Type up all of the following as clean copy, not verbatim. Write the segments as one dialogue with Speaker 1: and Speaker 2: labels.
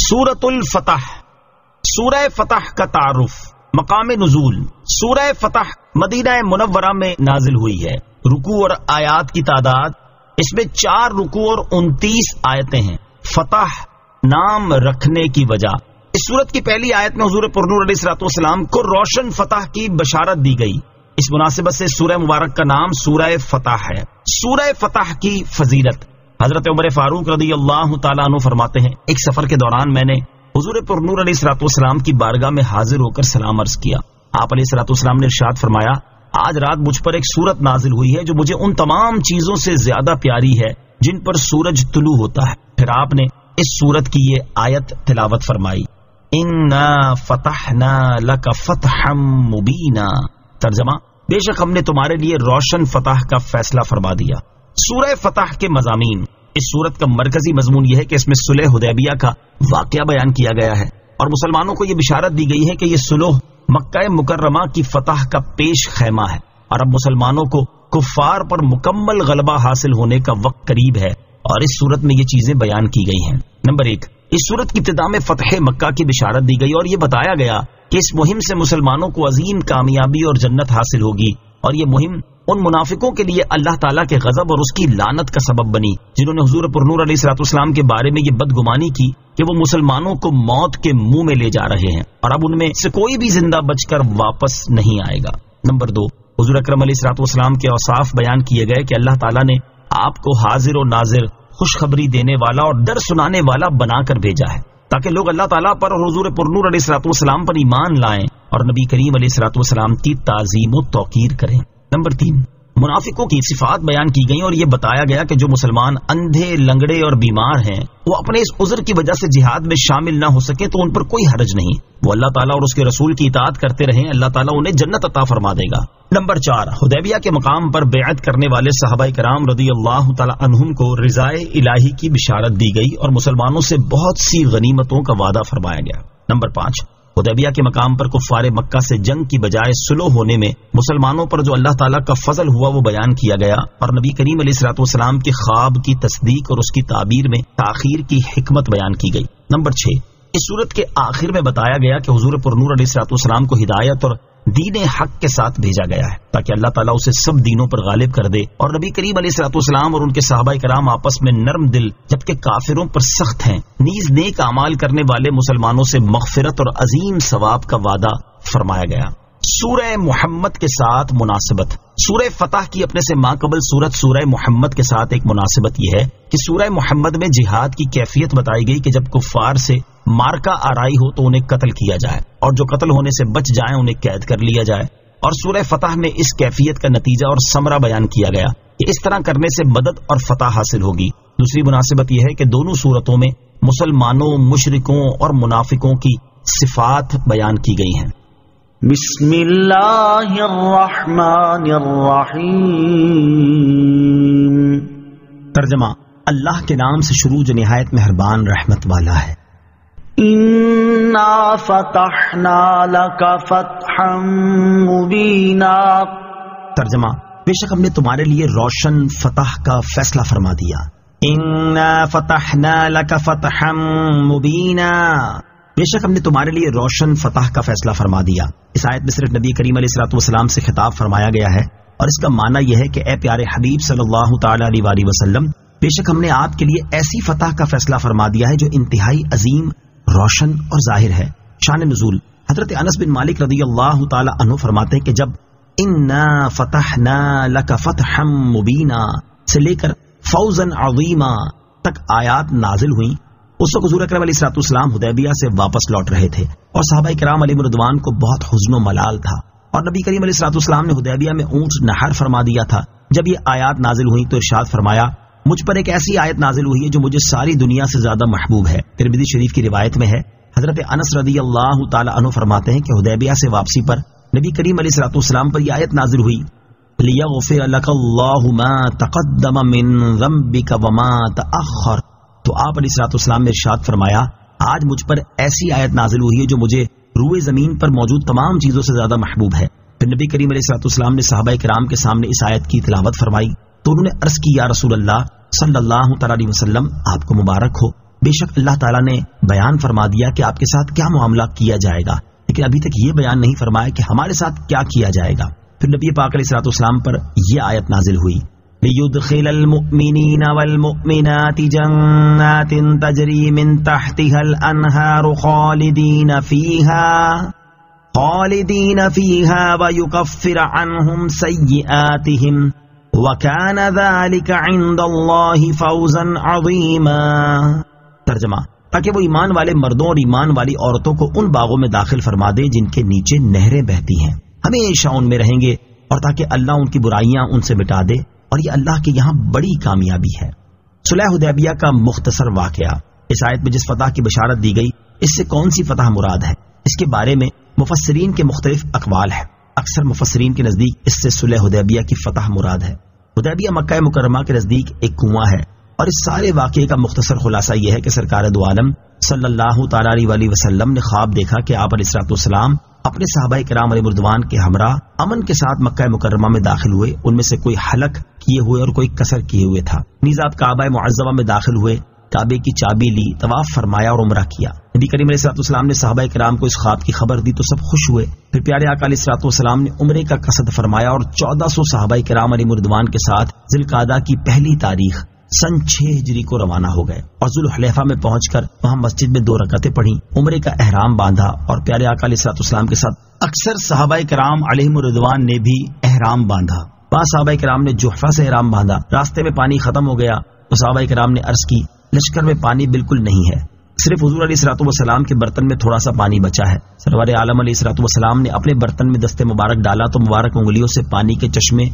Speaker 1: سورۃ الفتح، سورہ فتح کا تعارف، مقام نزول۔ سورہ فتح مدینہ منورہ میں نازل ہوئی ہے۔ رکوع اور آیات کی تعداد، اس میں 4 رکوع اور 29 آیتیں ہیں۔ فتح نام رکھنے کی وجہ، اس سورت کی پہلی آیت میں حضور پرنور علیہ الصلوۃ والسلام کو روشن فتح کی بشارت دی گئی۔ اس مناسبت سے سورہ مبارک کا نام سورہ فتح ہے۔ سورہ فتح کی فضیلت، حضرت عمر فاروق رضی اللہ تعالیٰ عنہ فرماتے ہیں، ایک سفر کے دوران میں نے حضور پرنور علیہ الصلوۃ والسلام کی بارگاہ میں حاضر ہو کر سلام عرض کیا۔ آپ علیہ الصلوۃ والسلام نے ارشاد فرمایا، آج رات مجھ پر ایک سورت نازل ہوئی ہے جو مجھے ان تمام چیزوں سے زیادہ پیاری ہے جن پر سورج طلوع ہوتا ہے۔ پھر آپ نے اس سورت کی یہ آیت تلاوت فرمائی، اِنَّا فَتَحْنَا لَكَ فَتْحًا مُبِينًا، ترجمہ، بے شک ہم نے تمہارے لیے روشن فتح کا فیصلہ فرما دیا۔ سورہ فتح کے مضامین، اس سورت کا مرکزی مضمون یہ ہے کہ اس میں صلح حدیبیہ کا واقعہ بیان کیا گیا ہے اور مسلمانوں کو یہ بشارت دی گئی ہے کہ یہ صلح مکہ مکرمہ کی فتح کا پیش خیمہ ہے اور اب مسلمانوں کو کفار پر مکمل غلبہ حاصل ہونے کا وقت قریب ہے، اور اس صورت میں یہ چیزیں بیان کی گئی ہیں۔ نمبر 1، اس صورت کی ابتدا میں فتح مکہ کی بشارت دی گئی اور یہ بتایا گیا کہ اس مہم سے مسلمانوں کو عظیم کامیابی اور جنت حاصل ہوگی، اور یہ مہم ان منافقوں کے لیے اللہ تعالیٰ کے غضب اور اس کی لعنت کا سبب بنی جنہوں نے حضور پرنور علیہ الصلوۃ والسلام کے بارے میں یہ بدگمانی کی کہ وہ مسلمانوں کو موت کے منہ میں لے جا رہے ہیں اور اب ان میں سے کوئی بھی زندہ بچ کر واپس نہیں آئے گا۔ نمبر 2، حضور اکرم علیہ الصلوۃ والسلام کے اوصاف بیان کیے گئے کہ اللہ تعالیٰ نے آپ کو حاضر و ناظر، خوشخبری دینے والا اور ڈر سنانے والا بنا کر بھیجا ہے تاکہ لوگ اللہ تعالیٰ پر اور حضور پرنور علیہ الصلوۃ والسلام پر ایمان لائیں اور نبی کریم علیہ الصلوۃ والسلام کی تعظیم و توقیر کریں۔ نمبر 3، منافقوں کی صفات بیان کی گئی اور یہ بتایا گیا کہ جو مسلمان اندھے، لنگڑے اور بیمار ہیں وہ اپنے اس عذر کی وجہ سے جہاد میں شامل نہ ہو سکے تو ان پر کوئی حرج نہیں، وہ اللہ تعالیٰ اور اس کے رسول کی اطاعت کرتے رہیں، اللہ تعالیٰ انہیں جنت عطا فرما دے گا۔ نمبر 4، حدیبیہ کے مقام پر بیعت کرنے والے صحابہ کرام رضی اللہ تعالیٰ عنہم کو رضائے الہی کی بشارت دی گئی اور مسلمانوں سے بہت سی غنیمتوں کا وعدہ فرمایا گیا۔ نمبر 5، حدیبیہ کے مقام پر کفار مکہ سے جنگ کی بجائے صلح ہونے میں مسلمانوں پر جو اللہ تعالیٰ کا فضل ہوا وہ بیان کیا گیا اور نبی کریم علیہ الصلوۃ والسلام کے خواب کی تصدیق اور اس کی تعبیر میں تاخیر کی حکمت بیان کی گئی۔ نمبر 6، اس صورت کے آخر میں بتایا گیا کہ حضور پرنور علیہ الصلوۃ والسلام کو ہدایت اور دین حق کے ساتھ بھیجا گیا ہے تاکہ اللہ تعالیٰ اسے سب دینوں پر غالب کر دے، اور نبی کریم علیہ الصلوۃ والسلام اور ان کے صحابہ کرام آپس میں نرم دل جبکہ کافروں پر سخت ہیں، نیز نیک اعمال کرنے والے مسلمانوں سے مغفرت اور عظیم ثواب کا وعدہ فرمایا گیا۔ سورہ محمد کے ساتھ مناسبت، سورہ فتح کی اپنے سے ماقبل سورت سورہ محمد کے ساتھ ایک مناسبت یہ ہے کہ سورہ محمد میں جہاد کی کیفیت بتائی گئی کہ جب کفار سے مارکا آرائی ہو تو انہیں قتل کیا جائے اور جو قتل ہونے سے بچ جائیں انہیں قید کر لیا جائے، اور سورہ فتح میں اس کیفیت کا نتیجہ اور ثمرہ بیان کیا گیا کہ اس طرح کرنے سے مدد اور فتح حاصل ہوگی۔ دوسری مناسبت یہ ہے کہ دونوں صورتوں میں مسلمانوں، مشرکوں اور منافقوں کی صفات بیان کی گئی ہیں۔
Speaker 2: بسم اللہ الرحمن الرحیم،
Speaker 1: ترجمہ، اللہ کے نام سے شروع جو نہایت مہربان رحمت والا ہے۔
Speaker 2: انا فتحنا لک فتحا مبینا،
Speaker 1: ترجمہ، بے شک ہم نے تمہارے لیے روشن فتح کا فیصلہ فرما دیا۔ انا فتحنا لک فتحا مبینا، بے شک ہم نے تمہارے لیے روشن فتح کا فیصلہ فرما دیا۔ اس آیت میں صرف نبی کریم علیہ الصلوۃ والسلام سے خطاب فرمایا گیا ہے اور اس کا معنی یہ ہے کہ اے پیارے حبیب صلی اللہ تعالی علیہ وآلہ وسلم، بے شک ہم نے آپ کے لیے ایسی فتح کا فیصلہ فرما دیا ہے جو انتہائی عظیم، روشن اور ظاہر ہے۔ شان نزول، حضرت انس بن مالک رضی اللہ تعالی عنہ فرماتے ہیں کہ جب انا فتحنا لک فتحا مبینا سے لے کر فوزا عظیما تک آیات نازل ہوئیں، اس وقت حضور اکرم علیہ الصلوۃ والسلام حدیبیہ سے واپس لوٹ رہے تھے اور صحابہ کرام علیہم رضوان کو بہت حزن و ملال تھا، اور نبی کریم علیہ الصلوۃ والسلام نے حدیبیہ میں اونٹ نہر فرما دیا تھا۔ جب یہ آیات نازل ہوئیں تو ارشاد فرمایا، مجھ پر ایک ایسی آیت نازل ہوئی ہے جو مجھے ساری دنیا سے زیادہ محبوب ہے۔ ترمذی شریف کی روایت میں ہے، حضرت انس رضی اللہ تعالی عنہ فرماتے ہیں کہ حدیبیہ سے واپسی پر نبی کریم علیہ الصلوۃ والسلام پر یہ آیت نازل ہوئی، لِيَغْفِرَ لَكَ اللَّهُ مَا تَقَدَّمَ مِن ذَنبِكَ وَمَا تَأَخَّرَ، تو آپ علیہ الصلوۃ والسلام نے ارشاد فرمایا، آج مجھ پر ایسی آیت نازل ہوئی ہے جو مجھے روئے زمین پر موجود تمام چیزوں سے زیادہ محبوب ہے۔ پھر نبی کریم علیہ الصلوۃ والسلام نے صحابہ کرام کے سامنے اس آیت کی تلاوت فرمائی تو انہوں نے عرض کی، یا رسول اللہ صلی اللہ تعالی علیہ وسلم، آپ کو مبارک ہو، بے شک اللہ تعالیٰ نے بیان فرما دیا کہ آپ کے ساتھ کیا معاملہ کیا جائے گا، لیکن ابھی تک یہ بیان نہیں فرمایا کہ ہمارے ساتھ کیا کیا جائے گا۔ پھر نبی پاک علیہ الصلوۃ والسلام پر یہ آیت نازل ہوئی، لِيُدْخِلَ الْمُؤْمِنِينَ وَالْمُؤْمِنَاتِ جَنَّاتٍ تَجْرِي مِن تَحْتِهَا الْأَنْهَارُ خَالِدِينَ فِيهَا وَيُكَفِّرَ عَنْهُمْ سَيِّئَاتِهِمْ وَكَانَ ذَلِكَ عِندَ اللَّهِ فَوْزًا عَظِيمًا۔ ترجمہ، تاکہ وہ ایمان والے مردوں اور ایمان والی عورتوں کو ان باغوں میں داخل فرما دے جن کے نیچے نہریں بہتی ہیں، ہمیشہ ان میں رہیں گے، اور تاکہ اللہ ان کی برائیاں ان سے مٹا دے، اور یہ اللہ کے یہاں بڑی کامیابی ہے۔ صلح حدیبیہ کا مختصر واقعہ۔ اس آیت میں جس فتح کی بشارت دی گئی، اس سے کون سی فتح مراد ہے؟ اس کے بارے میں مفسرین کے مختلف اقوال ہیں۔ اکثر مفسرین کے نزدیک اس سے صلح حدیبیہ کی فتح مراد ہے۔ حدیبیہ مکہ مکرمہ کے نزدیک ایک کنواں ہے، اور اس سارے واقعے کا مختصر خلاصہ یہ ہے کہ سرکار دو عالم صلی اللہ تعالی علیہ وسلم نے خواب دیکھا کہ آپ علیہ الصلوۃ والسلام اپنے صحابہ کرام علیہ رضوان کے ہمراہ امن کے ساتھ مکہ مکرمہ میں داخل ہوئے، ان میں سے کوئی حلق کیے ہوئے اور کوئی کسر کیے ہوئے تھا۔ نیز آپ کعبہ معظمہ میں داخل ہوئے، کعبے کی چابی لی، طواف فرمایا اور عمرہ کیا۔ نبی کریم علیہ الصلوۃ والسلام نے صحابہ کرام کو اس خواب کی خبر دی تو سب خوش ہوئے۔ پھر پیارے آقا علیہ الصلوۃ والسلام نے عمرے کا قصد فرمایا اور 1400 صحابہ کرام علیہ رضوان کے ساتھ ذی القعدہ کی پہلی تاریخ سن 6 ہجری کو روانہ ہو گئے، اور ذوالحلیفہ میں پہنچ کر وہاں مسجد میں 2 رکعتیں پڑھی، عمرے کا احرام باندھا، اور پیارے آقا علیہ الصلوۃ والسلام کے ساتھ اکثر صحابہ کرام علیہم رضوان نے بھی احرام باندھا۔ بعض صحابہ کرام نے جحفہ سے احرام باندھا۔ راستے میں پانی ختم ہو گیا تو صحابہ کرام نے عرض کی، لشکر میں پانی بالکل نہیں ہے، صرف حضور علیہ الصلوۃ والسلام کے برتن میں تھوڑا سا پانی بچا ہے۔ سرور عالم علیہ الصلوۃ والسلام نے اپنے برتن میں دست مبارک ڈالا تو مبارک انگلیوں سے پانی کے چشمے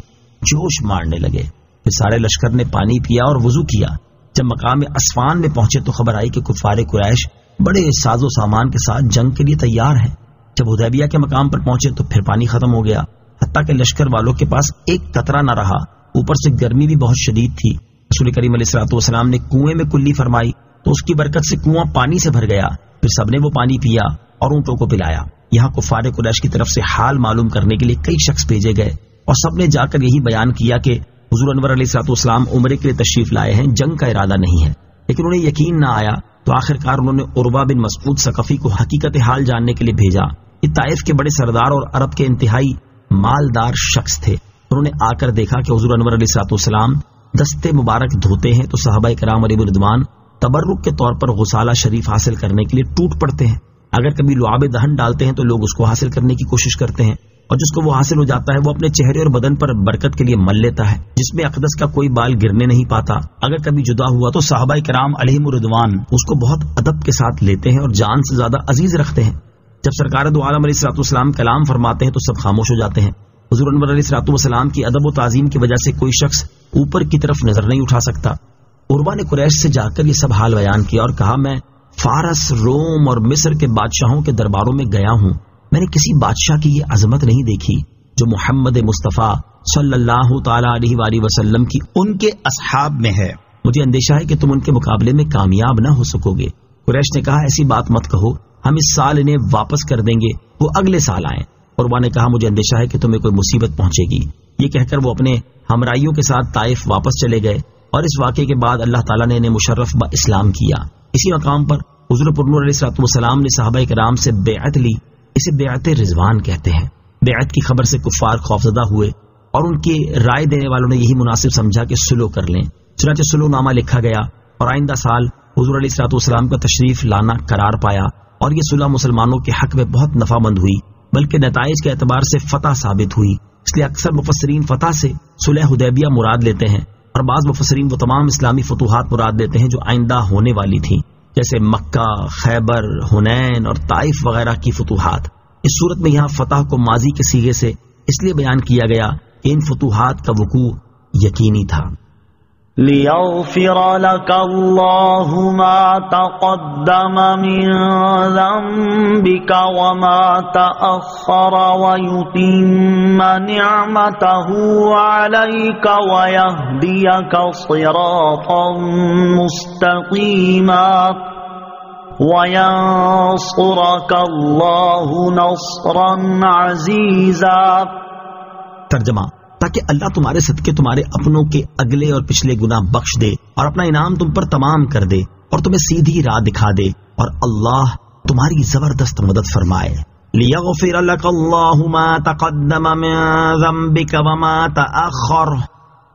Speaker 1: جوش مارنے لگے۔ پھر سارے لشکر نے پانی پیا اور وضو کیا۔ جب مقام اسفان میں پہنچے تو خبر آئی کہ کفار قریش بڑے ساز و سامان کے ساتھ جنگ کے لیے تیار ہیں۔ جب حدیبیہ کے مقام پر پہنچے تو پھر پانی ختم ہو گیا، حتیٰ کہ لشکر والوں کے پاس ایک قطرہ نہ رہا، اوپر سے گرمی بھی بہت شدید تھی۔ رسول کریم علیہ الصلوۃ والسلام نے کنویں میں کلی فرمائی تو اس کی برکت سے کنواں پانی سے بھر گیا۔ پھر سب نے وہ پانی پیا اور اونٹوں کو پلایا۔ یہاں کفار قریش کی طرف سے حال معلوم کرنے کے لیے کئی شخص بھیجے گئے، اور سب نے جا کر یہی بیان کیا کہ حضور انور علیہ الصلوۃ والسلام عمرے کے لیے تشریف لائے ہیں، جنگ کا ارادہ نہیں ہے۔ لیکن انہیں یقین نہ آیا تو آخرکار انہوں نے عروہ بن مسعود ثقفی کو حقیقت حال جاننے کے لیے بھیجا۔ یہ طائف کے بڑے سردار اور عرب کے انتہائی مالدار شخص تھے۔ انہوں نے آ کر دیکھا کہ حضور انور علیہ الصلوۃ والسلام دستے مبارک دھوتے ہیں تو صحابہ کرام علیہ رضوان تبرک کے طور پر غسالہ شریف حاصل کرنے کے لیے ٹوٹ پڑتے ہیں۔ اگر کبھی لعاب دہن ڈالتے ہیں تو لوگ اس کو حاصل کرنے کی کوشش کرتے ہیں، اور جس کو وہ حاصل ہو جاتا ہے وہ اپنے چہرے اور بدن پر برکت کے لیے مل لیتا ہے، جس میں اقدس کا کوئی بال گرنے نہیں پاتا۔ اگر کبھی جدا ہوا تو صحابہ کرام علیہم رضوان اس کو بہت ادب کے ساتھ لیتے ہیں اور جان سے زیادہ عزیز رکھتے ہیں۔ جب سرکار دو عالم علیہ الصلوۃ والسلام کلام فرماتے ہیں تو سب خاموش ہو جاتے ہیں۔ حضور انور علیہ الصلوۃ والسلام کی ادب و تعظیم کی وجہ سے کوئی شخص اوپر کی طرف نظر نہیں اٹھا سکتا۔ عروہ نے قریش سے جا کر یہ سب حال بیان کیا اور کہا، میں فارس، روم اور مصر کے بادشاہوں کے درباروں میں گیا ہوں، میں نے کسی بادشاہ کی یہ عظمت نہیں دیکھی جو محمد مصطفیٰ صلی اللہ تعالی علیہ وآلہ وسلم کی ان کے اصحاب میں ہے۔ مجھے اندیشہ ہے کہ تم ان کے مقابلے میں کامیاب نہ ہو سکو گے۔ قریش نے کہا، ایسی بات مت کہو، ہم اس سال انہیں واپس کر دیں گے، وہ اگلے سال آئیں۔ عروہ نے کہا، مجھے اندیشہ ہے کہ تمہیں کوئی مصیبت پہنچے گی۔ یہ کہہ کر وہ اپنے ہمراہیوں کے ساتھ طائف واپس چلے گئے، اور اس واقعے کے بعد اللہ تعالیٰ نے انہیں مشرف با اسلام کیا۔ اسی مقام پر حضور پرنور علیہ الصلوۃ والسلام نے صحابہ کرام سے بیعت لی، اسے بیعت رضوان کہتے ہیں۔ بیعت کی خبر سے کفار خوفزدہ ہوئے، اور ان کی رائے دینے والوں نے یہی مناسب سمجھا کہ سلو کر لیں۔ چنانچہ سلو نامہ لکھا گیا، اور آئندہ سال حضور علیہ الصلوۃ والسلام کا تشریف لانا قرار پایا، اور یہ صلح مسلمانوں کے حق میں بہت نفع مند ہوئی، بلکہ نتائج کے اعتبار سے فتح ثابت ہوئی۔ اس لیے اکثر مفسرین فتح سے صلح حدیبیہ مراد لیتے ہیں، اور بعض مفسرین وہ تمام اسلامی فتوحات مراد لیتے ہیں جو آئندہ ہونے والی تھیں، جیسے مکہ، خیبر، حنین اور طائف وغیرہ کی فتوحات۔ اس صورت میں یہاں فتح کو ماضی کے صیغے سے اس لیے بیان کیا گیا کہ ان فتوحات کا وقوع یقینی تھا۔
Speaker 2: لِيَغْفِرَ لَكَ اللَّهُ مَا تَقَدَّمَ مِن ذَنبِكَ وَمَا تَأَخَّرَ وَيُتِمَّ نِعْمَتَهُ عَلَيْكَ وَيَهْدِيَكَ صِرَاطًا مُسْتَقِيمًا وَيَنصُرَكَ اللَّهُ نَصْرًا عَزِيزًا۔
Speaker 1: ترجمہ، تاکہ اللہ تمہارے صدقے تمہارے اپنوں کے اگلے اور پچھلے گناہ بخش دے اور اپنا انعام تم پر تمام کر دے، اور تمہیں سیدھی راہ دکھا دے، اور اللہ تمہاری زبردست مدد فرمائے۔ لِيَغْفِرَ لَكَ اللَّهُ مَا تَقَدَّمَ مِن ذَنبِكَ وَمَا تَأَخَّرَ،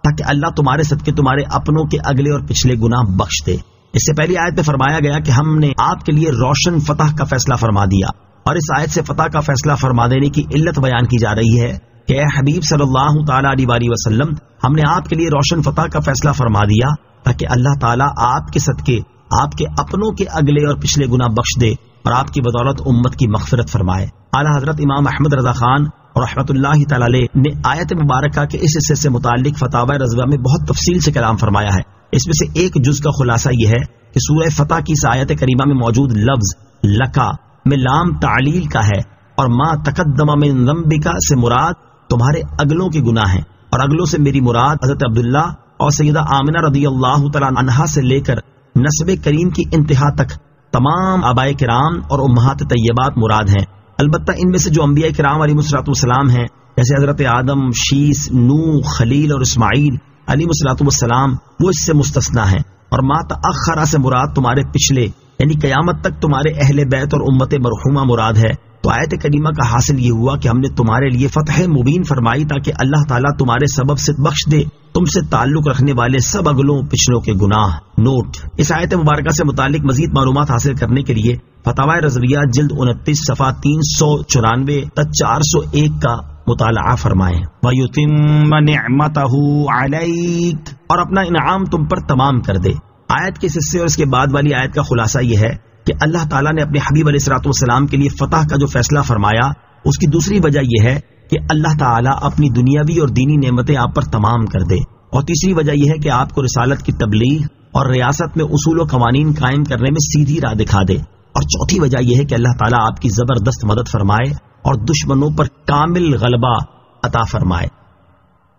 Speaker 1: تاکہ اللہ تمہارے صدقے تمہارے اپنوں کے اگلے اور پچھلے گناہ بخش دے۔ اس سے پہلی آیت میں فرمایا گیا کہ ہم نے آپ کے لیے روشن فتح کا فیصلہ فرما دیا، اور اس آیت سے فتح کا فیصلہ فرما دینے کی علت بیان کی جا رہی ہے کہ اے حبیب صلی اللہ تعالیٰ علیہ وسلم، ہم نے آپ کے لیے روشن فتح کا فیصلہ فرما دیا تاکہ اللہ تعالیٰ آپ کے صدقے آپ کے اپنوں کے اگلے اور پچھلے گناہ بخش دے اور آپ کی بدولت امت کی مغفرت فرمائے۔ اعلیٰ حضرت امام احمد رضا خان اور رحمۃ اللہ تعالی علیہ نے آیت مبارکہ کے اس حصے سے متعلق فتاوی رضویہ میں بہت تفصیل سے کلام فرمایا ہے۔ اس میں سے ایک جز کا خلاصہ یہ ہے کہ سورہ فتح کی اس آیت کریمہ میں موجود لفظ لکا میں لام تعلیل کا ہے، اور ما تقدم من ذنبک سے مراد تمہارے اگلوں کے گناہ ہیں، اور اگلوں سے میری مراد حضرت عبداللہ اور سیدہ آمنہ رضی اللہ تعالیٰ عنہا سے لے کر نسب کریم کی انتہا تک تمام آبائے کرام اور امہات طیبات مراد ہیں۔ البتہ ان میں سے جو انبیاء کرام علیہ الصلوۃ والسلام ہیں، جیسے حضرت آدم، شیس، نوح، خلیل اور اسماعیل علیہ الصلوۃ والسلام، وہ اس سے مستثنا ہیں۔ اور ما تأخر سے مراد تمہارے پچھلے یعنی قیامت تک تمہارے اہل بیت اور امت مرحومہ مراد ہے۔ تو آیت کریمہ کا حاصل یہ ہوا کہ ہم نے تمہارے لیے فتح مبین فرمائی تاکہ اللہ تعالیٰ تمہارے سبب سے بخش دے تم سے تعلق رکھنے والے سب اگلوں پچھلوں کے گناہ۔ نوٹ: اس آیت مبارکہ سے متعلق مزید معلومات حاصل کرنے کے لیے فتاوی رضویہ جلد 29 صفحہ 394 تا 401 کا مطالعہ فرمائیں۔ وَيُتِمَّ نِعْمَتَهُ عَلَيْكَ، اور اپنا انعام تم پر تمام کر دے۔ آیت کے حصے اور اس کے بعد والی آیت کا خلاصہ یہ ہے کہ اللہ تعالیٰ نے اپنے حبیب علیہ الصلوۃ والسلام کے لیے فتح کا جو فیصلہ فرمایا، اس کی دوسری وجہ یہ ہے کہ اللہ تعالیٰ اپنی دنیاوی اور دینی نعمتیں آپ پر تمام کر دے، اور تیسری وجہ یہ ہے کہ آپ کو رسالت کی تبلیغ اور ریاست میں اصول و قوانین قائم کرنے میں سیدھی راہ دکھا دے، اور چوتھی وجہ یہ ہے کہ اللہ تعالیٰ آپ کی زبردست مدد فرمائے اور دشمنوں پر کامل غلبہ عطا فرمائے۔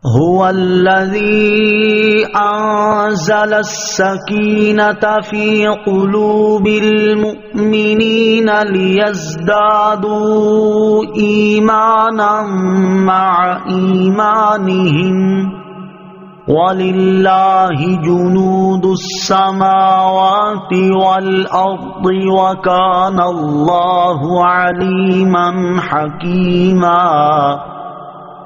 Speaker 2: هو الذي أنزل السكينة في قلوب المؤمنين ليزدادوا إيمانا مع إيمانهم وَلِلَّهِ جُنُودُ السَّمَاوَاتِ وَالْأَرْضِ وَكَانَ اللَّهُ عَلِيمًا حَكِيمًا۔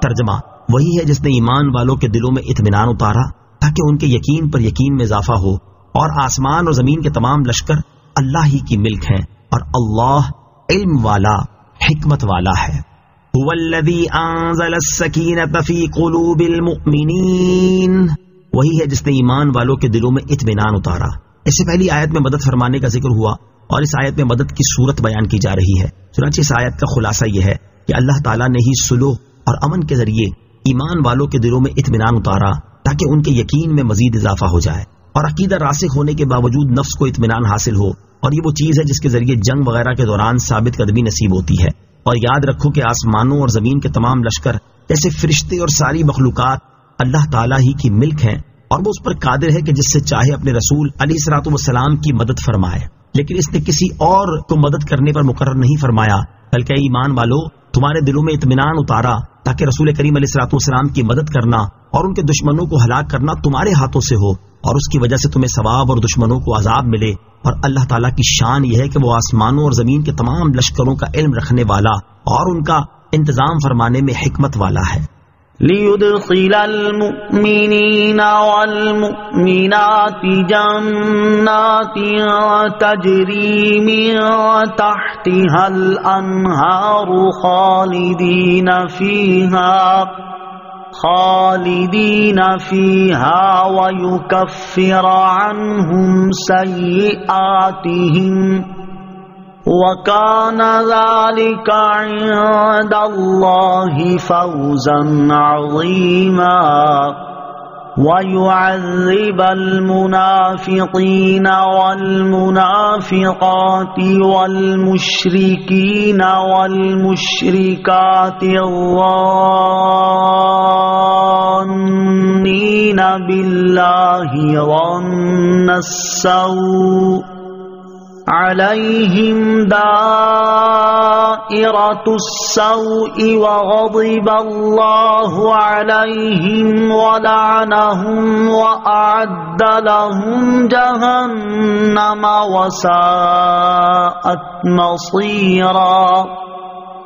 Speaker 1: ترجمہ: وہی ہے جس نے ایمان والوں کے دلوں میں اطمینان اتارا تاکہ ان کے یقین پر یقین میں اضافہ ہو، اور آسمان اور زمین کے تمام لشکر اللہ ہی کی ملک ہیں، اور اللہ علم والا حکمت والا ہے۔ هو الذی انزل السکینۃ فی قلوب المؤمنین، وہی ہے جس نے ایمان والوں کے دلوں میں اطمینان اتارا۔ اس سے پہلی آیت میں مدد فرمانے کا ذکر ہوا، اور اس آیت میں مدد کی صورت بیان کی جا رہی ہے۔ چنانچہ اس آیت کا خلاصہ یہ ہے کہ اللہ تعالیٰ نے ہی صلح اور امن کے ذریعے ایمان والوں کے دلوں میں اطمینان اتارا تاکہ ان کے یقین میں مزید اضافہ ہو جائے، اور عقیدہ راسخ ہونے کے باوجود نفس کو اطمینان حاصل ہو، اور یہ وہ چیز ہے جس کے ذریعے جنگ وغیرہ کے دوران ثابت قدمی نصیب ہوتی ہے۔ اور یاد رکھو کہ آسمانوں اور زمین کے تمام لشکر جیسے فرشتے اور ساری مخلوقات اللہ تعالیٰ ہی کی ملک ہیں، اور وہ اس پر قادر ہے کہ جس سے چاہے اپنے رسول علیہ الصلوۃ والسلام کی مدد فرمائے، لیکن اس نے کسی اور کو مدد کرنے پر مقرر نہیں فرمایا، بلکہ ایمان والو تمہارے دلوں میں اطمینان اتارا تاکہ رسول کریم علیہ الصلوۃ والسلام کی مدد کرنا اور ان کے دشمنوں کو ہلاک کرنا تمہارے ہاتھوں سے ہو، اور اس کی وجہ سے تمہیں ثواب اور دشمنوں کو عذاب ملے۔ اور اللہ تعالیٰ کی شان یہ ہے کہ وہ آسمانوں اور زمین کے تمام لشکروں کا علم رکھنے والا اور ان کا انتظام فرمانے میں حکمت والا ہے۔
Speaker 2: لِيُدْخِلَ الْمُؤْمِنِينَ وَالْمُؤْمِنَاتِ جَنَّاتٍ تَجْرِي مِن تَحْتِهَا الْأَنْهَارُ خَالِدِينَ فِيهَا وَيُكَفِّرَ عَنْهُمْ سَيِّئَاتِهِمْ وَكَانَ ذَلِكَ عِندَ اللَّهِ فَوْزًا عَظِيمًا۔ وَيُعَذِّبَ الْمُنَافِقِينَ وَالْمُنَافِقَاتِ وَالْمُشْرِكِينَ وَالْمُشْرِكَاتِ الظَّانِّينَ بِاللَّهِ ظَنَّ السَّوْءِ علیہم دائرۃ السوء وغضب اللہ علیہم ولعنہم وأعد لہم جہنم وساءت مصیرا۔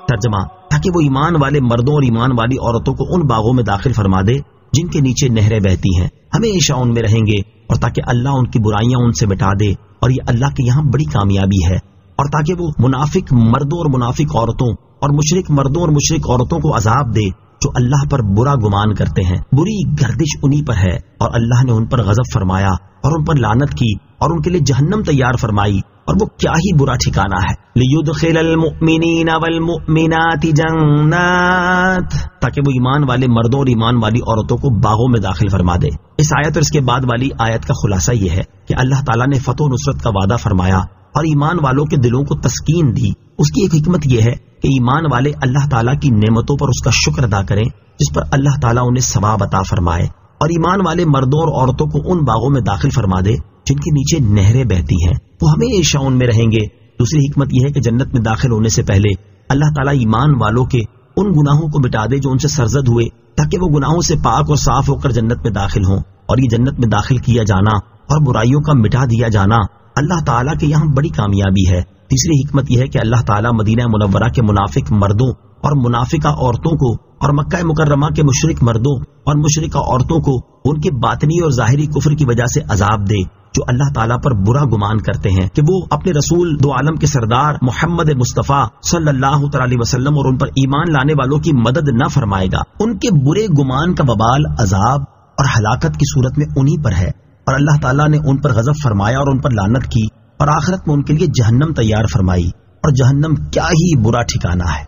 Speaker 1: ترجمہ: تاکہ وہ ایمان والے مردوں اور ایمان والی عورتوں کو ان باغوں میں داخل فرما دے جن کے نیچے نہریں بہتی ہیں، ہمیشہ ان میں رہیں گے، اور تاکہ اللہ ان کی برائیاں ان سے مٹا دے، اور یہ اللہ کے یہاں بڑی کامیابی ہے، اور تاکہ وہ منافق مردوں اور منافق عورتوں اور مشرک مردوں اور مشرک عورتوں کو عذاب دے جو اللہ پر برا گمان کرتے ہیں۔ بری گردش انہی پر ہے، اور اللہ نے ان پر غضب فرمایا اور ان پر لعنت کی اور ان کے لیے جہنم تیار فرمائی، اور وہ کیا ہی برا ٹھکانہ ہے۔ لِيُدْخِلَ الْمُؤْمِنِينَ وَالْمُؤْمِنَاتِ جَنَّاتٍ، تاکہ وہ ایمان والے مردوں اور ایمان والی عورتوں کو باغوں میں داخل فرما دے۔ اس آیت اور اس کے بعد والی آیت کا خلاصہ یہ ہے کہ اللہ تعالیٰ نے فتح و نصرت کا وعدہ فرمایا اور ایمان والوں کے دلوں کو تسکین دی۔ اس کی ایک حکمت یہ ہے کہ ایمان والے اللہ تعالیٰ کی نعمتوں پر اس کا شکر ادا کریں جس پر اللہ تعالیٰ انہیں ثواب عطا فرمائے، اور ایمان والے مردوں اور عورتوں کو ان باغوں میں داخل فرما دے جن کے نیچے نہریں بہتی ہیں، وہ ہمیشہ ان میں رہیں گے۔ دوسری حکمت یہ ہے کہ جنت میں داخل ہونے سے پہلے اللہ تعالیٰ ایمان والوں کے ان گناہوں کو مٹا دے جو ان سے سرزد ہوئے، تاکہ وہ گناہوں سے پاک اور صاف ہو کر جنت میں داخل ہوں۔ اور یہ جنت میں داخل کیا جانا اور برائیوں کا مٹا دیا جانا اللہ تعالیٰ کے یہاں بڑی کامیابی ہے۔ تیسری حکمت یہ ہے کہ اللہ تعالیٰ مدینہ منورہ کے منافق مردوں اور منافقہ عورتوں کو اور مکہ مکرمہ کے مشرک مردوں اور مشرکہ عورتوں کو ان کے باطنی اور ظاہری کفر کی وجہ سے عذاب دے جو اللہ تعالیٰ پر برا گمان کرتے ہیں کہ وہ اپنے رسول دو عالم کے سردار محمد مصطفیٰ صلی اللہ تعالی علیہ وسلم اور ان پر ایمان لانے والوں کی مدد نہ فرمائے گا۔ ان کے برے گمان کا وبال عذاب اور ہلاکت کی صورت میں انہی پر ہے، اور اللہ تعالیٰ نے ان پر غضب فرمایا اور ان پر لعنت کی، اور آخرت میں ان کے لیے جہنم تیار فرمائی، اور جہنم کیا ہی برا ٹھکانہ ہے۔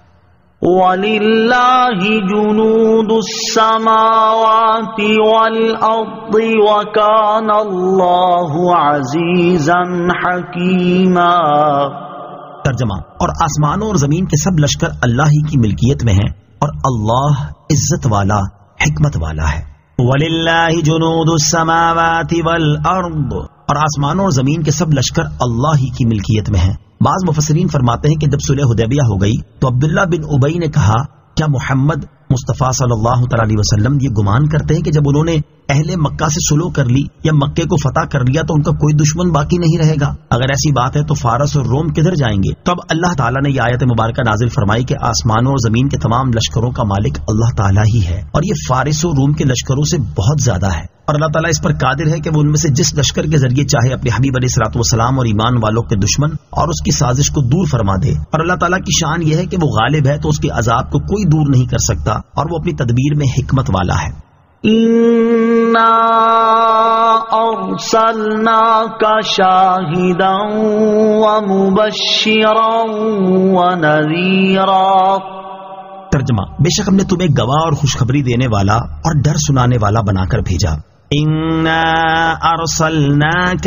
Speaker 2: وَلِلَّهِ جُنُودُ السَّمَاوَاتِ وَالْأَرْضِ وَكَانَ اللَّهُ عَزِيزًا حَكِيمًا۔
Speaker 1: ترجمہ: اور آسمانوں اور زمین کے سب لشکر اللہ ہی کی ملکیت میں ہیں، اور اللہ عزت والا حکمت والا ہے۔ وَلِلَّهِ جُنُودُ السَّمَاوَاتِ وَالْأَرْضِ، اور آسمانوں اور زمین کے سب لشکر اللہ ہی کی ملکیت میں ہیں۔ بعض مفسرین فرماتے ہیں کہ جب صلح حدیبیہ ہو گئی تو عبداللہ بن ابی نے کہا، کیا محمد مصطفیٰ صلی اللہ تعالی علیہ وسلم یہ گمان کرتے ہیں کہ جب انہوں نے اہل مکہ سے صلح کر لی یا مکے کو فتح کر لیا تو ان کا کوئی دشمن باقی نہیں رہے گا؟ اگر ایسی بات ہے تو فارس اور روم کدھر جائیں گے؟ تب اللہ تعالیٰ نے یہ آیت مبارکہ نازل فرمائی کہ آسمانوں اور زمین کے تمام لشکروں کا مالک اللہ تعالیٰ ہی ہے، اور یہ فارس و روم کے لشکروں سے بہت زیادہ ہے، اور اللہ تعالیٰ اس پر قادر ہے کہ وہ ان میں سے جس لشکر کے ذریعے چاہے اپنے حبیب علیہ الصلوۃ والسلام اور ایمان والوں کے دشمن اور اس کی سازش کو دور فرما دے۔ اور اللہ تعالیٰ کی شان یہ ہے کہ وہ غالب ہے تو اس کے عذاب کو کوئی دور نہیں کر سکتا، اور وہ اپنی تدبیر میں حکمت والا ہے۔
Speaker 2: اِنَّا أَرْسَلْنَاكَ شَاهِدًا وَمُبَشِّرًا وَنَذِيرًا۔
Speaker 1: ترجمہ: بے شک ہم نے تمہیں گواہ اور خوشخبری دینے والا اور ڈر سنانے والا بنا کر بھیجا۔ اِنَّا أَرْسَلْنَاكَ،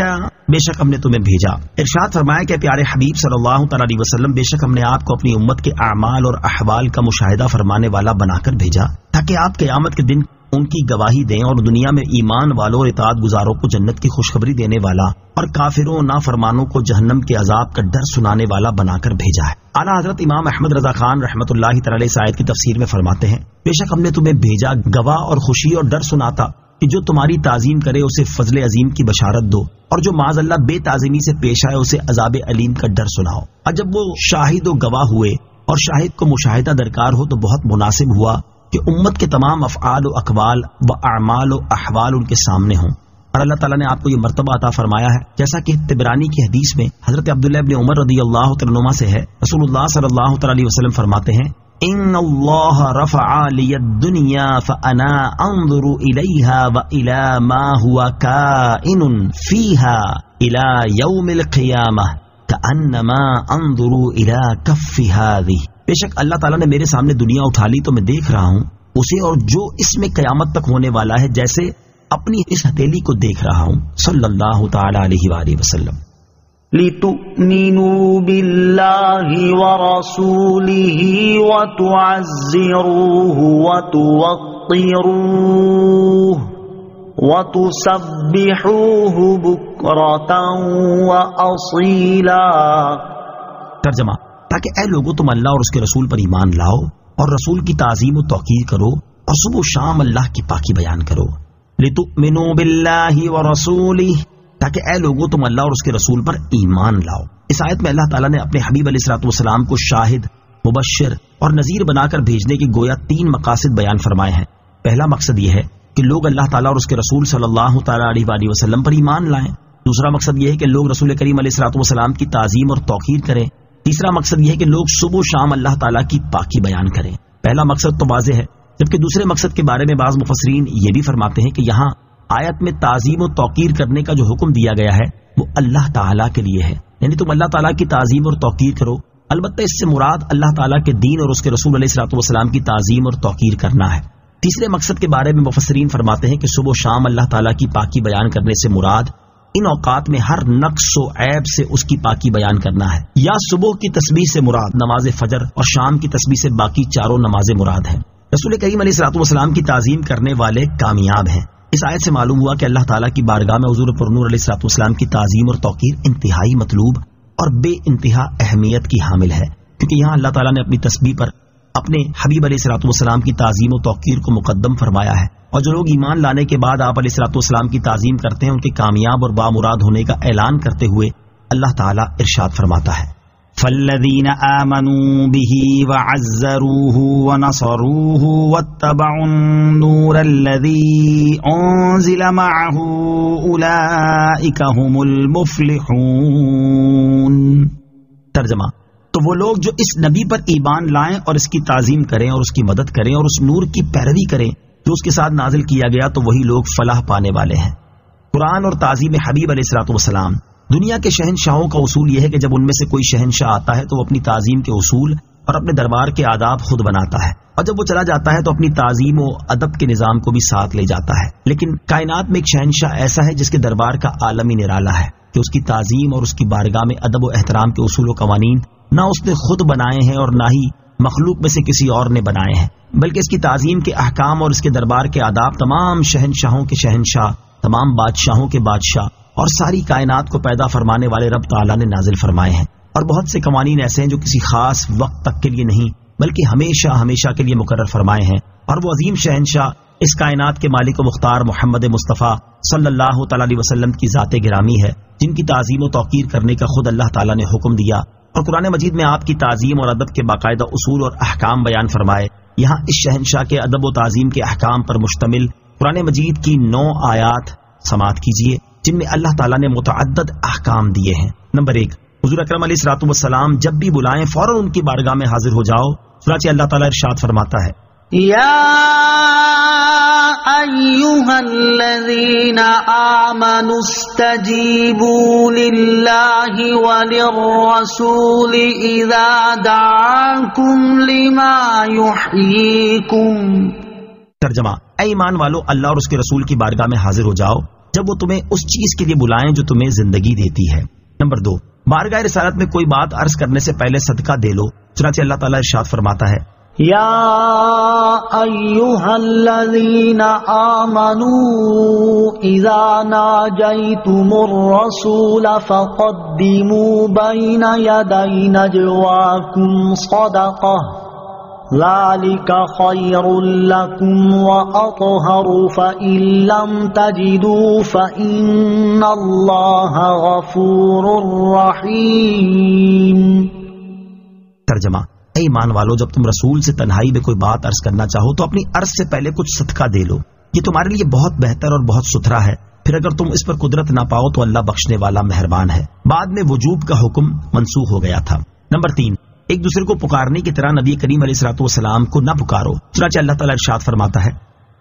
Speaker 1: بے شک ہم نے تمہیں بھیجا۔ ارشاد فرمایا کہ پیارے حبیب صلی اللہ تعالی علیہ وسلم، بے شک ہم نے آپ کو اپنی امت کے اعمال اور احوال کا مشاہدہ فرمانے والا بنا کر بھیجا، تاکہ آپ قیامت کے دن ان کی گواہی دیں اور دنیا میں ایمان والوں اور اطاعت گزاروں کو جنت کی خوشخبری دینے والا اور کافروں اور نافرمانوں کو جہنم کے عذاب کا ڈر سنانے والا بنا کر بھیجا ہے۔ اعلیٰ حضرت امام احمد رضا خان رحمۃ اللہ تعالی علیہ آیت کی تفسیر میں فرماتے ہیں، بے شک ہم نے تمہیں بھیجا گواہ اور خوشی اور ڈر سناتا کہ جو تمہاری تعظیم کرے اسے فضل عظیم کی بشارت دو، اور جو معاذ اللہ بے تعظیمی سے پیش آئے اسے عذاب علیم کا ڈر سناؤ۔ اور جب وہ شاہد و گواہ ہوئے اور شاہد کو مشاہدہ درکار ہو تو بہت مناسب ہوا کہ امت کے تمام افعال و اقوال و اعمال و احوال ان کے سامنے ہوں، اور اللہ تعالیٰ نے آپ کو یہ مرتبہ عطا فرمایا ہے، جیسا کہ طبرانی کی حدیث میں حضرت عبداللہ ابن عمر رضی اللہ تعالی عنہما سے ہے، رسول اللہ صلی اللہ تعالی علیہ وسلم فرماتے ہیں، ان اللہ رفع لی الدنیا فانا انظر الیہا والی ما هو کائن فیہا الی یوم القیامہ کانما انظر الی کف ہذہ۔ بے شک اللہ تعالیٰ نے میرے سامنے دنیا اٹھا لی تو میں دیکھ رہا ہوں اسے اور جو اس میں قیامت تک ہونے والا ہے جیسے اپنی اس ہتھیلی کو دیکھ رہا ہوں، صلی اللہ تعالی علیہ وآلہ وسلم۔
Speaker 2: لِتُؤْمِنُوا بِاللَّهِ وَرَسُولِهِ وَتُعَزِّرُوهُ وَتُوَقِّرُوهُ وَتُسَبِّحُوهُ بُكْرَةً وَأَصِيلًا۔
Speaker 1: ترجمہ: تاکہ اے لوگوں تم اللہ اور اس کے رسول پر ایمان لاؤ اور رسول کی تعظیم و توقیر کرو اور صبح و شام اللہ کی پاکی بیان کرو۔ لِتُؤْمِنُوا بِاللَّهِ وَرَسُولِهِ، تاکہ اے لوگوں تم اللہ اور اس کے رسول پر ایمان لاؤ۔ اس آیت میں اللہ تعالیٰ نے اپنے حبیب علیہ الصلوۃ والسلام کو شاہد، مبشر اور نذیر بنا کر بھیجنے کے گویا 3 مقاصد بیان فرمائے ہیں۔ پہلا مقصد یہ ہے کہ لوگ اللہ تعالیٰ اور اس کے رسول صلی اللہ تعالیٰ علیہ وآلہ وسلم پر ایمان لائیں۔ دوسرا مقصد یہ ہے کہ لوگ رسول کریم علیہ الصلوۃ والسلام کی تعظیم اور توقیر کریں۔ تیسرا مقصد یہ ہے کہ لوگ صبح و شام اللہ تعالیٰ کی پاکی بیان کریں۔ پہلا مقصد تو واضح ہے، جبکہ دوسرے مقصد کے بارے میں بعض مفسرین یہ بھی فرماتے ہیں کہ یہاں آیت میں تعظیم و توقیر کرنے کا جو حکم دیا گیا ہے وہ اللہ تعالیٰ کے لیے ہے، یعنی تم اللہ تعالیٰ کی تعظیم اور توقیر کرو۔ البتہ اس سے مراد اللہ تعالیٰ کے دین اور اس کے رسول علیہ الصلوۃ والسلام کی تعظیم اور توقیر کرنا ہے۔ تیسرے مقصد کے بارے میں مفسرین فرماتے ہیں کہ صبح و شام اللہ تعالیٰ کی پاکی بیان کرنے سے مراد ان اوقات میں ہر نقص و عیب سے اس کی پاکی بیان کرنا ہے، یا صبح کی تسبیح سے مراد نماز فجر اور شام کی تسبیح سے باقی چاروں نمازیں مراد ہیں۔ رسول کریم علیہ الصلوۃ والسلام کی تعظیم کرنے والے کامیاب ہیں۔ اس آیت سے معلوم ہوا کہ اللہ تعالیٰ کی بارگاہ میں حضور پرنور علیہ الصلوۃ والسلام کی تعظیم اور توقیر انتہائی مطلوب اور بے انتہا اہمیت کی حامل ہے، کیونکہ یہاں اللہ تعالیٰ نے اپنی تسبیح پر اپنے حبیب علیہ الصلوۃ والسلام کی تعظیم و توقیر کو مقدم فرمایا ہے، اور جو لوگ ایمان لانے کے بعد آپ علیہ الصلوۃ والسلام کی تعظیم کرتے ہیں ان کے کامیاب اور بامراد ہونے کا اعلان کرتے ہوئے اللہ تعالیٰ ارشاد فرماتا ہے:
Speaker 3: فَالَّذِينَ آمَنُوا بِهِ وَعَزَّرُوهُ وَنَصَرُوهُ وَاتَّبَعُوا النُّورَ الَّذِي أُنزِلَ مَعَهُ أُولَئِكَ هُمُ الْمُفْلِحُونَ۔
Speaker 1: ترجمہ: تو وہ لوگ جو اس نبی پر ایمان لائیں اور اس کی تعظیم کریں اور اس کی مدد کریں اور اس نور کی پیروی کریں جو اس کے ساتھ نازل کیا گیا، تو وہی لوگ فلاح پانے والے ہیں۔ قرآن اور تعظیم حبیب علیہ الصلوۃ والسلام۔ دنیا کے شہنشاہوں کا اصول یہ ہے کہ جب ان میں سے کوئی شہنشاہ آتا ہے تو وہ اپنی تعظیم کے اصول اور اپنے دربار کے آداب خود بناتا ہے، اور جب وہ چلا جاتا ہے تو اپنی تعظیم و ادب کے نظام کو بھی ساتھ لے جاتا ہے۔ لیکن کائنات میں ایک شہنشاہ ایسا ہے جس کے دربار کا عالمی نرالا ہے کہ اس کی تعظیم اور اس کی بارگاہ میں ادب و احترام کے اصول و قوانین نہ اس نے خود بنائے ہیں اور نہ ہی مخلوق میں سے کسی اور نے بنائے ہیں، بلکہ اس کی تعظیم کے احکام اور اس کے دربار کے آداب تمام شہنشاہوں کے شہنشاہ، تمام بادشاہوں کے بادشاہ اور ساری کائنات کو پیدا فرمانے والے رب تعالیٰ نے نازل فرمائے ہیں۔ اور بہت سے قوانین ایسے ہیں جو کسی خاص وقت تک کے لیے نہیں بلکہ ہمیشہ ہمیشہ کے لیے مقرر فرمائے ہیں، اور وہ عظیم شہنشاہ اس کائنات کے مالک و مختار محمد مصطفیٰ صلی اللہ تعالیٰ علیہ وسلم کی ذات گرامی ہے، جن کی تعظیم و توقیر کرنے کا خود اللہ تعالیٰ نے حکم دیا اور قرآن مجید میں آپ کی تعظیم اور ادب کے باقاعدہ اصول اور احکام بیان فرمائے۔ یہاں اس شہنشاہ کے ادب و تعظیم کے احکام پر مشتمل قرآن مجید کی 9 آیات سماعت کیجیے جن میں اللہ تعالیٰ نے متعدد احکام دیے ہیں۔ نمبر 1، حضور اکرم علیہ الصلوۃ والسلام جب بھی بلائیں فوراً ان کی بارگاہ میں حاضر ہو جاؤ، چنانچہ اللہ تعالیٰ ارشاد فرماتا ہے:
Speaker 2: یا ایھا الذین آمنوا استجیبوا للہ وللرسول اذا دعاکم لما یحییکم۔
Speaker 1: ترجمہ: اے ایمان والو، اللہ اور اس کے رسول کی بارگاہ میں حاضر ہو جاؤ جب وہ تمہیں اس چیز کے لیے بلائیں جو تمہیں زندگی دیتی ہے۔ نمبر 2، بارگاہ رسالت میں کوئی بات عرض کرنے سے پہلے صدقہ دے لو، چنانچہ اللہ تعالیٰ ارشاد فرماتا ہے:
Speaker 2: یا ایھا الذین آمنوا اذا ناجیتم الرسول فقدموا بین یدی نجواکم صدقہ ذلك خير لكم وأطهر فإن لم تجدوا فإن الله غفور رحيم۔
Speaker 1: ترجمہ: اے ایمان والو، جب تم رسول سے تنہائی میں کوئی بات عرض کرنا چاہو تو اپنی عرض سے پہلے کچھ صدقہ دے لو، یہ تمہارے لیے بہت بہتر اور بہت ستھرا ہے، پھر اگر تم اس پر قدرت نہ پاؤ تو اللہ بخشنے والا مہربان ہے۔ بعد میں وجوب کا حکم منسوخ ہو گیا تھا۔ نمبر 3، ایک دوسرے کو پکارنے کی طرح نبی کریم علیہ الصلوۃ والسلام کو نہ پکارو، چنانچہ اللہ تعالیٰ ارشاد فرماتا ہے: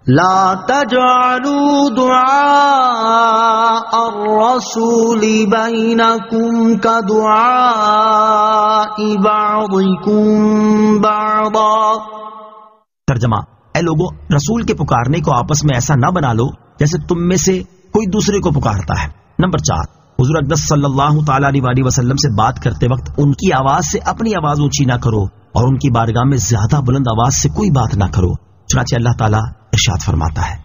Speaker 2: لا تجعلوا دعاء الرسول بينكم كدعاء بعضكم بعضا۔
Speaker 1: ترجمہ: اے لوگو، رسول کے پکارنے کو آپس میں ایسا نہ بنا لو جیسے تم میں سے کوئی دوسرے کو پکارتا ہے۔ نمبر 4، حضور اقدس صلی اللہ تعالیٰ علیہ وسلم سے بات کرتے وقت ان کی آواز سے اپنی آواز اونچی نہ کرو اور ان کی بارگاہ میں زیادہ بلند آواز سے کوئی بات نہ کرو، چنانچہ اللہ تعالیٰ ارشاد فرماتا ہے: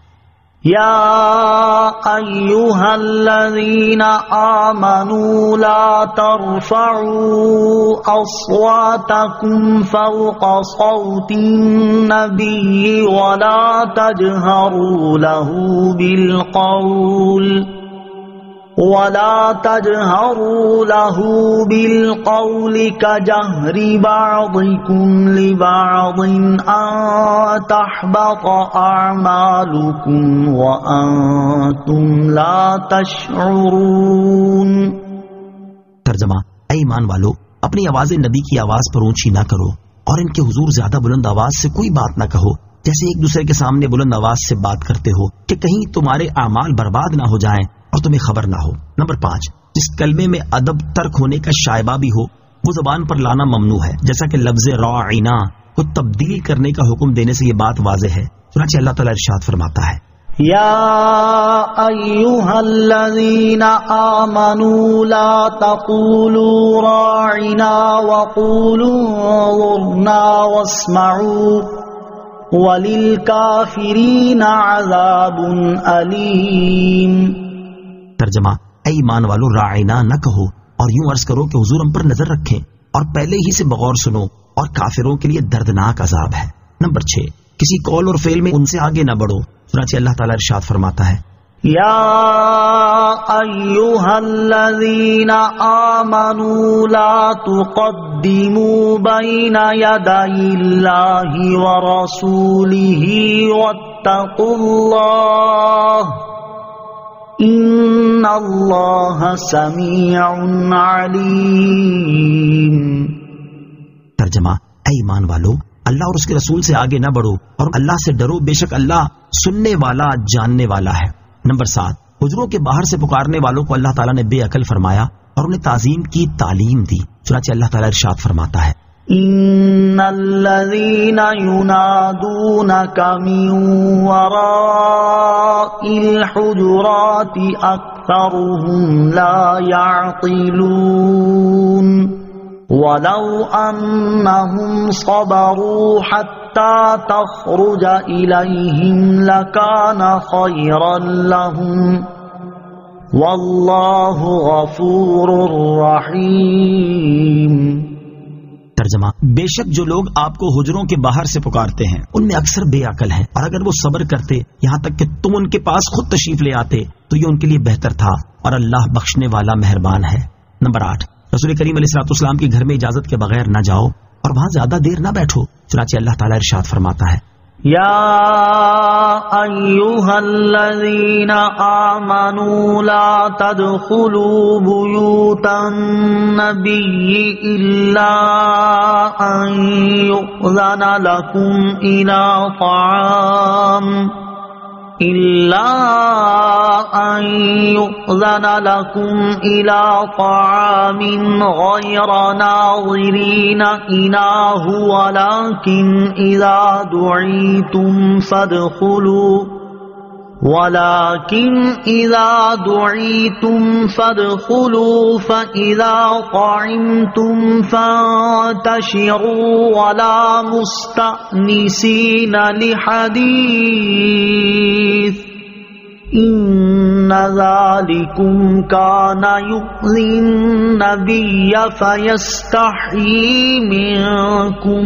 Speaker 2: يا أيها الذين آمنوا لا ترفعوا أصواتكم فوق صوت النبي ولا تجهروا له بالقول كجهر بعضكم لبعض أن تحبط أعمالكم وأنتم لا تشعرون۔
Speaker 1: ترجمہ: اے ایمان والو، اپنی آوازیں نبی کی آواز پر اونچی نہ کرو اور ان کے حضور زیادہ بلند آواز سے کوئی بات نہ کہو، جیسے ایک دوسرے کے سامنے بلند آواز سے بات کرتے ہو کہ کہیں تمہارے اعمال برباد نہ ہو جائیں اور تمہیں خبر نہ ہو۔ نمبر 5، جس کلمے میں ادب ترک ہونے کا شائبہ بھی ہو وہ زبان پر لانا ممنوع ہے، جیسا کہ لفظ راعنا کو تبدیل کرنے کا حکم دینے سے یہ بات واضح ہے۔ چنانچہ اللہ تعالیٰ ارشاد فرماتا ہے:
Speaker 2: یا ایھا الذین آمنوا لا تقولوا راعنا وقولوا انظرنا واسمعوا وَلِلْكَافِرِينَ عَذَابٌ أَلِيمٌ۔
Speaker 1: ترجمہ: اے ایمان والو، راعنا نہ کہو اور یوں عرض کرو کہ حضور ہم پر نظر رکھیں، اور پہلے ہی سے بغور سنو، اور کافروں کے لیے دردناک عذاب ہے۔ نمبر 6، کسی قول اور فعل میں ان سے آگے نہ بڑھو، چنانچہ اللہ تعالیٰ ارشاد فرماتا ہے:
Speaker 2: یا ایھا الذین آمنوا لا تقدموا بین یدی اللہ ورسولہ واتقوا اللہ ان اللہ سمیع علیم۔
Speaker 1: ترجمہ: اے ایمان والو، اللہ اور اس کے رسول سے آگے نہ بڑھو اور اللہ سے ڈرو، بے شک اللہ سننے والا جاننے والا ہے۔ نمبر 7، حجروں کے باہر سے پکارنے والوں کو اللہ تعالیٰ نے بے عقل فرمایا اور انہیں تعظیم کی تعلیم دی، چنانچہ اللہ تعالیٰ ارشاد فرماتا ہے:
Speaker 2: ان الذین ینادونک من وراء الحجرات اکثرهم لا يعقلون ولو انہم صبروا حتی تخرج الیہم لکان خیرا لہم واللہ غفور رحیم۔
Speaker 1: ترجمہ: بے شک جو لوگ آپ کو حجروں کے باہر سے پکارتے ہیں ان میں اکثر بے عقل ہیں، اور اگر وہ صبر کرتے یہاں تک کہ تم ان کے پاس خود تشریف لے آتے تو یہ ان کے لیے بہتر تھا، اور اللہ بخشنے والا مہربان ہے۔ نمبر 8، رسول کریم علیہ الصلوۃ والسلام کے گھر میں اجازت کے بغیر نہ جاؤ اور وہاں زیادہ دیر نہ بیٹھو، چنانچہ اللہ تعالیٰ ارشاد فرماتا ہے:
Speaker 2: یا ایھا الذین آمنوا لا تدخلوا بیوت النبی الا ان یؤذن لکم إلى طعام غير ناظرين إناه ولكن إذا دعيتم فادخلوا فإذا طعمتم فانتشروا ولا مستأنسين لحديث إن ذلكم كان يؤذي النبي فيستحيي منكم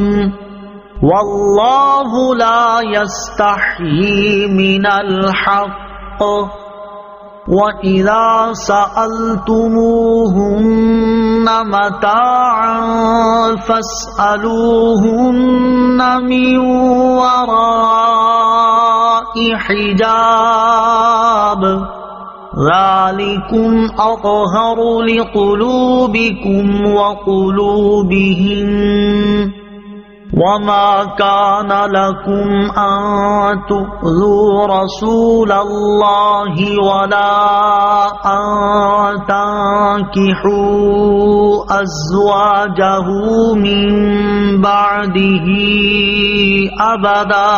Speaker 2: واللہ لا يستحيي من الحق وَإِذَا سَأَلْتُمُوهُنَّ مَتَاعًا فَاسْأَلُوهُنَّ مِنْ وَرَاءِ حِجَابٍ ذَلِكُمْ أَطْهَرُ لِقُلُوبِكُمْ وَقُلُوبِهِمْ وَمَا كَانَ لَكُمْ أَن تُؤْذُوا رَسُولَ اللَّهِ وَلَا أَن تَنكِحُوا أَزْوَاجَهُ مِن بَعْدِهِ أَبَدًا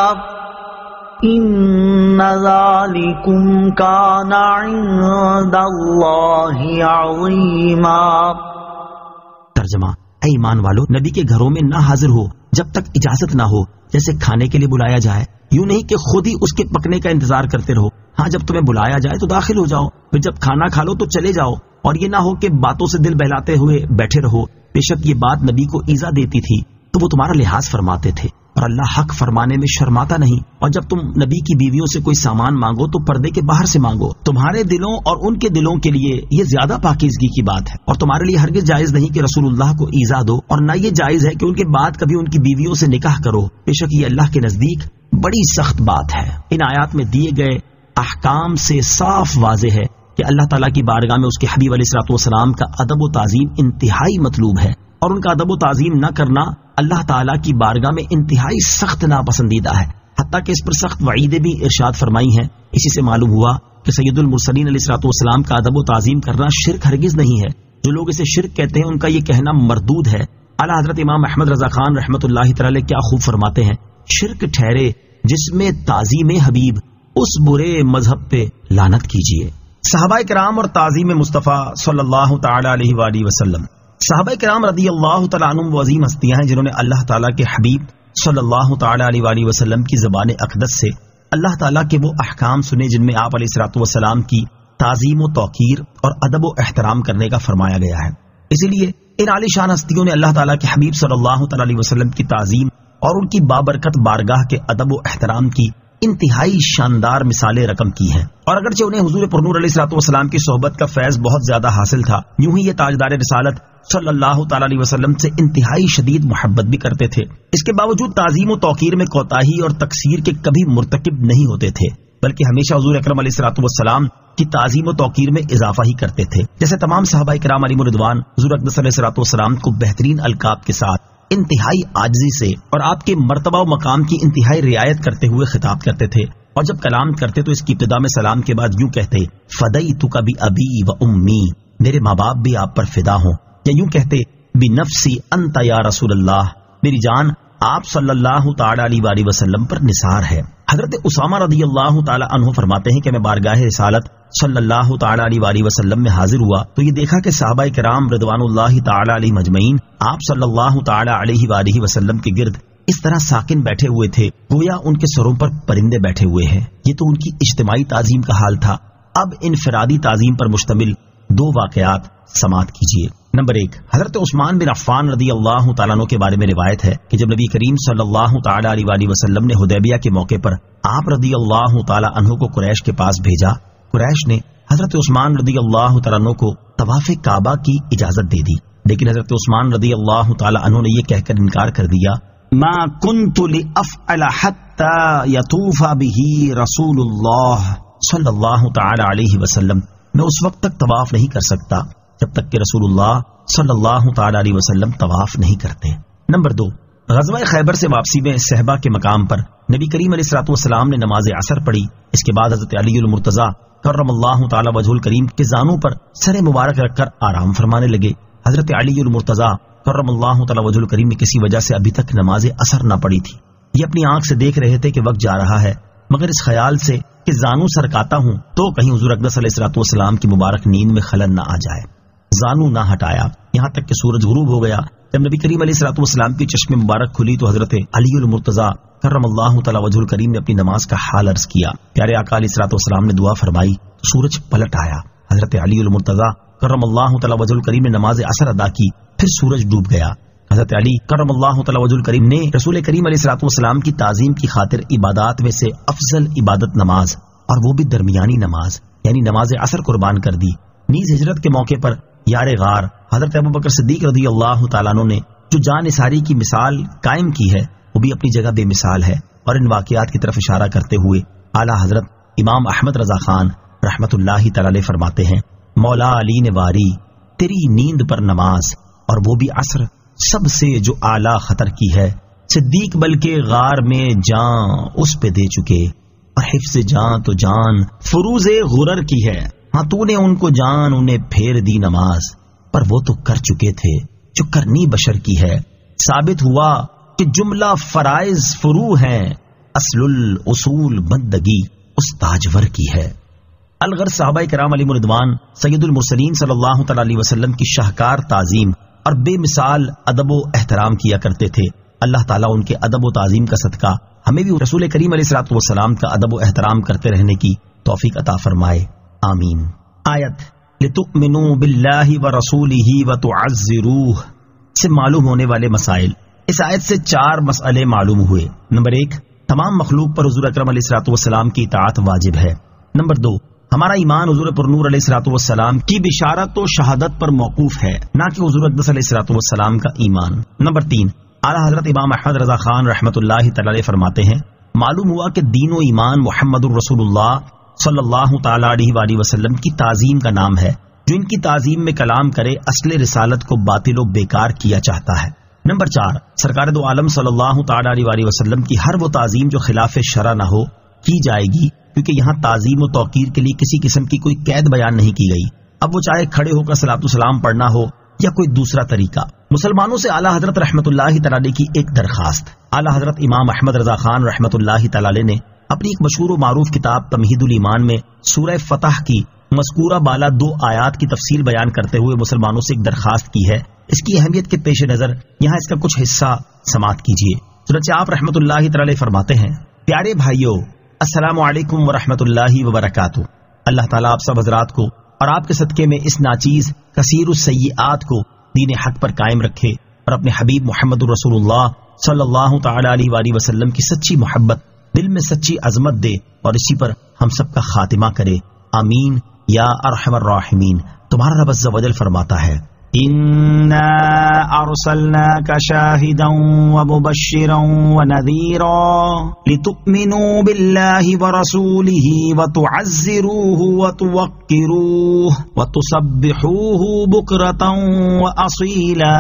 Speaker 2: إِنَّ ذَلِكُمْ كَانَ عِندَ اللَّهِ عَظِيمًا۔
Speaker 1: ترجمہ: اے ایمان والو، نبی کے گھروں میں نہ حاضر ہو جب تک اجازت نہ ہو، جیسے کھانے کے لیے بلایا جائے، یوں نہیں کہ خود ہی اس کے پکنے کا انتظار کرتے رہو۔ ہاں جب تمہیں بلایا جائے تو داخل ہو جاؤ، پھر جب کھانا کھا لو تو چلے جاؤ، اور یہ نہ ہو کہ باتوں سے دل بہلاتے ہوئے بیٹھے رہو۔ بے شک یہ بات نبی کو ایذا دیتی تھی تو وہ تمہارا لحاظ فرماتے تھے، اور اللہ حق فرمانے میں شرماتا نہیں۔ اور جب تم نبی کی بیویوں سے کوئی سامان مانگو تو پردے کے باہر سے مانگو، تمہارے دلوں اور ان کے دلوں کے لیے یہ زیادہ پاکیزگی کی بات ہے، اور تمہارے لیے ہرگز جائز نہیں کہ رسول اللہ کو ایذا دو، اور نہ یہ جائز ہے کہ ان کے بعد کبھی ان کی بیویوں سے نکاح کرو، بے شک یہ اللہ کے نزدیک بڑی سخت بات ہے۔ ان آیات میں دیے گئے احکام سے صاف واضح ہے کہ اللہ تعالیٰ کی بارگاہ میں اس کے حبیب علیہ الصلوۃ والسلام کا ادب و تعظیم انتہائی مطلوب ہے، اور ان کا ادب و تعظیم نہ کرنا اللہ تعالیٰ کی بارگاہ میں انتہائی سخت ناپسندیدہ ہے، حتیٰ کہ اس پر سخت وعیدیں بھی ارشاد فرمائی ہیں۔ اسی سے معلوم ہوا کہ سید المرسلین علیہ الصلوۃ والسلام کا ادب و تعظیم کرنا شرک ہرگز نہیں ہے۔ جو لوگ اسے شرک کہتے ہیں ان کا یہ کہنا مردود ہے۔ اعلیٰ حضرت امام احمد رضا خان رحمۃ اللہ تعالی کیا خوب فرماتے ہیں، شرک ٹھہرے جس میں تعظیم حبیب، اس برے مذہب پہ لعنت کیجیے۔ صحابہ کرام اور تعظیم مصطفیٰ صلی اللہ تعالی علیہ وآلہ وسلم۔ صحابہ کرام رضی اللہ تعالیٰ عنہم وہ عظیم ہستیاں ہیں جنہوں نے اللہ تعالیٰ کے حبیب صلی اللہ تعالی علیہ وآلہ وسلم کی زبان اقدس سے اللہ تعالیٰ کے وہ احکام سنے جن میں آپ علیہ الصلوۃ والسلام کی تعظیم و توقیر اور ادب و احترام کرنے کا فرمایا گیا ہے۔ اسی لیے ان عالی شان ہستیوں نے اللہ تعالیٰ کے حبیب صلی اللہ تعالی علیہ وسلم کی تعظیم اور ان کی بابرکت بارگاہ کے ادب و احترام کی انتہائی شاندار مثالیں رقم کی ہیں، اور اگرچہ انہیں حضور پرنور علیہ الصلوۃ والسلام کی صحبت کا فیض بہت زیادہ حاصل تھا، یوں ہی یہ تاجدار رسالت صلی اللہ تعالی علیہ وسلم سے انتہائی شدید محبت بھی کرتے تھے۔ اس کے باوجود تعظیم و توقیر میں کوتاہی اور تقصیر کے کبھی مرتکب نہیں ہوتے تھے، بلکہ ہمیشہ حضور اکرم علیہ الصلوۃ والسلام کی تعظیم و توقیر میں اضافہ ہی کرتے تھے، جیسے تمام صحابہ کرام علیہم الرضوان حضور اقدس علیہ الصلوۃ والسلام کو بہترین القاب کے ساتھ انتہائی عاجزی سے اور آپ کے مرتبہ و مقام کی انتہائی رعایت کرتے ہوئے خطاب کرتے تھے، اور جب کلام کرتے تو اس کی ابتدا میں سلام کے بعد یوں کہتے، فدیتک بابی و امی، میرے ماں باپ بھی آپ پر فدا ہوں، یا یوں کہتے، بنفسی انت یا رسول اللہ، میری جان آپ صلی اللہ تعالی علیہ وآلہ وسلم پر نثار ہے۔ حضرت اسامہ رضی اللہ تعالی عنہ فرماتے ہیں کہ میں بارگاہ رسالت صلی اللہ تعالی علیہ وآلہ وسلم میں حاضر ہوا تو یہ دیکھا کہ صحابہ کرام رضوان اللہ تعالی علیہ مجمعین آپ صلی اللہ تعالی علیہ وآلہ وسلم کے گرد اس طرح ساکن بیٹھے ہوئے تھے گویا ان کے سروں پر پرندے بیٹھے ہوئے ہیں۔ یہ تو ان کی اجتماعی تعظیم کا حال تھا۔ اب انفرادی تعظیم پر مشتمل دو واقعات سماعت کیجیے۔ نمبر 1، حضرت عثمان بن عفان رضی اللہ تعالیٰ عنہ کے بارے میں روایت ہے کہ جب نبی کریم صلی اللہ تعالی علیہ وآلہ وسلم نے حدیبیہ کے موقع پر آپ رضی اللہ تعالیٰ عنہ کو قریش کے پاس بھیجا، قریش نے حضرت عثمان رضی اللہ تعالیٰ عنہ کو طواف کعبہ کی اجازت دے دی، لیکن حضرت عثمان رضی اللہ تعالیٰ عنہ نے یہ کہہ کر انکار کر دیا، ما كنت لأفعل حتى يطوف به رسول اللہ صلی اللہ تعالی علیہ وسلم، میں اس وقت تک طواف نہیں کر سکتا جب تک کہ رسول اللہ صلی اللہ تعالی علیہ وسلم طواف نہیں کرتے۔ نمبر 2، غزوہ خیبر سے واپسی میں صحبہ کے مقام پر نبی کریم علیہ الصلوۃ والسلام نے نماز عصر پڑھی۔ اس کے بعد حضرت علی المرتضیٰ کرم اللہ تعالی وجہ الکریم کے زانوں پر سر مبارک رکھ کر آرام فرمانے لگے۔ حضرت علی المرتضیٰ کرم اللہ تعالی وجہ الکریم نے کسی وجہ سے ابھی تک نماز عصر نہ پڑھی تھی۔ یہ اپنی آنکھ سے دیکھ رہے تھے کہ وقت جا رہا ہے، مگر اس خیال سے کہ زانو سرکاتا ہوں تو کہیں حضور اقدس علیہ الصلوۃ والسلام کی مبارک نیند میں خلل نہ آ جائے، زانو نہ ہٹایا یہاں تک کہ سورج غروب ہو گیا۔ جب نبی کریم علیہ الصلوۃ والسلام کی چشم مبارک کھلی تو حضرت علی المرتضیٰ کرم اللہ تعالی وجہ الکریم نے اپنی نماز کا حال عرض کیا۔ پیارے آقا علیہ الصلوۃ والسلام نے دعا فرمائی تو سورج پلٹ آیا۔ حضرت علی المرتضیٰ کرم اللہ تعالی وجہ الکریم نے نماز عصر ادا کی، پھر سورج ڈوب گیا۔ حضرت علی کرم اللہ تعالی وجہ الکریم نے رسول کریم علیہ الصلوۃ والسلام کی تعظیم کی خاطر عبادات میں سے افضل عبادت نماز، اور وہ بھی درمیانی نماز یعنی نماز عصر قربان کر دی۔ نیز ہجرت کے موقع پر یار غار حضرت ابوبکر صدیق رضی اللہ تعالیٰ عنہ نے جو جان نثاری کی مثال قائم کی ہے وہ بھی اپنی جگہ بے مثال ہے، اور ان واقعات کی طرف اشارہ کرتے ہوئے اعلیٰ حضرت امام احمد رضا خان رحمت اللہ تعالی علیہ فرماتے ہیں، مولا علی نے واری تیری نیند پر نماز، اور وہ بھی عصر سب سے جو اعلیٰ خطر کی ہے، صدیق بلکہ غار میں جان اس پہ دے چکے، اور حفظ جان تو جان فروز غرر کی ہے، ہاں تو نے ان کو جان انہیں پھیر دی نماز، پر وہ تو کر چکے تھے جو کرنی بشر کی ہے۔ ثابت ہوا کہ جملہ فرائض فرو ہیں، اصل الاصول بندگی اس تاجور کی ہے۔ الغرض صحابہ کرام علیہم رضوان سید المرسلین صلی اللہ تعالی علیہ وسلم کی شاہکار تعظیم اور بے مثال ادب و احترام کیا کرتے تھے۔ اللہ تعالیٰ ان کے ادب و تعظیم کا صدقہ ہمیں بھی رسول کریم علیہ الصلوۃ والسلام کا ادب و احترام کرتے رہنے کی توفیق عطا فرمائے، آمین۔ آیت لتؤمنوا باللہ ورسولہ وتعزروہ سے معلوم ہونے والے مسائل۔ اس آیت سے 4 مسئلے معلوم ہوئے۔ نمبر 1، تمام مخلوق پر حضور اکرم علیہ الصلوۃ والسلام کی اطاعت واجب ہے۔ نمبر 2، ہمارا ایمان حضور پرنور علیہ الصلوۃ والسلام کی بشارت و شہادت پر موقوف ہے، نہ کہ حضور اقدس علیہ الصلوۃ والسلام کا ایمان۔ نمبر 3، اعلیٰ حضرت امام احمد رضا خان رحمۃ اللہ تعالی علیہ فرماتے ہیں، معلوم ہوا کہ دین و ایمان محمد الرسول اللہ صلی اللہ تعالی علیہ وآلہ وسلم کی تعظیم کا نام ہے۔ جو ان کی تعظیم میں کلام کرے اصل رسالت کو باطل و بیکار کیا چاہتا ہے۔ نمبر 4، سرکار دو عالم صلی اللہ تعالی علیہ وآلہ وسلم کی ہر وہ تعظیم جو خلاف شرع نہ ہو کی جائے گی، کیونکہ یہاں تعظیم و توقیر کے لیے کسی قسم کی کوئی قید بیان نہیں کی گئی، اب وہ چاہے کھڑے ہو کر صلاۃ السلام پڑھنا ہو یا کوئی دوسرا طریقہ۔ مسلمانوں سے اعلیٰ حضرت رحمۃ اللہ تعالی کی ایک درخواست۔ اعلیٰ حضرت امام احمد رضا خان رحمۃ اللہ تعالی نے اپنی ایک مشہور و معروف کتاب تمہید الایمان میں سورہ فتح کی مذکورہ بالا 2 آیات کی تفصیل بیان کرتے ہوئے مسلمانوں سے ایک درخواست کی ہے۔ اس کی اہمیت کے پیش نظر یہاں اس کا کچھ حصہ سماعت کیجیے۔ چنانچہ آپ رحمۃ اللہ تعالی فرماتے ہیں، پیارے بھائیو، السلام علیکم ورحمۃ اللہ وبرکاتہ۔ اللہ تعالیٰ آپ سب حضرات کو اور آپ کے صدقے میں اس ناچیز کثیر السیئات کو دین حق پر قائم رکھے اور اپنے حبیب محمد الرسول اللہ صلی اللہ تعالی علیہ وآلہ وسلم کی سچی محبت دل میں سچی عظمت دے اور اسی پر ہم سب کا خاتمہ کرے، آمین یا ارحم الراحمین۔ تمہارا رب عز و جل فرماتا ہے،
Speaker 3: انا ارسلناک شاہدا ومبشرا ونذیرا لتؤمنوا باللہ ورسولہ وتعزروہ وتوقروہ وتسبحوہ بکرۃ واصیلا۔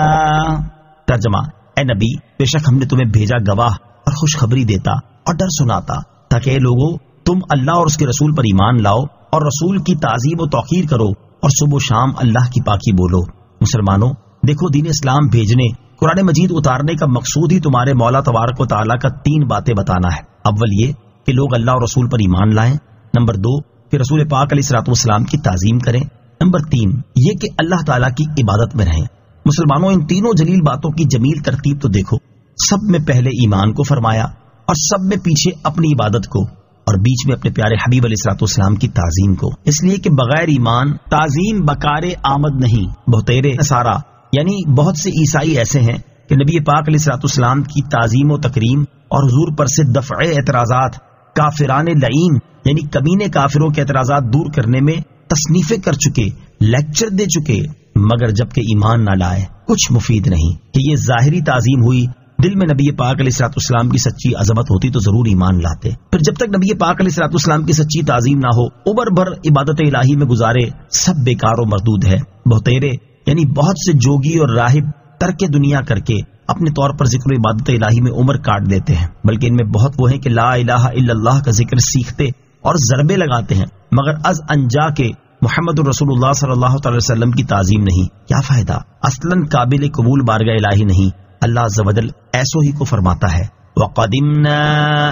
Speaker 1: ترجمہ، اے نبی، بے شک ہم نے تمہیں بھیجا گواہ اور خوشخبری دیتا اور ڈر سناتا، تاکہ اے لوگو تم اللہ اور اس کے رسول پر ایمان لاؤ اور رسول کی تعظیم و توقیر کرو اور صبح و شام اللہ کی پاکی بولو۔ مسلمانوں، دیکھو دین اسلام بھیجنے، قرآن مجید اتارنے کا مقصود ہی تمہارے مولا تبارک و تعالیٰ کا 3 باتیں بتانا ہے۔ اول یہ کہ لوگ اللہ اور رسول پر ایمان لائیں۔ نمبر 2 کہ رسول پاک علیہ الصلوۃ والسلام کی تعظیم کریں۔ نمبر 3 یہ کہ اللہ تعالیٰ کی عبادت میں رہیں۔ مسلمانوں، ان تینوں جلیل باتوں کی جمیل ترتیب تو دیکھو، سب میں پہلے ایمان کو فرمایا اور سب میں پیچھے اپنی عبادت کو اور بیچ میں اپنے پیارے حبیب علیہ الصلوۃ والسلام کی تعظیم کو، اس لیے کہ بغیر ایمان تعظیم بکار آمد نہیں۔ بہتیرے نصارہ یعنی بہت سے عیسائی ایسے ہیں کہ نبی پاک علیہ الصلوۃ والسلام کی تعظیم و تکریم اور حضور پر سے دفع اعتراضات، کافران لعین یعنی کمینے کافروں کے اعتراضات دور کرنے میں تصنیفیں کر چکے، لیکچر دے چکے، مگر جبکہ ایمان نہ لائے کچھ مفید نہیں۔ کہ یہ ظاہری تعظیم ہوئی، دل میں نبی پاک علیہ الصلوۃ والسلام کی سچی عظمت ہوتی تو ضرور ایمان لاتے۔ پھر جب تک نبی پاک علیہ الصلوۃ والسلام کی سچی تعظیم نہ ہو، اوبر بھر عبادت الہی میں گزارے، سب بیکار و مردود ہے۔ بہتیرے یعنی بہت سے جوگی اور راہب ترک دنیا کر کے اپنے طور پر ذکر و عبادت الہی میں عمر کاٹ دیتے ہیں، بلکہ ان میں بہت وہ ہیں کہ لا الہ الا اللہ کا ذکر سیکھتے اور ضربے لگاتے ہیں، مگر از انجا کے محمد الرسول اللہ صلی اللہ تعالی وسلم کی تعظیم نہیں۔ کیا فائدہ؟ اصلاً قابل قبول بارگاہ الہی نہیں۔ اللہ عز و جل ایسو ہی کو فرماتا ہے، وَقَدِمْنَا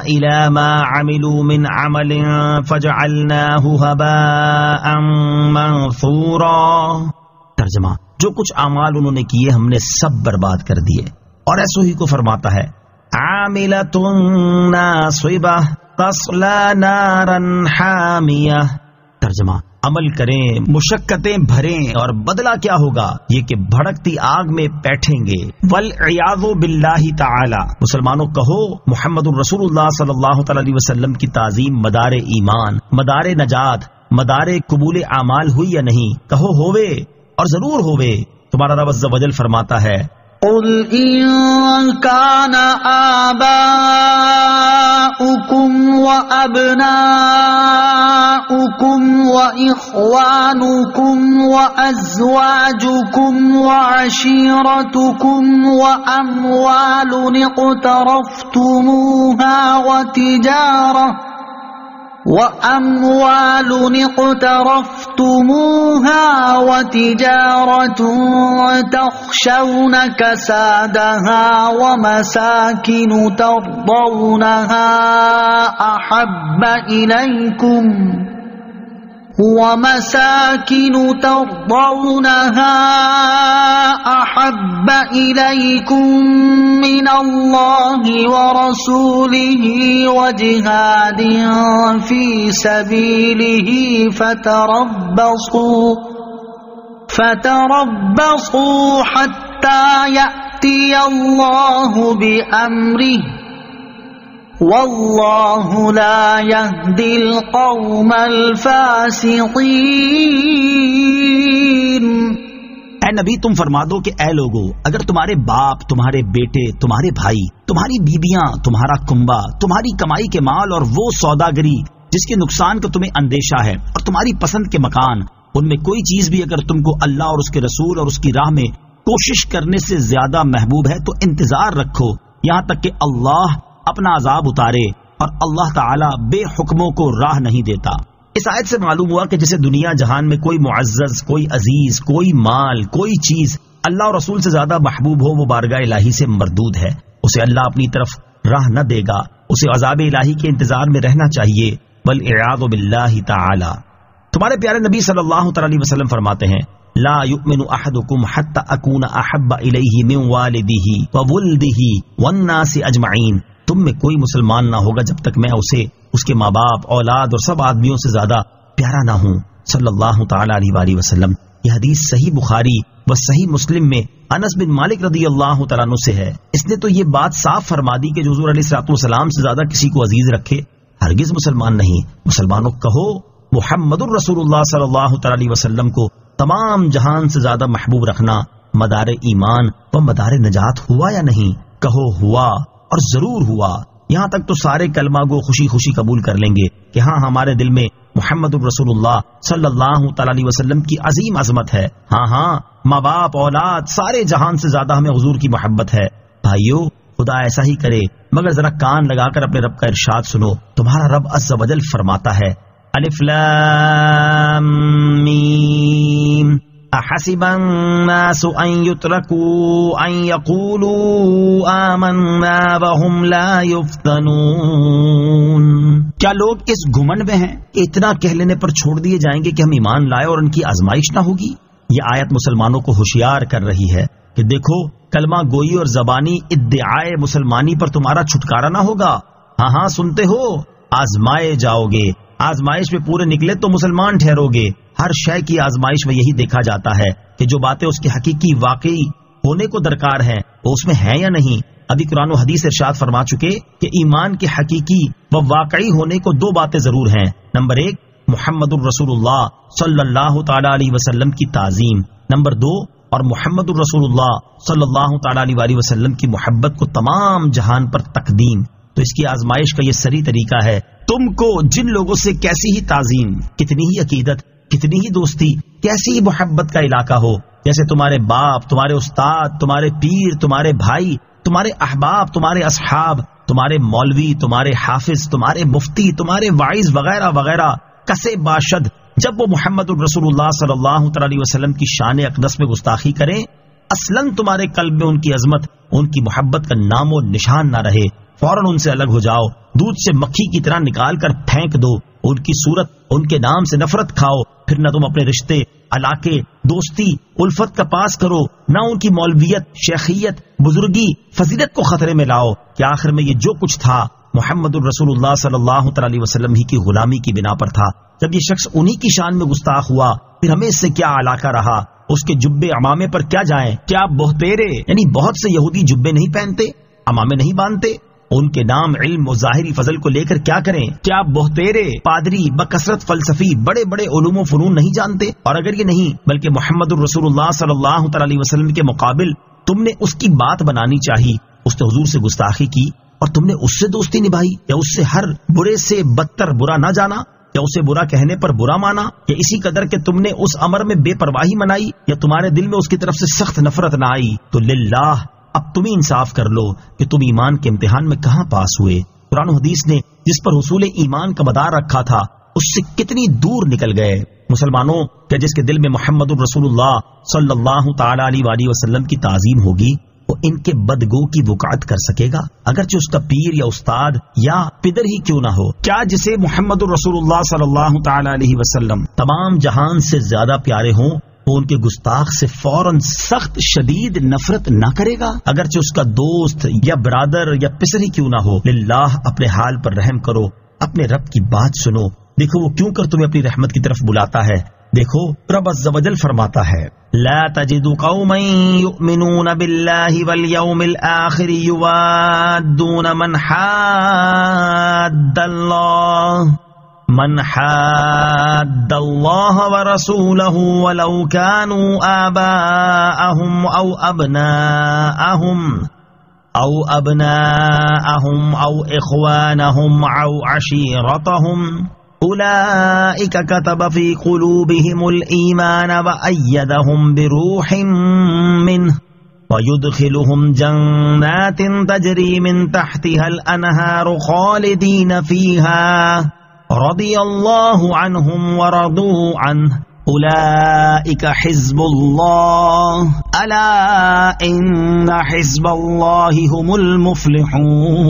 Speaker 1: إِلَى مَا عَمِلُوا مِنْ عَمَلٍ فَجَعَلْنَاهُ هَبَاءً مَنْثُورًا۔ ترجمہ، جو کچھ اعمال انہوں نے کیے ہم نے سب برباد کر دیے۔ اور ایسو ہی کو فرماتا ہے، عَامِلَةٌ نَاصِبَةٌ تَصْلَى نَارًا حَامِيَةً۔ ترجمہ، عمل کریں، مشقتیں بھریں، اور بدلہ کیا ہوگا؟ یہ کہ بھڑکتی آگ میں بیٹھیں گے۔ والعیاذ باللہ تعالی۔ مسلمانوں کہو، محمد الرسول اللہ صلی اللہ تعالی علیہ وسلم کی تعظیم مدار ایمان، مدار نجات، مدار قبول اعمال ہوئی یا نہیں؟ کہو ہووے، اور ضرور ہووے۔ تمہارا رب عز و جل فرماتا ہے،
Speaker 2: قل إن كان آباؤكم وأبناؤكم وإخوانكم وأزواجكم وعشيرتكم وأموال اقترفتموها وتجارة تخشون كسادها ومساكن ترضونها أحب إليكم من اللہ ورسولہ وجہاد فی سبیلہ فتربصوا حتی یأتی اللہ بأمرہ واللہ لا یہدی القوم الفاسقین۔
Speaker 3: اے نبی تم فرما دو کہ اے لوگو، اگر تمہارے باپ، تمہارے بیٹے، تمہارے بھائی، تمہاری بیویاں، تمہارا کنبہ، تمہاری کمائی کے مال اور وہ سوداگری جس کے نقصان کا تمہیں اندیشہ ہے، اور تمہاری پسند کے مکان، ان میں کوئی چیز بھی اگر تم کو اللہ اور اس کے رسول اور اس کی راہ میں کوشش کرنے سے زیادہ محبوب ہے تو انتظار رکھو یہاں تک کہ اللہ اپنا عذاب اتارے، اور اللہ تعالی بے حکموں کو راہ نہیں دیتا۔ اس آیت سے معلوم ہوا کہ جسے دنیا جہان میں کوئی معزز، کوئی عزیز، کوئی مال، کوئی چیز اللہ اور رسول سے زیادہ محبوب ہو، وہ بارگاہ الہی سے مردود ہے، اسے اللہ اپنی طرف راہ نہ دے گا، اسے عذاب الہی کے انتظار میں رہنا چاہیے۔ والعیاذ باللہ تعالی۔ تمہارے پیارے نبی صلی اللہ تعالی علیہ وسلم فرماتے ہیں لا یؤمن احدکم حتی اکون احب الیہ من والدہ وولدہ والناس اجمعین۔ تم میں کوئی مسلمان نہ ہوگا جب تک میں اسے اس کے ماں باپ، اولاد اور سب آدمیوں سے زیادہ پیارا نہ ہوں، صلی اللہ تعالی علیہ وآلہ وسلم۔ یہ حدیث صحیح بخاری و صحیح مسلم میں انس بن مالک رضی اللہ تعالیٰ عنہ سے ہے۔ اس نے تو یہ بات صاف فرما دی کہ جو حضور علیہ الصلوۃ والسلام سے زیادہ کسی کو عزیز رکھے ہرگز مسلمان نہیں۔ مسلمانوں کہو محمد الرسول اللہ صلی اللہ تعالی علیہ وسلم کو تمام جہان سے زیادہ محبوب رکھنا مدار ایمان و مدار نجات ہوا یا نہیں؟ کہو ہوا، اور ضرور ہوا۔ یہاں تک تو سارے کلمہ گو خوشی خوشی قبول کر لیں گے کہ ہاں ہمارے دل میں محمد الرسول اللہ صلی اللہ تعالی علیہ وسلم کی عظیم عظمت ہے، ہاں ماں باپ، اولاد، سارے جہان سے زیادہ ہمیں حضور کی محبت ہے۔ بھائیو خدا ایسا ہی کرے، مگر ذرا کان لگا کر اپنے رب کا ارشاد سنو۔ تمہارا رب عز و جل فرماتا ہے الف لام میم احسب الناس ان يتركوا ان يقولوا آمنا وهم لا يفتنون۔ کیا لوگ اس گھمنڈ میں ہیں کہ اتنا کہہ لینے پر چھوڑ دیے جائیں گے کہ ہم ایمان لائے اور ان کی آزمائش نہ ہوگی؟ یہ آیت مسلمانوں کو ہوشیار کر رہی ہے کہ دیکھو کلمہ گوئی اور زبانی ادعائے مسلمانی پر تمہارا چھٹکارا نہ ہوگا۔ ہاں سنتے ہو، آزمائے جاؤ گے، آزمائش میں پورے نکلے تو مسلمان ٹھہرو گے۔ ہر شے کی آزمائش میں یہی دیکھا جاتا ہے کہ جو باتیں اس کی حقیقی واقعی ہونے کو درکار ہیں وہ اس میں ہیں یا نہیں۔ ابھی قرآن و حدیث ارشاد فرما چکے کہ ایمان کے حقیقی و واقعی ہونے کو دو باتیں ضرور ہیں۔ نمبر ایک محمد الرسول اللہ صلی اللہ تعالی علیہ وسلم کی تعظیم، نمبر دو اور محمد الرسول اللہ صلی اللہ تعالی علیہ وسلم کی محبت کو تمام جہان پر تقدیم۔ تو اس کی آزمائش کا یہ سری طریقہ ہے، تم کو جن لوگوں سے کیسی ہی تعظیم، کتنی ہی عقیدت، کتنی ہی دوستی، کیسی ہی محبت کا علاقہ ہو، جیسے تمہارے باپ، تمہارے استاد، تمہارے پیر، تمہارے بھائی، تمہارے احباب، تمہارے اصحاب، تمہارے مولوی، تمہارے حافظ، تمہارے مفتی، تمہارے واعظ وغیرہ وغیرہ کسے باشد جب وہ محمد الرسول اللہ صلی اللہ تعالی علیہ وسلم کی شان اقدس میں گستاخی کریں، اصلاً تمہارے قلب میں ان کی عظمت، ان کی محبت کا نام و نشان نہ رہے، فوراً ان سے الگ ہو جاؤ، دودھ سے مکھی کی طرح نکال کر پھینک دو، ان کی صورت، ان کے نام سے نفرت کھاؤ، پھر نہ تم اپنے رشتے، علاقے، دوستی، الفت کا پاس کرو، نہ ان کی مولویت، شیخیت، بزرگی، فضیلت کو خطرے میں لاؤ کہ آخر میں یہ جو کچھ تھا محمد الرسول اللہ صلی اللہ تعالی علیہ وسلم ہی کی غلامی کی بنا پر تھا۔ جب یہ شخص انہی کی شان میں گستاخ ہوا پھر ہمیں اس سے کیا علاقہ رہا؟ اس کے جبے عمامے پر کیا جائیں؟ کیا بہتیرے یعنی بہت سے یہودی جبے نہیں پہنتے، عمامے نہیں باندھتے؟ ان کے نام علم و ظاہری فضل کو لے کر کیا کریں؟ کیا بہتیرے پادری بکثرت فلسفی بڑے بڑے علوم و فنون نہیں جانتے؟ اور اگر یہ نہیں بلکہ محمد الرسول اللہ صلی اللہ تعالی علیہ وسلم کے مقابل تم نے اس کی بات بنانی چاہی، اس نے حضور سے گستاخی کی اور تم نے اس سے دوستی نبھائی، یا اس سے ہر برے سے بدتر برا نہ جانا، یا اسے برا کہنے پر برا مانا، یا اسی قدر کہ تم نے اس امر میں بے پرواہی منائی، یا تمہارے دل میں اس کی طرف سے سخت نفرت نہ آئی، تو للہ اب تم ہی انصاف کر لو کہ تم ایمان کے امتحان میں کہاں پاس ہوئے۔ قرآن و حدیث نے جس پر حصول ایمان کا مدار رکھا تھا اس سے کتنی دور نکل گئے۔ مسلمانوں کہ جس کے دل میں محمد الرسول اللہ صلی اللہ تعالی علیہ وآلہ وسلم کی تعظیم ہوگی وہ ان کے بدگو کی وقاعت کر سکے گا، اگرچہ اس کا پیر یا استاد یا پدر ہی کیوں نہ ہو۔ کیا جسے محمد الرسول اللہ صلی اللہ تعالی علیہ وسلم تمام جہان سے زیادہ پیارے ہوں وہ ان کے گستاخ سے فوراً سخت شدید نفرت نہ کرے گا؟ اگرچہ اس کا دوست یا برادر یا پسری کیوں نہ ہو، للہ اپنے حال پر رحم کرو، اپنے رب کی بات سنو، دیکھو وہ کیوں کر تمہیں اپنی رحمت کی طرف بلاتا ہے۔ دیکھو رب عز و جل فرماتا ہے، لا تجد قوما يؤمنون بالله واليوم الآخر يوادون من حاد الله ورسوله ولو كانوا آباءهم أو أبناءهم أو إخوانهم أو عشيرتهم أولئك كتب في قلوبهم الإيمان وأيدهم بروح منه ويدخلهم جنات تجري من تحتها الأنهار خالدين فيها رضي الله عنهم ورضوا عنه أولئك حزب الله ألا إن حزب الله هم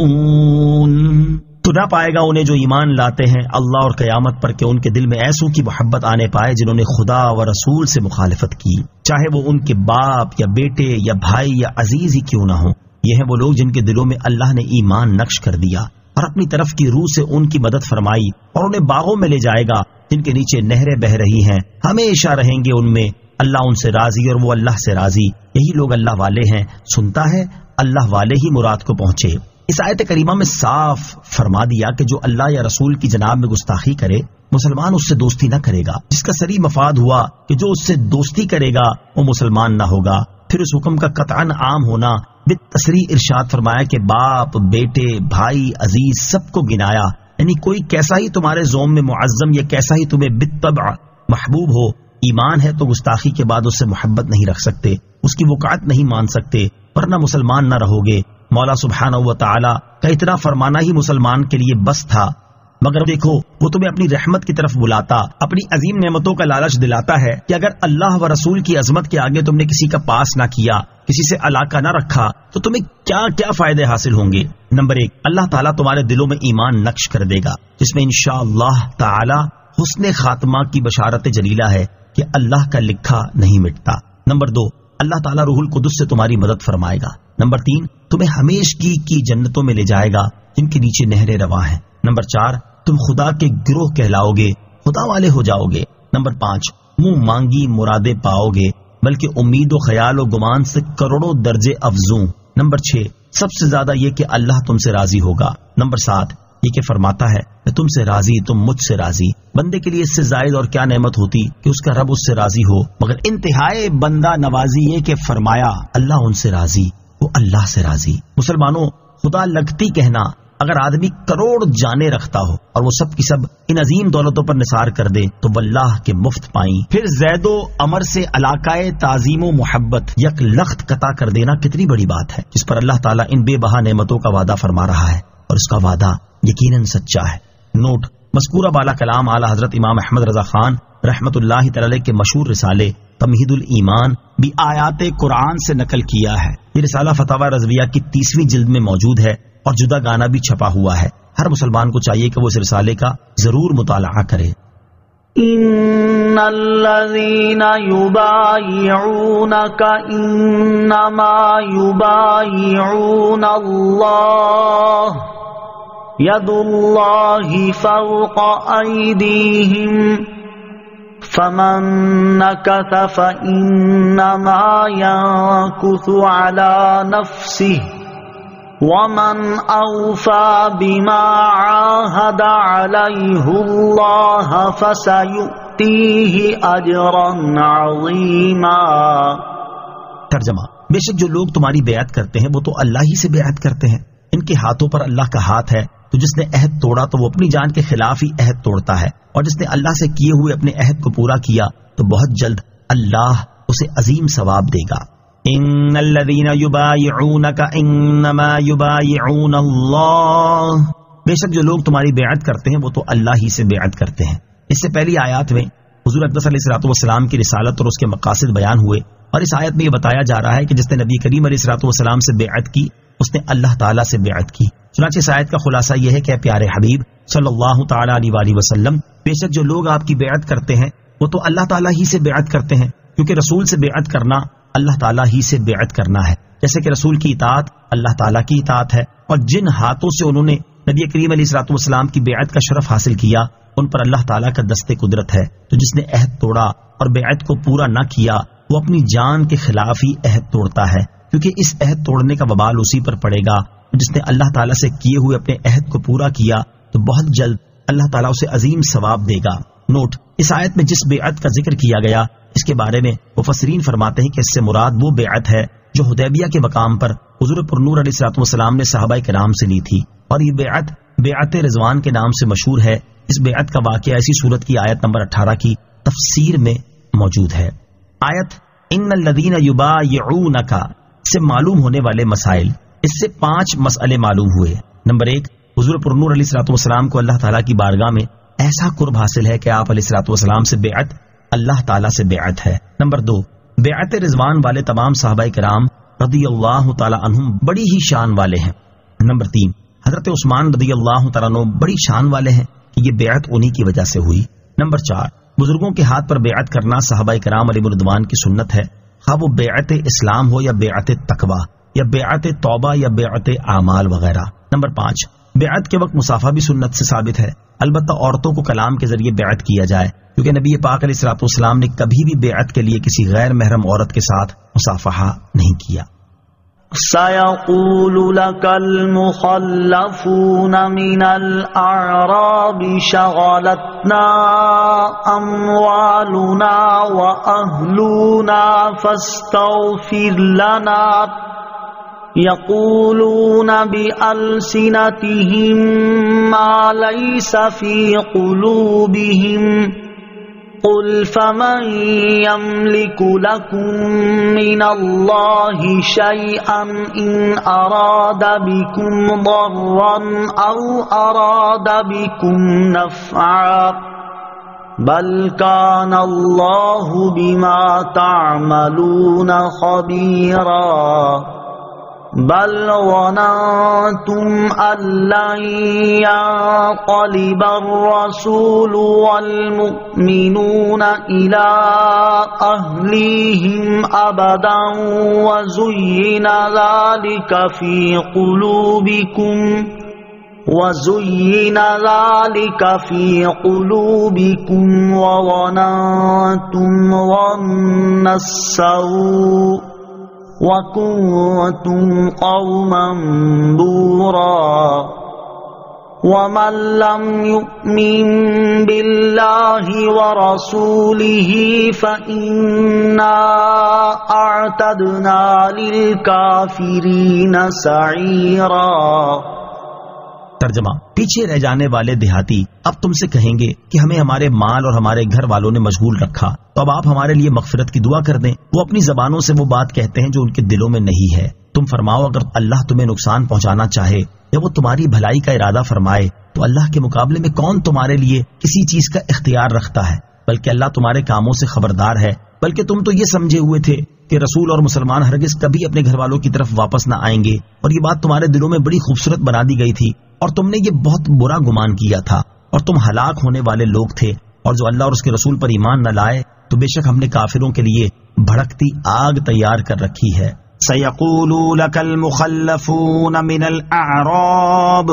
Speaker 3: المفلحون۔ تو نہ پائے گا انہیں جو ایمان لاتے ہیں اللہ اور قیامت پر کہ ان کے دل میں ایسوں کی محبت آنے پائے جنہوں نے خدا و رسول سے مخالفت کی، چاہے وہ ان کے باپ یا بیٹے یا بھائی یا عزیز ہی کیوں نہ ہوں۔ یہ ہیں وہ لوگ جن کے دلوں میں اللہ نے ایمان نقش کر دیا اور اپنی طرف کی روح سے ان کی مدد فرمائی، اور انہیں باغوں میں لے جائے گا جن کے نیچے نہریں بہ رہی ہیں، ہمیشہ رہیں گے ان میں، اللہ ان سے راضی اور وہ اللہ سے راضی۔ یہی لوگ اللہ والے ہیں، سنتا ہے اللہ والے ہی مراد کو پہنچے۔ اس آیت کریمہ میں صاف فرما دیا کہ جو اللہ یا رسول کی جناب میں گستاخی کرے مسلمان اس سے دوستی نہ کرے گا، جس کا صریح مفاد ہوا کہ جو اس سے دوستی کرے گا وہ مسلمان نہ ہوگا۔ پھر اس حکم کا قطعاً عام ہونا بالتصریح ارشاد فرمایا کہ باپ، بیٹے، بھائی، عزیز سب کو گنایا، یعنی کوئی کیسا ہی تمہارے زوم میں معظم یا کیسا ہی تمہیں بالطبع محبوب ہو، ایمان ہے تو گستاخی کے بعد اس سے محبت نہیں رکھ سکتے، اس کی وقعت نہیں مان سکتے، ورنہ مسلمان نہ رہو گے۔ مولا سبحانہ و تعالی کا اتنا فرمانا ہی مسلمان کے لیے بس تھا، مگر دیکھو وہ تمہیں اپنی رحمت کی طرف بلاتا، اپنی عظیم نعمتوں کا لالچ دلاتا ہے کہ اگر اللہ و رسول کی عظمت کے آگے تم نے کسی کا پاس نہ کیا، کسی سے علاقہ نہ رکھا تو تمہیں کیا کیا فائدے حاصل ہوں گے۔ نمبر 1، اللہ تعالیٰ تمہارے دلوں میں ایمان نقش کر دے گا جس میں انشاءاللہ تعالی حسن خاتمہ کی بشارت جلیلہ ہے کہ اللہ کا لکھا نہیں مٹتا۔ نمبر 2، اللہ تعالیٰ روح القدس سے تمہاری مدد فرمائے گا۔ نمبر 3، تمہیں ہمیشگی کی جنتوں میں لے جائے گا جن کے نیچے نہریں رواں ہیں۔ نمبر 4، تم خدا کے گروہ کہلاؤ گے، خدا والے ہو جاؤ گے۔ نمبر 5، منہ مانگی مرادیں پاؤ گے، بلکہ امید و خیال و گمان سے کروڑوں درجے افزوں۔ نمبر 6، سب سے زیادہ یہ کہ اللہ تم سے راضی ہوگا۔ نمبر 7، یہ کہ فرماتا ہے میں تم سے راضی، تم مجھ سے راضی۔ بندے کے لیے اس سے زائد اور کیا نعمت ہوتی کہ اس کا رب اس سے راضی ہو، مگر انتہائی بندہ نوازی یہ کہ فرمایا اللہ ان سے راضی، وہ اللہ سے راضی۔ مسلمانوں، خدا لگتی کہنا اگر آدمی کروڑ جانیں رکھتا ہو اور وہ سب کی سب ان عظیم دولتوں پر نثار کر دے تو واللہ کے مفت پائیں۔ پھر زید و عمر سے علاقۂ تعظیم و محبت یک لخت قطع کر دینا کتنی بڑی بات ہے، جس پر اللہ تعالیٰ ان بے بہا نعمتوں کا وعدہ فرما رہا ہے، اور اس کا وعدہ یقیناً سچا ہے۔ نوٹ: مذکورہ بالا کلام اعلیٰ حضرت امام احمد رضا خان رحمت اللہ تعالی کے مشہور رسالے تمہید الایمان بھی آیات قرآن سے نقل کیا ہے۔ یہ رسالہ فتاوی رضویہ کی 30ویں جلد میں موجود ہے اور جدا گانا بھی چھپا ہوا ہے۔ ہر مسلمان کو چاہیے کہ وہ اس رسالے کا ضرور مطالعہ کرے۔
Speaker 2: ان الذين يبايعونك انما يبايعون الله يد الله فوق ايديهم فمن نكث فانما ينكث على نفسه ومن اوفى بما عاهد عليه الله فسيؤتيه اجرا عظيما۔
Speaker 3: ترجمہ: بے شک جو لوگ تمہاری بیعت کرتے ہیں وہ تو اللہ ہی سے بیعت کرتے ہیں، ان کے ہاتھوں پر اللہ کا ہاتھ ہے، تو جس نے عہد توڑا تو وہ اپنی جان کے خلاف ہی عہد توڑتا ہے، اور جس نے اللہ سے کیے ہوئے اپنے عہد کو پورا کیا تو بہت جلد اللہ اسے عظیم ثواب دے گا۔ ان الذين يبايعونك انما يبايعون الله، بے شک جو لوگ تمہاری بیعت کرتے ہیں وہ تو اللہ ہی سے بیعت کرتے ہیں۔ اس سے پہلی آیات میں حضور اقدس علیہ الصلوۃ والسلام کی رسالت اور اس کے مقاصد بیان ہوئے، اور اس آیت میں یہ بتایا جا رہا ہے کہ جس نے نبی کریم علیہ الصلوۃ والسلام سے بیعت کی اس نے اللہ تعالیٰ سے بیعت کی۔ چنانچہ اس آیت کا خلاصہ یہ ہے کہ اے پیارے حبیب صلی اللہ تعالیٰ علیہ وآلہ وسلم، بے شک جو لوگ آپ کی بیعت کرتے ہیں وہ تو اللہ تعالیٰ ہی سے بیعت کرتے ہیں، کیونکہ رسول سے بیعت کرنا اللہ تعالیٰ ہی سے بیعت کرنا ہے، جیسے کہ رسول کی اطاعت اللہ تعالیٰ کی اطاعت ہے، اور جن ہاتھوں سے انہوں نے نبی کریم علیہ الصلوۃ والسلام کی بیعت کا شرف حاصل کیا ان پر اللہ تعالیٰ کا دست قدرت ہے۔ تو جس نے عہد توڑا اور بیعت کو پورا نہ کیا وہ اپنی جان کے خلاف ہی عہد توڑتا ہے، کیونکہ اس عہد توڑنے کا وبال اسی پر پڑے گا۔ جس نے اللہ تعالیٰ سے کیے ہوئے اپنے عہد کو پورا کیا تو بہت جلد اللہ تعالیٰ اسے عظیم ثواب دے گا۔ نوٹ: اس آیت میں جس بیعت کا ذکر کیا گیا اس کے بارے میں مفسرین فرماتے ہیں کہ اس سے مراد وہ بیعت ہے جو حدیبیہ کے مقام پر حضور پر نور علیہ الصلوۃ والسلام نے صحابہ کرام سے لی تھی، اور یہ بیعت بیعت رضوان کے نام سے مشہور ہے۔ اس بیعت کا واقعہ اسی سورت کی آیت نمبر 18 کی تفسیر میں موجود ہے۔ آیت ان الذین یبایعونک سے معلوم ہونے والے مسائل، اس سے 5 مسئلے معلوم ہوئے۔ نمبر 1، حضور پر نور علیہ الصلوۃ والسلام کو اللہ تعالیٰ کی بارگاہ میں ایسا قرب حاصل ہے کہ آپ علیہ الصلوۃ والسلام سے بیعت اللہ تعالیٰ سے بیعت ہے۔ نمبر 2، بیعت رضوان والے تمام صحابہ کرام رضی اللہ تعالیٰ عنہم بڑی ہی شان والے ہیں۔ نمبر 3، حضرت عثمان رضی اللہ تعالیٰ عنہ بڑی شان والے ہیں کہ یہ بیعت انہی کی وجہ سے ہوئی۔ نمبر 4، بزرگوں کے ہاتھ پر بیعت کرنا صحابہ کرام علیہ رضوان کی سنت ہے، خواہ وہ بیعت اسلام ہو یا بیعت تقویٰ یا بیعت توبہ یا بیعت اعمال وغیرہ۔ نمبر 5، بیعت کے وقت مصافحہ بھی سنت سے ثابت ہے، البتہ عورتوں کو کلام کے ذریعے بیعت کیا جائے، کیونکہ نبی پاک علیہ الصلوۃ والسلام نے کبھی بھی بیعت کے لیے کسی غیر محرم عورت کے ساتھ مصافحہ نہیں کیا۔
Speaker 2: سَيَقُولُ لَكَ الْمُخَلَّفُونَ مِنَ الْأَعْرَابِ شَغَلَتْنَا أَمْوَالُنَا وَأَهْلُونَا فَاسْتَغْفِرْ لَنَا يَقُولُونَ بِأَلْسِنَتِهِم مَّا لَيْسَ فِي قُلُوبِهِمْ قُلْ فَمَن يَمْلِكُ لَكُم مِّنَ اللَّهِ شَيْئًا إِنْ أَرَادَ بِكُمْ ضَرًّا أَوْ أَرَادَ بِكُمْ نَفْعًا بَلْ كَانَ اللَّهُ بِمَا تَعْمَلُونَ خَبِيرًا بل ظننتم أن لن ينقلب الرسول والمؤمنون إلى أهليهم أبدا وزين ذلك في قلوبكم وظننتم ظن السوء وَكُنْتُمْ قَوْمًا بُورًا وَمَنْ لَمْ يُؤْمِنْ بِاللَّهِ وَرَسُولِهِ فَإِنَّا أَعْتَدْنَا لِلْكَافِرِينَ سَعِيرًا۔
Speaker 3: ترجمہ: پیچھے رہ جانے والے دیہاتی اب تم سے کہیں گے کہ ہمیں ہمارے مال اور ہمارے گھر والوں نے مشغول رکھا، تو اب آپ ہمارے لیے مغفرت کی دعا کر دیں۔ وہ اپنی زبانوں سے وہ بات کہتے ہیں جو ان کے دلوں میں نہیں ہے۔ تم فرماؤ، اگر اللہ تمہیں نقصان پہنچانا چاہے یا وہ تمہاری بھلائی کا ارادہ فرمائے تو اللہ کے مقابلے میں کون تمہارے لیے کسی چیز کا اختیار رکھتا ہے؟ بلکہ اللہ تمہارے کاموں سے خبردار ہے۔ بلکہ تم تو یہ سمجھے ہوئے تھے کہ رسول اور مسلمان ہرگز کبھی اپنے گھر والوں کی طرف واپس نہ آئیں گے، اور یہ بات تمہارے دلوں میں بڑی خوبصورت بنا دی گئی تھی، اور تم نے یہ بہت برا گمان کیا تھا، اور تم ہلاک ہونے والے لوگ تھے۔ اور جو اللہ اور اس کے رسول پر ایمان نہ لائے تو بے شک ہم نے کافروں کے لیے بھڑکتی آگ تیار کر رکھی ہے۔
Speaker 1: سَيَقُولُ لَكَ الْمُخَلَّفُونَ مِنَ الْأَعْرَابِ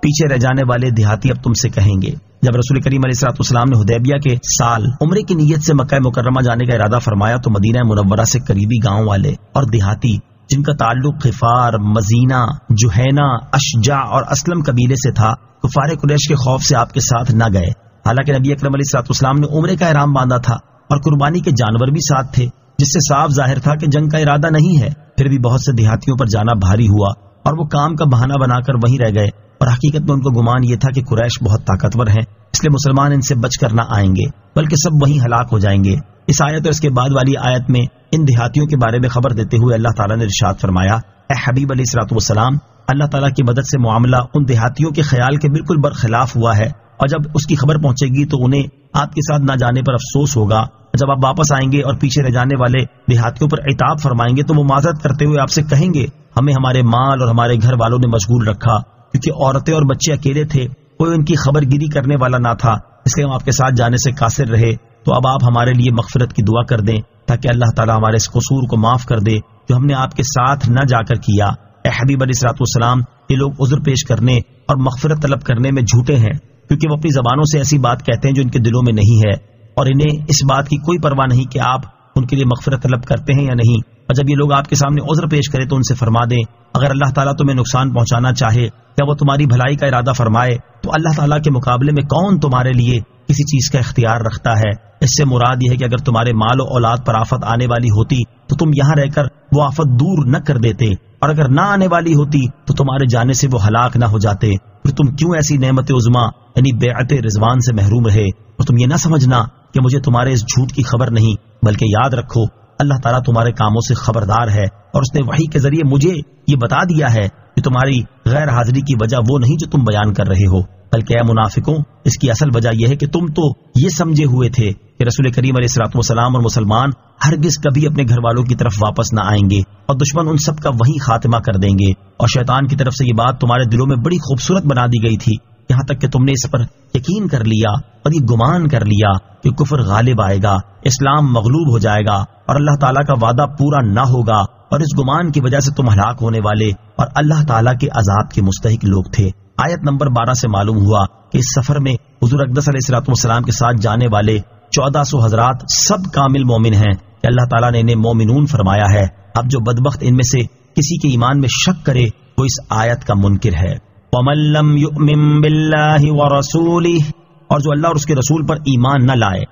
Speaker 3: پیچھے رہ جانے والے دیہاتی اب تم سے کہیں گے۔ جب رسول کریم علیہ الصلوۃ والسلام نے حدیبیہ کے سال عمرے کی نیت سے مکہ مکرمہ جانے کا ارادہ فرمایا تو مدینہ منورہ سے قریبی گاؤں والے اور دیہاتی جن کا تعلق غفار، مزینہ، جوہینہ، اشجع اور اسلم قبیلے سے تھا، کفار قریش کے خوف سے آپ کے ساتھ نہ گئے، حالانکہ نبی اکرم علیہ الصلوۃ والسلام نے عمرے کا احرام باندھا تھا اور قربانی کے جانور بھی ساتھ تھے، جس سے صاف ظاہر تھا کہ جنگ کا ارادہ نہیں ہے۔ پھر بھی بہت سے دیہاتیوں پر جانا بھاری ہوا اور وہ کام کا بہانہ بنا کر وہیں رہ گئے، اور حقیقت میں ان کو گمان یہ تھا کہ قریش بہت طاقتور ہیں، اس لیے مسلمان ان سے بچ کر نہ آئیں گے بلکہ سب وہیں ہلاک ہو جائیں گے۔ اس آیت اور اس کے بعد والی آیت میں ان دیہاتیوں کے بارے میں خبر دیتے ہوئے اللہ تعالیٰ نے ارشاد فرمایا، اے حبیب علیہ الصلوۃ والسلام، اللہ تعالیٰ کی مدد سے معاملہ ان دیہاتیوں کے خیال کے بالکل برخلاف ہوا ہے، اور جب اس کی خبر پہنچے گی تو انہیں آپ کے ساتھ نہ جانے پر افسوس ہوگا۔ جب آپ واپس آئیں گے اور پیچھے رہ جانے والے دیہاتیوں پر عتاب فرمائیں گے تو وہ معذرت کرتے ہوئے آپ سے کہیں گے، ہمیں ہمارے مال اور ہمارے گھر والوں نے مشغول رکھا، کیونکہ عورتیں اور بچے اکیلے تھے، کوئی ان کی خبر گیری کرنے والا نہ تھا، اس لیے ہم آپ کے ساتھ جانے سے قاصر رہے، تو اب آپ ہمارے لیے مغفرت کی دعا کر دیں تاکہ اللہ تعالیٰ ہمارے اس قصور کو معاف کر دے جو ہم نے آپ کے ساتھ نہ جا کر کیا۔ اے حبیب علیہ الصلوۃ والسلام، یہ لوگ عذر پیش کرنے اور مغفرت طلب کرنے میں جھوٹے ہیں، کیونکہ وہ اپنی زبانوں سے ایسی بات کہتے ہیں جو ان کے دلوں میں نہیں ہے، اور انہیں اس بات کی کوئی پرواہ نہیں کہ آپ ان کے لیے مغفرت طلب کرتے ہیں یا نہیں۔ اور جب یہ لوگ آپ کے سامنے عذر پیش کرے تو ان سے فرما دیں، اگر اللہ تعالیٰ تمہیں نقصان پہنچانا چاہے یا وہ تمہاری بھلائی کا ارادہ فرمائے تو اللہ تعالیٰ کے مقابلے میں کون تمہارے لیے کسی چیز کا اختیار رکھتا ہے۔ اس سے مراد یہ ہے کہ اگر تمہارے مال و اولاد پر آفت آنے والی ہوتی تو تم یہاں رہ کر وہ آفت دور نہ کر دیتے، اور اگر نہ آنے والی ہوتی تو تمہارے جانے سے وہ ہلاک نہ ہو جاتے، پھر تم کیوں ایسی نعمت عظما یعنی بیعت رضوان سے محروم رہے؟ اور تم یہ نہ سمجھنا کہ مجھے تمہارے اس جھوٹ کی خبر نہیں، بلکہ یاد رکھو اللہ تعالیٰ تمہارے کاموں سے خبردار ہے، اور اس نے وحی کے ذریعے مجھے یہ بتا دیا ہے کہ تمہاری غیر حاضری کی وجہ وہ نہیں جو تم بیان کر رہے ہو، بلکہ اے منافقوں، اس کی اصل وجہ یہ ہے کہ تم تو یہ سمجھے ہوئے تھے کہ رسول کریم علیہ الصلوۃ والسلام اور مسلمان ہرگز کبھی اپنے گھر والوں کی طرف واپس نہ آئیں گے، اور دشمن ان سب کا وہی خاتمہ کر دیں گے، اور شیطان کی طرف سے یہ بات تمہارے دلوں میں بڑی خوبصورت بنا دی گئی تھی، یہاں تک کہ تم نے اس پر یقین کر لیا اور یہ گمان کر لیا کہ کفر غالب آئے گا، اسلام مغلوب ہو جائے گا اور اللہ تعالیٰ کا وعدہ پورا نہ ہوگا، اور اس گمان کی وجہ سے تم ہلاک ہونے والے اور اللہ تعالیٰ کے عذاب کے مستحق لوگ تھے۔ آیت نمبر 12 سے معلوم ہوا کہ اس سفر میں حضور اقدس علیہ الصلوۃ والسلام کے ساتھ جانے والے 1400 حضرات سب کامل مومن ہیں کہ اللہ تعالیٰ نے انہیں مومنون فرمایا ہے۔ اب جو بدبخت ان میں سے کسی کے ایمان میں شک کرے وہ اس آیت کا منکر ہے۔ وَمَن لَّمْ يُؤْمِن بِاللَّهِ وَرَسُولِهِ، اور جو اللہ اور اس کے رسول پر ایمان نہ لائے۔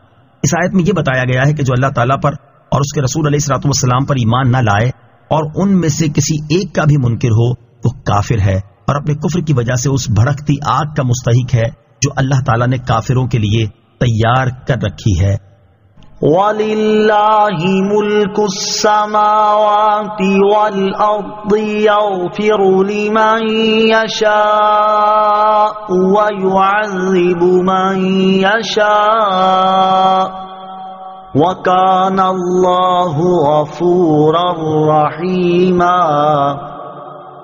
Speaker 3: اس آیت میں یہ بتایا گیا ہے کہ جو اللہ تعالیٰ پر اور اس کے رسول علیہ الصلوۃ والسلام پر ایمان نہ لائے اور ان میں سے کسی ایک کا بھی منکر ہو وہ کافر ہے، اور اپنے کفر کی وجہ سے اس بھڑکتی آگ کا مستحق ہے جو اللہ تعالیٰ نے کافروں کے لیے تیار کر رکھی ہے۔
Speaker 2: وَلِلَّهِ مُلْكُ السَّمَاوَاتِ وَالْأَرْضِ يَغْفِرُ لِمَن يَشَاءُ وَيُعَذِّبُ مَن يَشَاءُ وَكَانَ اللَّهُ غَفُورًا رَحِيمًا۔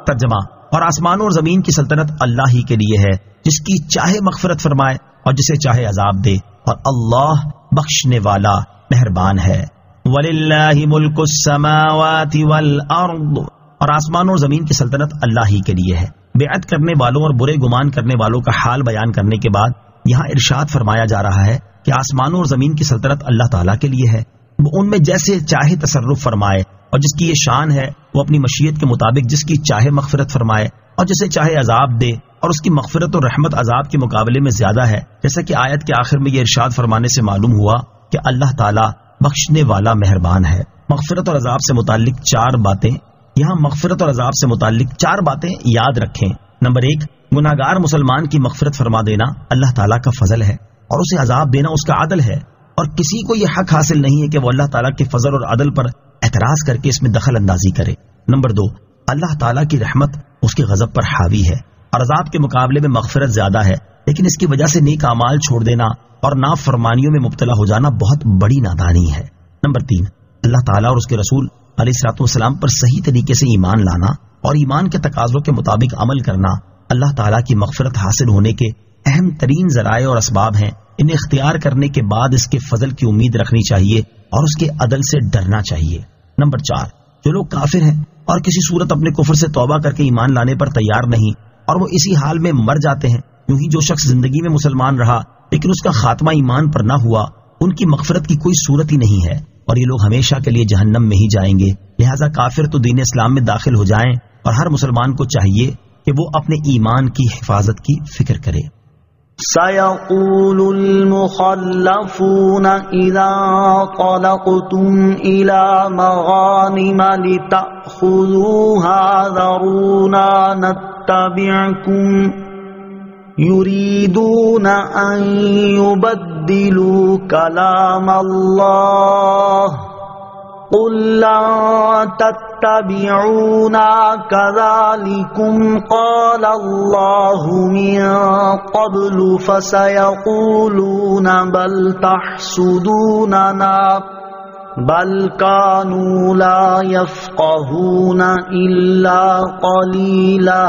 Speaker 3: ترجمہ، اور آسمانوں اور زمین کی سلطنت اللہ ہی کے لیے ہے، جس کی چاہے مغفرت فرمائے اور جسے چاہے عذاب دے، اور اللہ بخشنے والا مہربان ہے۔ وَلِلَّهِ مُلْكُ السَّمَاوَاتِ وَالْأَرْضِ، اور آسمانوں اور زمین کی سلطنت اللہ ہی کے لیے ہے۔ بیعت کرنے والوں اور برے گمان کرنے والوں کا حال بیان کرنے کے بعد یہاں ارشاد فرمایا جا رہا ہے کہ آسمانوں اور زمین کی سلطنت اللہ تعالیٰ کے لیے ہے، وہ ان میں جیسے چاہے تصرف فرمائے، اور جس کی یہ شان ہے وہ اپنی مشیت کے مطابق جس کی چاہے مغفرت فرمائے اور جسے چاہے عذاب دے، اور اس کی مغفرت اور رحمت عذاب کے مقابلے میں زیادہ ہے، جیسا کہ آیت کے آخر میں یہ ارشاد فرمانے سے معلوم ہوا کہ اللہ تعالیٰ بخشنے والا مہربان ہے۔ مغفرت اور عذاب سے متعلق 4 باتیں، یہاں مغفرت اور عذاب سے متعلق 4 باتیں یاد رکھیں۔ نمبر 1، گناہگار مسلمان کی مغفرت فرما دینا اللہ تعالیٰ کا فضل ہے، اور اسے عذاب دینا اس کا عدل ہے، اور کسی کو یہ حق حاصل نہیں ہے کہ وہ اللہ تعالیٰ کے فضل اور عدل پر اعتراض کر کے اس میں دخل اندازی کرے۔ نمبر 2، اللہ تعالیٰ کی رحمت اس کے غضب پر حاوی ہے، اور عذاب کے مقابلے میں مغفرت زیادہ ہے، لیکن اس کی وجہ سے نیک اعمال چھوڑ دینا اور نافرمانیوں میں مبتلا ہو جانا بہت بڑی نادانی ہے۔ نمبر 3، اللہ تعالیٰ اور اس کے رسول علیہ الصلوۃ والسلام پر صحیح طریقے سے ایمان لانا اور ایمان کے تقاضوں کے مطابق عمل کرنا اللہ تعالیٰ کی مغفرت حاصل ہونے کے اہم ترین ذرائع اور اسباب ہیں۔ انہیں اختیار کرنے کے بعد اس کے فضل کی امید رکھنی چاہیے اور اس کے عدل سے ڈرنا چاہیے۔ نمبر 4، جو لوگ کافر ہیں اور کسی صورت اپنے کفر سے توبہ کر کے ایمان لانے پر تیار نہیں اور وہ اسی حال میں مر جاتے ہیں، یوں ہی جو شخص زندگی میں مسلمان رہا لیکن اس کا خاتمہ ایمان پر نہ ہوا، ان کی مغفرت کی کوئی صورت ہی نہیں ہے، اور یہ لوگ ہمیشہ کے لیے جہنم میں ہی جائیں گے۔ لہٰذا کافر تو دین اسلام میں داخل ہو جائیں، اور ہر مسلمان کو چاہیے کہ وہ اپنے ایمان کی حفاظت کی فکر کرے۔
Speaker 2: سيقول المخلفون إذا انطلقتم إلى مغانم لتأخذوها ذرونا نتبعكم يريدون أن يبدلوا كلام الله قل لن تتبعونا كذلكم قال الله من قبل فسيقولون بل تحسدوننا بل كانوا لا يفقهون إلا قليلا۔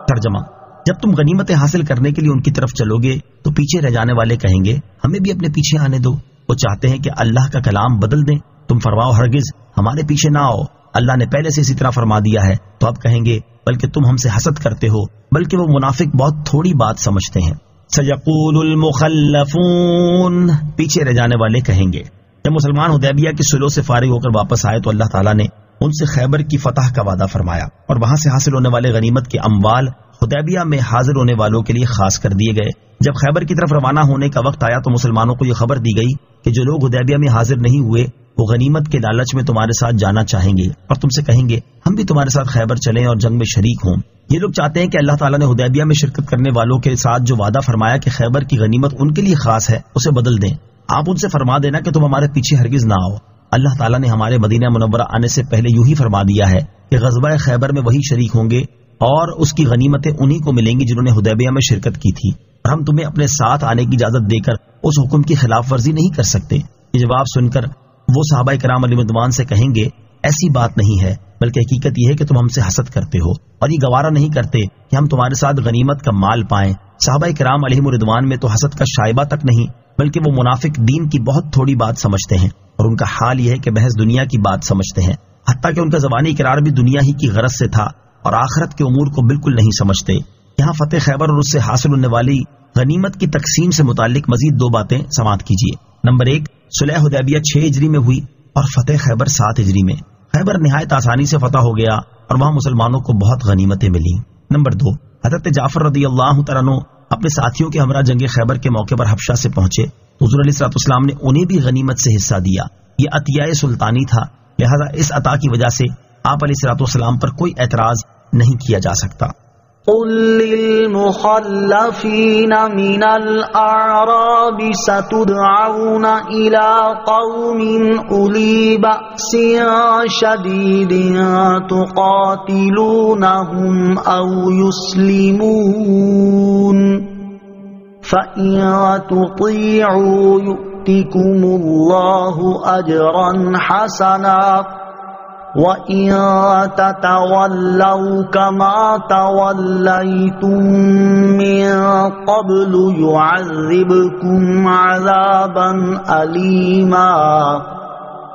Speaker 3: ترجمہ، جب تم غنیمتیں حاصل کرنے کے لیے ان کی طرف چلو گے تو پیچھے رہ جانے والے کہیں گے ہمیں بھی اپنے پیچھے آنے دو، وہ چاہتے ہیں کہ اللہ کا کلام بدل دیں. تم فرماؤ ہرگز ہمارے پیچھے نہ آؤ، اللہ نے پہلے سے اسی طرح فرما دیا ہے. تو اب کہیں گے بلکہ تم ہم سے حسد کرتے ہو، بلکہ وہ منافق بہت تھوڑی بات سمجھتے ہیں. سیقول المخلفون، پیچھے رہ جانے والے کہیں گے. جب مسلمان حدیبیہ کی صلح سے فارغ ہو کر واپس آئے تو اللہ تعالیٰ نے ان سے خیبر کی فتح کا وعدہ فرمایا اور وہاں سے حاصل ہونے والے غنیمت کے اموال حدیبیہ میں حاضر ہونے والوں کے لیے خاص کر دیے گئے. جب خیبر کی طرف روانہ ہونے کا وقت آیا تو مسلمانوں کو یہ خبر دی گئی کہ جو لوگ حدیبیہ میں حاضر نہیں ہوئے وہ غنیمت کے لالچ میں تمہارے ساتھ جانا چاہیں گے اور تم سے کہیں گے ہم بھی تمہارے ساتھ خیبر چلیں اور جنگ میں شریک ہوں. یہ لوگ چاہتے ہیں کہ اللہ تعالیٰ نے حدیبیہ میں شرکت کرنے والوں کے ساتھ جو وعدہ فرمایا کہ خیبر کی غنیمت ان کے لیے خاص ہے اسے بدل دیں. آپ ان سے فرما دینا کہ تم ہمارے پیچھے ہرگز نہ آؤ. اللہ تعالیٰ نے ہمارے مدینہ منورہ آنے سے پہلے یوں ہی فرما دیا ہے کہ غزوہ خیبر میں وہی شریک ہوں گے اور اس کی غنیمتیں انہی کو ملیں گی جنہوں نے حدیبیہ میں شرکت کی تھی، اور ہم تمہیں اپنے ساتھ آنے کی اجازت دے کر اس حکم کی خلاف ورزی نہیں کر سکتے. یہ جواب سن کر وہ صحابہ کرام علیہ رضوان سے کہیں گے ایسی بات نہیں ہے، بلکہ حقیقت یہ ہے کہ تم ہم سے حسد کرتے ہو اور یہ گوارا نہیں کرتے کہ ہم تمہارے ساتھ غنیمت کا مال پائیں. صحابہ کرام علیہ رضوان میں تو حسد کا شائبہ تک نہیں، بلکہ وہ منافق دین کی بہت تھوڑی بات سمجھتے ہیں اور ان کا حال یہ ہے کہ محض دنیا کی بات سمجھتے ہیں، حتیٰ کہ ان کا زبانی اقرار بھی دنیا ہی کی غرض سے تھا اور آخرت کے امور کو بالکل نہیں سمجھتے. یہاں فتح خیبر اور اس سے حاصل ہونے والی غنیمت کی تقسیم سے متعلق مزید 2 باتیں سماعت کیجیے. نمبر 1، صلح حدیبیہ 6 ہجری میں ہوئی اور فتح خیبر 7 ہجری میں. خیبر نہایت آسانی سے فتح ہو گیا اور وہاں مسلمانوں کو بہت غنیمتیں ملیں. نمبر 2، حضرت جعفر رضی اللہ تعالیٰ عنہ اپنے ساتھیوں کے ہمراہ جنگ خیبر کے موقع پر حبشہ سے پہنچے تو حضور علیہ الصلوۃ والسلام نے انہیں بھی غنیمت سے حصہ دیا. یہ عطیہ سلطانی تھا، لہذا اس عطا کی وجہ سے آپ علیہ الصلوۃ والسلام پر کوئی اعتراض نہیں کیا جا سکتا.
Speaker 2: قل للمخلفين من الأعراب ستدعون إلى قوم أولي بأس شديد تقاتلونهم أو يسلمون فإن تطيعوا يؤتكم الله أجرا حسنا وَإِن تَتَوَلَّوْا كَمَا تَوَلَّيْتُم مِّن قَبْلُ يُعَذِّبْكُمْ عَذَابًا أَلِيمًا.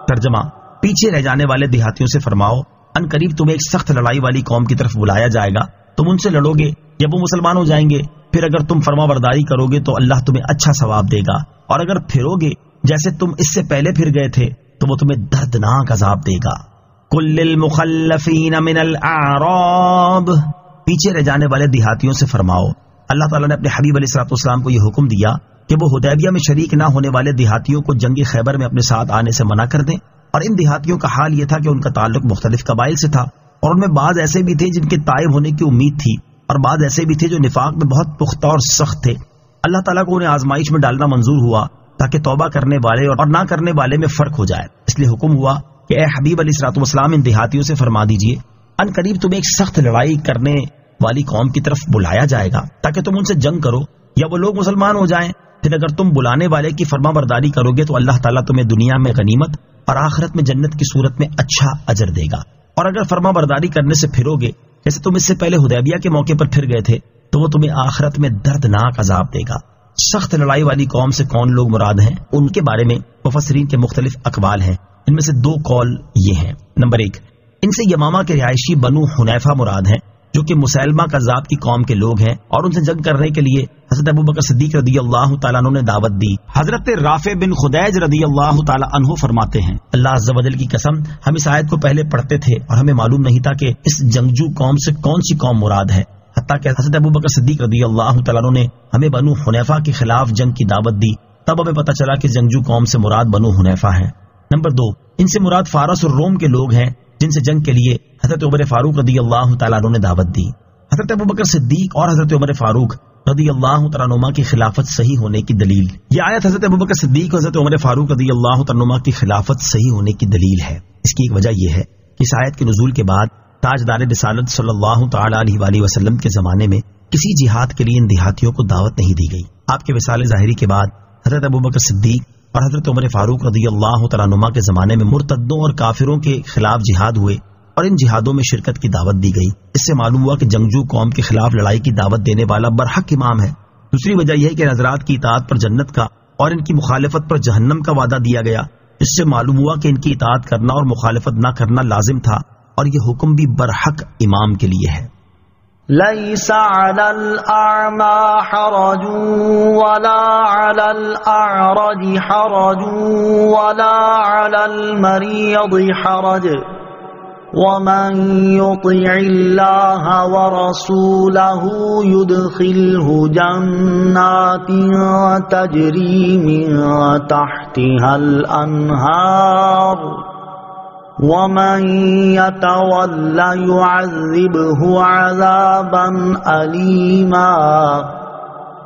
Speaker 3: ترجمہ: پیچھے رہ جانے والے دیہاتیوں سے فرماؤ ان قریب تمہیں ایک سخت لڑائی والی قوم کی طرف بلایا جائے گا، تم ان سے لڑو گے جب وہ مسلمان ہو جائیں گے، پھر اگر تم فرما برداری کرو گے تو اللہ تمہیں اچھا ثواب دے گا، اور اگر پھرو گے جیسے تم اس سے پہلے پھر گئے تھے تو وہ تمہیں دردناک عذاب دے گا. کل للمخلفین من الاعراب، پیچھے رہ جانے والے دیہاتیوں سے فرماؤ. اللہ تعالیٰ نے اپنے حبیب علیہ الصلوۃ والسلام کو یہ حکم دیا کہ وہ حدیبیہ میں شریک نہ ہونے والے دیہاتیوں کو جنگ خیبر میں اپنے ساتھ آنے سے منع کر دیں. اور ان دیہاتیوں کا حال یہ تھا کہ ان کا تعلق مختلف قبائل سے تھا اور ان میں بعض ایسے بھی تھے جن کے طائب ہونے کی امید تھی اور بعض ایسے بھی تھے جو نفاق میں بہت پختہ اور سخت تھے. اللہ تعالیٰ کو انہیں آزمائش میں ڈالنا منظور ہوا تاکہ توبہ کرنے والے اور نہ کرنے والے میں فرق ہو جائے. اس لیے حکم ہوا کہ اے حبیب علیہ الصلوۃ والسلام ان دیہاتیوں سے فرما دیجئے ان قریب تمہیں ایک سخت لڑائی کرنے والی قوم کی طرف بلایا جائے گا تاکہ تم ان سے جنگ کرو یا وہ لوگ مسلمان ہو جائیں. پھر اگر تم بلانے والے کی فرما برداری کرو گے تو اللہ تعالیٰ تمہیں دنیا میں غنیمت اور آخرت میں جنت کی صورت میں اچھا اجر دے گا. اور اگر فرما برداری کرنے سے پھرو گے جیسے تم اس سے پہلے حدیبیہ کے موقع پر پھر گئے تھے تو وہ تمہیں آخرت میں دردناک عذاب دے گا. سخت لڑائی والی قوم سے کون لوگ مراد ہیں؟ ان کے بارے میں مفسرین کے مختلف اقوال ہیں. ان میں سے 2 قول یہ ہیں. نمبر 1، ان سے یمامہ کے رہائشی بنو حنیفہ مراد ہیں جو کہ مسلمہ کذاب کی قوم کے لوگ ہیں اور ان سے جنگ کرنے کے لیے حضرت ابوبکر صدیق رضی اللہ تعالیٰ عنہ نے دعوت دی. حضرت رافع بن خدیج رضی اللہ تعالیٰ عنہ فرماتے ہیں اللہ عز و جل کی قسم ہم اس آیت کو پہلے پڑھتے تھے اور ہمیں معلوم نہیں تھا کہ اس جنگجو قوم سے کون سی قوم مراد ہے، حتیٰ کہ حضرت ابوبکر صدیق رضی اللہ تعالیٰ عنہ نے ہمیں بنو حنیفہ کے خلاف جنگ کی دعوت دی، تب ہمیں پتہ چلا کہ جنگجو قوم سے مراد بنو حنیفہ ہے. نمبر 2، ان سے مراد فارس اور روم کے لوگ ہیں جن سے جنگ کے لیے حضرت عمر فاروق رضی اللہ تعالیٰ عنہ نے دعوت دی. حضرت ابوبکر صدیق اور حضرت عمر فاروق رضی اللہ تعالیٰ عنہ کی خلافت صحیح ہونے کی دلیل. یہ آیت حضرت ابوبکر صدیق اور حضرت عمر فاروق رضی اللہ تعالیٰ عنہ کی خلافت صحیح ہونے کی دلیل ہے. اس کی ایک وجہ یہ ہے کہ اس آیت کے نزول کے بعد تاجدار رسالت صلی اللہ تعالی علیہ وآلہ وسلم کے زمانے میں کسی جہاد کے لیے ان دیہاتیوں کو دعوت نہیں دی گئی. آپ کے وصال ظاہری کے بعد حضرت ابوبکر صدیق اور حضرت عمر فاروق رضی اللہ تعالیٰ عنہ کے زمانے میں مرتدوں اور کافروں کے خلاف جہاد ہوئے اور ان جہادوں میں شرکت کی دعوت دی گئی. اس سے معلوم ہوا کہ جنگجو قوم کے خلاف لڑائی کی دعوت دینے والا برحق امام ہے. دوسری وجہ یہ ہے کہ حضرات کی اطاعت پر جنت کا اور ان کی مخالفت پر جہنم کا وعدہ دیا گیا، اس سے معلوم ہوا کہ ان کی اطاعت کرنا اور مخالفت نہ کرنا لازم تھا، اور یہ حکم بھی برحق امام کے لیے ہے۔
Speaker 2: ليس على الأعمى حرج ولا على الأعرج حرج ولا على المريض حرج ومن يطع الله ورسوله يدخله جنات تجري من تحتها الأنهار ومن يتول يعذبه عذابا أليما۔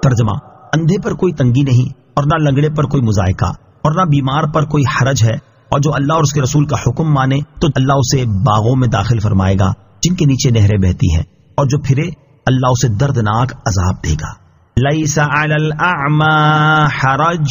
Speaker 3: ترجمہ: اندھے پر کوئی تنگی نہیں اور نہ لنگڑے پر کوئی مضائقہ اور نہ بیمار پر کوئی حرج ہے، اور جو اللہ اور اس کے رسول کا حکم مانے تو اللہ اسے باغوں میں داخل فرمائے گا جن کے نیچے نہریں بہتی ہیں، اور جو پھرے اللہ اسے دردناک عذاب دے گا۔ لیس علی الاعمی حرج،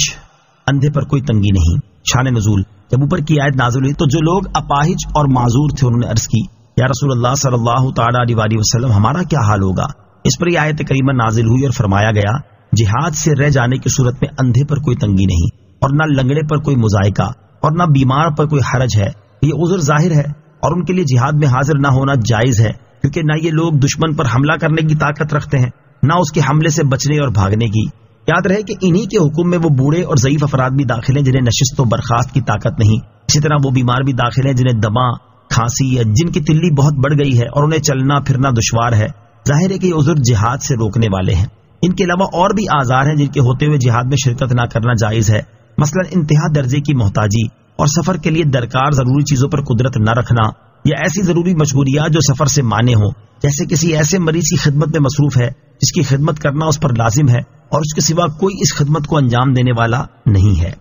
Speaker 3: اندھے پر کوئی تنگی نہیں۔ شان نزول: جب اوپر کی آیت نازل ہوئی تو جو لوگ اپاہج اور معذور تھے انہوں نے عرض کی، یا رسول اللہ صلی اللہ تعالی علیہ وسلم، ہمارا کیا حال ہوگا؟ اس پر یہ آیت کریمہ نازل ہوئی اور فرمایا گیا، جہاد سے رہ جانے کی صورت میں اندھے پر کوئی تنگی نہیں اور نہ لنگڑے پر کوئی مضائقہ اور نہ بیمار پر کوئی حرج ہے۔ یہ عذر ظاہر ہے اور ان کے لیے جہاد میں حاضر نہ ہونا جائز ہے، کیونکہ نہ یہ لوگ دشمن پر حملہ کرنے کی طاقت رکھتے ہیں، نہ اس کے حملے سے بچنے اور بھاگنے کی۔ یاد رہے کہ انہی کے حکم میں وہ بوڑھے اور ضعیف افراد بھی داخل ہیں جنہیں نشست و برخاست کی طاقت نہیں، اسی طرح وہ بیمار بھی داخل ہیں جنہیں دمہ، کھانسی یا جن کی تلی بہت بڑھ گئی ہے اور انہیں چلنا پھرنا دشوار ہے۔ ظاہر ہے کہ یہ عذر جہاد سے روکنے والے ہیں۔ ان کے علاوہ اور بھی آزار ہیں جن کے ہوتے ہوئے جہاد میں شرکت نہ کرنا جائز ہے، مثلا انتہا درجے کی محتاجی اور سفر کے لیے درکار ضروری چیزوں پر قدرت نہ رکھنا، یا ایسی ضروری مجبوریات جو سفر سے مانع ہوں، جیسے کسی ایسے مریض کی خدمت میں مصروف ہے جس کی خدمت کرنا اس پر لازم ہے اور اس کے سوا کوئی اس خدمت کو انجام دینے والا نہیں ہے۔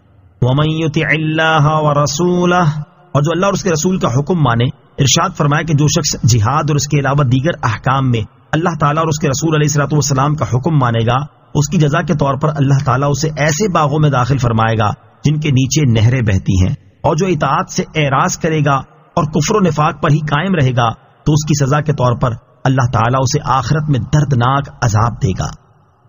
Speaker 3: وَمَن يُطِعِ اللَّهَ وَرَسُولَهُ، اور جو اللہ اور اس کے رسول کا حکم مانے۔ ارشاد فرمایا کہ جو شخص جہاد اور اس کے علاوہ دیگر احکام میں اللہ تعالیٰ اور اس کے رسول علیہ الصلوۃ والسلام کا حکم مانے گا، اس کی جزا کے طور پر اللہ تعالیٰ اسے ایسے باغوں میں داخل فرمائے گا جن کے نیچے نہریں بہتی ہیں، اور جو اطاعت سے اعراض کرے گا اور کفر و نفاق پر ہی قائم رہے گا تو اس کی سزا کے طور پر اللہ تعالیٰ اسے آخرت میں دردناک عذاب دے گا۔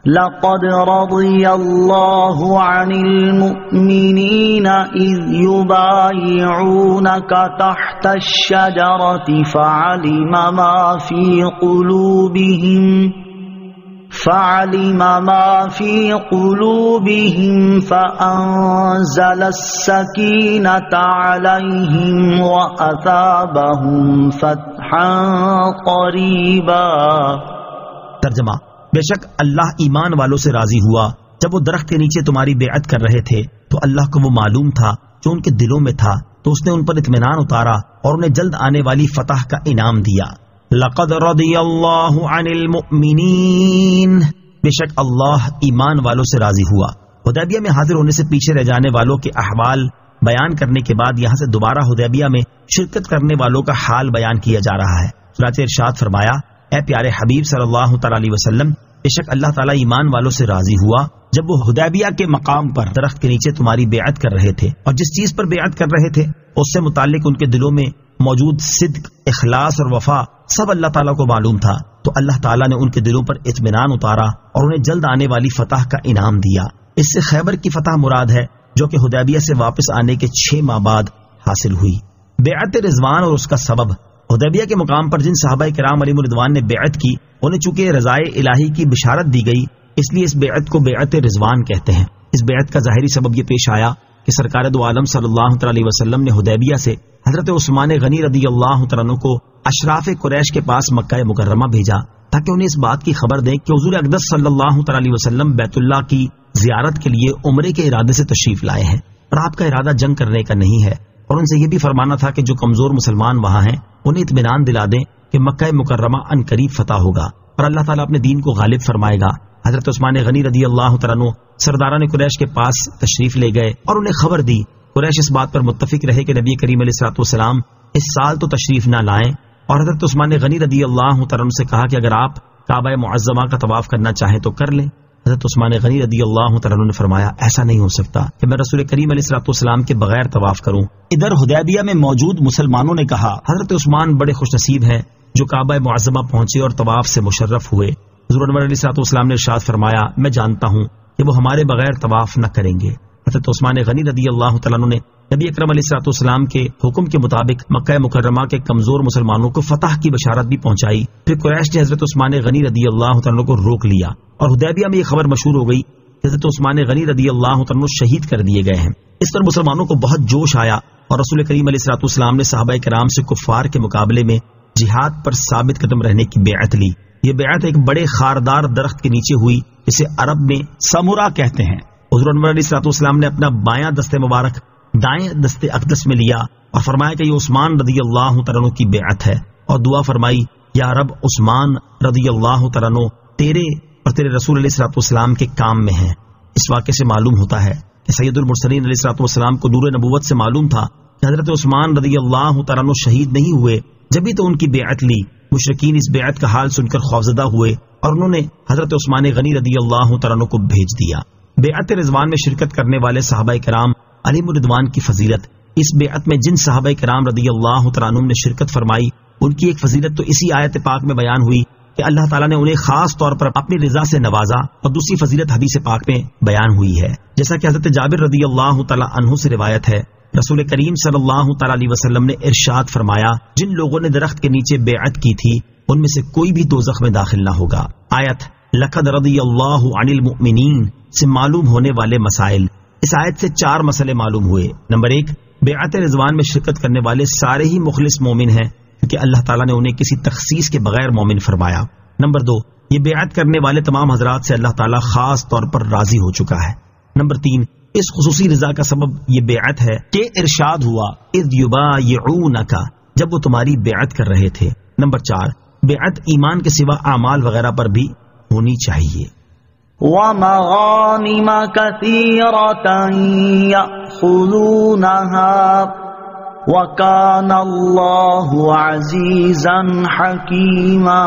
Speaker 2: لقد رضي الله عن المؤمنين إذ يبايعونك تحت الشجرة فعلم ما في قلوبهم فأنزل السكينة عليهم وأثابهم فتحا قريبا۔
Speaker 3: ترجمہ: بے شک اللہ ایمان والوں سے راضی ہوا جب وہ درخت کے نیچے تمہاری بیعت کر رہے تھے تو اللہ کو وہ معلوم تھا جو ان کے دلوں میں تھا، تو اس نے ان پر اطمینان اتارا اور انہیں جلد آنے والی فتح کا انعام دیا۔ لقد رضی اللہ عن المؤمنین، بے شک اللہ ایمان والوں سے راضی ہوا۔ حدیبیہ میں حاضر ہونے سے پیچھے رہ جانے والوں کے احوال بیان کرنے کے بعد یہاں سے دوبارہ حدیبیہ میں شرکت کرنے والوں کا حال بیان کیا جا رہا ہے۔ چنانچہ ارشاد فرمایا، اے پیارے حبیب صلی اللہ تعالی علیہ وسلم، بے شک اللہ تعالیٰ ایمان والوں سے راضی ہوا جب وہ حدیبیہ کے مقام پر درخت کے نیچے تمہاری بیعت کر رہے تھے، اور جس چیز پر بیعت کر رہے تھے اس سے متعلق ان کے دلوں میں موجود صدق، اخلاص اور وفا سب اللہ تعالیٰ کو معلوم تھا، تو اللہ تعالیٰ نے ان کے دلوں پر اطمینان اتارا اور انہیں جلد آنے والی فتح کا انعام دیا۔ اس سے خیبر کی فتح مراد ہے جو کہ حدیبیہ سے واپس آنے کے 6 ماہ بعد حاصل ہوئی۔ بیعت رضوان اور اس کا سبب: حدیبیہ کے مقام پر جن صحابہ کرام علیہم رضوان نے بیعت کی انہیں چونکہ رضائے الہی کی بشارت دی گئی، اس لیے اس بیعت کو بیعت رضوان کہتے ہیں۔ اس بیعت کا ظاہری سبب یہ پیش آیا کہ سرکار دو عالم صلی اللہ تعالی علیہ وسلم نے حدیبیہ سے حضرت عثمان غنی رضی اللہ تعالیٰ عنہ کو اشراف قریش کے پاس مکہ مکرمہ بھیجا تاکہ انہیں اس بات کی خبر دیں کہ حضور اقدس صلی اللہ تعالی علیہ وسلم بیت اللہ کی زیارت کے لیے عمرے کے ارادے سے تشریف لائے ہیں، اور آپ کا ارادہ جنگ کرنے کا نہیں ہے، اور ان سے یہ بھی فرمانا تھا کہ جو کمزور مسلمان وہاں ہیں انہیں اطمینان دلا دیں کہ مکہ مکرمہ عنقریب فتح ہوگا اور اللہ تعالیٰ اپنے دین کو غالب فرمائے گا۔ حضرت عثمان غنی رضی اللہ تعالیٰ عنہ سرداران قریش کے پاس تشریف لے گئے اور انہیں خبر دی۔ قریش اس بات پر متفق رہے کہ نبی کریم علیہ الصلوۃ والسلام اس سال تو تشریف نہ لائیں، اور حضرت عثمان غنی رضی اللہ تعالیٰ عنہ سے کہا کہ اگر آپ کعبہ معظمہ کا طواف کرنا چاہیں تو کر لیں۔ حضرت عثمان غنی رضی اللہ تعالیٰ عنہ نے فرمایا، ایسا نہیں ہو سکتا کہ میں رسول کریم علیہ الصلوۃ والسلام کے بغیر طواف کروں۔ ادھر حدیبیہ میں موجود مسلمانوں نے کہا، حضرت عثمان بڑے خوش نصیب ہیں جو کعبہ معظمہ پہنچے اور طواف سے مشرف ہوئے۔ حضور انور علیہ الصلوۃ والسلام نے ارشاد فرمایا، میں جانتا ہوں کہ وہ ہمارے بغیر طواف نہ کریں گے۔ حضرت عثمان غنی رضی اللہ تعالیٰ عنہ نے نبی اکرم علیہ الصلوۃ والسلام کے حکم کے مطابق مکہ مکرمہ کے کمزور مسلمانوں کو فتح کی بشارت بھی پہنچائی. پھر قریش نے حضرت عثمان غنی رضی اللہ تعالیٰ عنہ کو روک لیا اور حدیبیہ میں یہ خبر مشہور ہو گئی کہ حضرت عثمان غنی رضی اللہ تعالیٰ عنہ شہید کر دیے گئے ہیں. اس پر مسلمانوں کو بہت جوش آیا اور رسول کریم علیہ الصلوۃ والسلام نے صحابہ کرام سے کفار کے مقابلے میں جہاد پر ثابت قدم رہنے کی بیعت لی. یہ بیعت ایک بڑے خاردار درخت کے نیچے ہوئی جسے عرب میں سمورا کہتے ہیں. حضور انور علیہ الصلوۃ والسلام نے اپنا بایاں دست مبارک دائیں دست اقدس میں لیا اور فرمایا کہ یہ عثمان رضی اللہ تعالیٰ عنہ کی بیعت ہے، اور دعا فرمائی یا رب عثمان رضی اللہ تعالیٰ عنہ تیرے اور تیرے رسول علیہ الصلوۃ والسلام کے کام میں ہیں. اس واقعے سے معلوم ہوتا ہے کہ سید المرسلین علیہ الصلوۃ والسلام کو نور نبوت سے معلوم تھا کہ حضرت عثمان رضی اللہ تعالیٰ عنہ شہید نہیں ہوئے، جبھی تو ان کی بیعت لی. مشرکین اس بیعت کا حال سن کر خوفزدہ ہوئے اور انہوں نے حضرت عثمان غنی رضی اللہ تعالیٰ عنہ کو بھیج دیا. بیعت رضوان میں شرکت کرنے والے صحابہ کرام علیہم الرضوان کی فضیلت، اس بیعت میں جن صحابہ کرام رضی اللہ تعالیٰ عنہ نے شرکت فرمائی ان کی ایک فضیلت تو اسی آیت پاک میں بیان ہوئی کہ اللہ تعالیٰ نے انہیں خاص طور پر اپنی رضا سے نوازا، اور دوسری فضیلت حدیث پاک میں بیان ہوئی ہے. جیسا کہ حضرت جابر رضی اللہ تعالیٰ عنہ سے روایت ہے، رسول کریم صلی اللہ تعالیٰ علیہ وسلم نے ارشاد فرمایا جن لوگوں نے درخت کے نیچے بیعت کی تھی ان میں سے کوئی بھی دوزخ میں داخل نہ ہوگا. آیت لقد رضی اللہ عن المؤمنین سے معلوم ہونے والے مسائل. اس آیت سے 4 مسئلے معلوم ہوئے. نمبر 1، بیعت رضوان میں شرکت کرنے والے سارے ہی مخلص مومن ہیں کیونکہ اللہ تعالیٰ نے انہیں کسی تخصیص کے بغیر مومن فرمایا. نمبر 2، یہ بیعت کرنے والے تمام حضرات سے اللہ تعالیٰ خاص طور پر راضی ہو چکا ہے. نمبر 3، اس خصوصی رضا کا سبب یہ بیعت ہے کہ ارشاد ہوا اذ یبایعونک، جب وہ تمہاری بیعت کر رہے تھے. نمبر 4، بیعت ایمان کے سوا اعمال وغیرہ پر بھی ہونی چاہیے.
Speaker 2: وَمَغَانِمَ كَثِيرَةً يَأْخُذُونَهَا وَكَانَ اللَّهُ عَزِيزًا حَكِيمًا.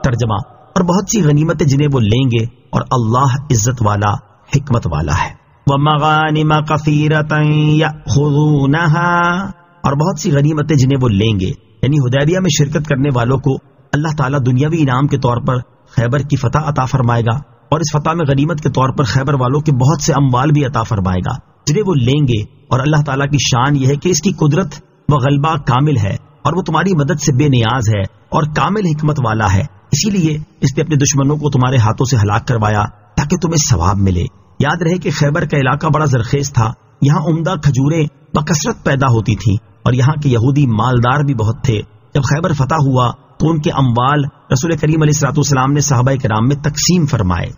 Speaker 3: ترجمہ، اور بہت سی غنیمتیں جنہیں وہ لیں گے اور اللہ عزت والا حکمت والا ہے. وَمَغَانِمَ كَثِيرَةً يَأْخُذُونَهَا، اور بہت سی غنیمتیں جنہیں وہ لیں گے، یعنی حدیبیہ میں شرکت کرنے والوں کو اللہ تعالیٰ دنیاوی انعام کے طور پر خیبر کی فتح عطا فرمائے گا، اور اس فتح میں غنیمت کے طور پر خیبر والوں کے بہت سے اموال بھی عطا فرمائے گا جنہیں وہ لیں گے. اور اللہ تعالیٰ کی شان یہ ہے کہ اس کی قدرت و غلبہ کامل ہے اور وہ تمہاری مدد سے بے نیاز ہے اور کامل حکمت والا ہے. اسی لیے اس نے اپنے دشمنوں کو تمہارے ہاتھوں سے ہلاک کروایا تاکہ تمہیں ثواب ملے. یاد رہے کہ خیبر کا علاقہ بڑا زرخیز تھا، یہاں عمدہ کھجوریں بکثرت پیدا ہوتی تھیں اور یہاں کے یہودی مالدار بھی بہت تھے. جب خیبر فتح ہوا تو ان کے اموال رسول کریم علیہ الصلوۃ والسلام نے صحابہ کرام میں تقسیم فرمائے.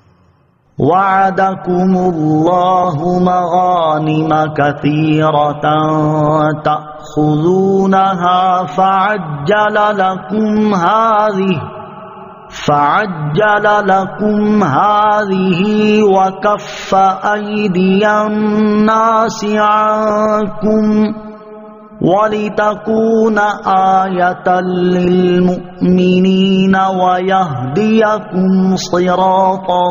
Speaker 2: وعدکم اللہ مغانم کثیرۃ تأخذونها فعجل لكم هذه وكف أيدي الناس عنكم وَلِتَكُونَ آيَةً لِّلْمُؤْمِنِينَ وَيَهْدِيَكُمْ صِرَاطًا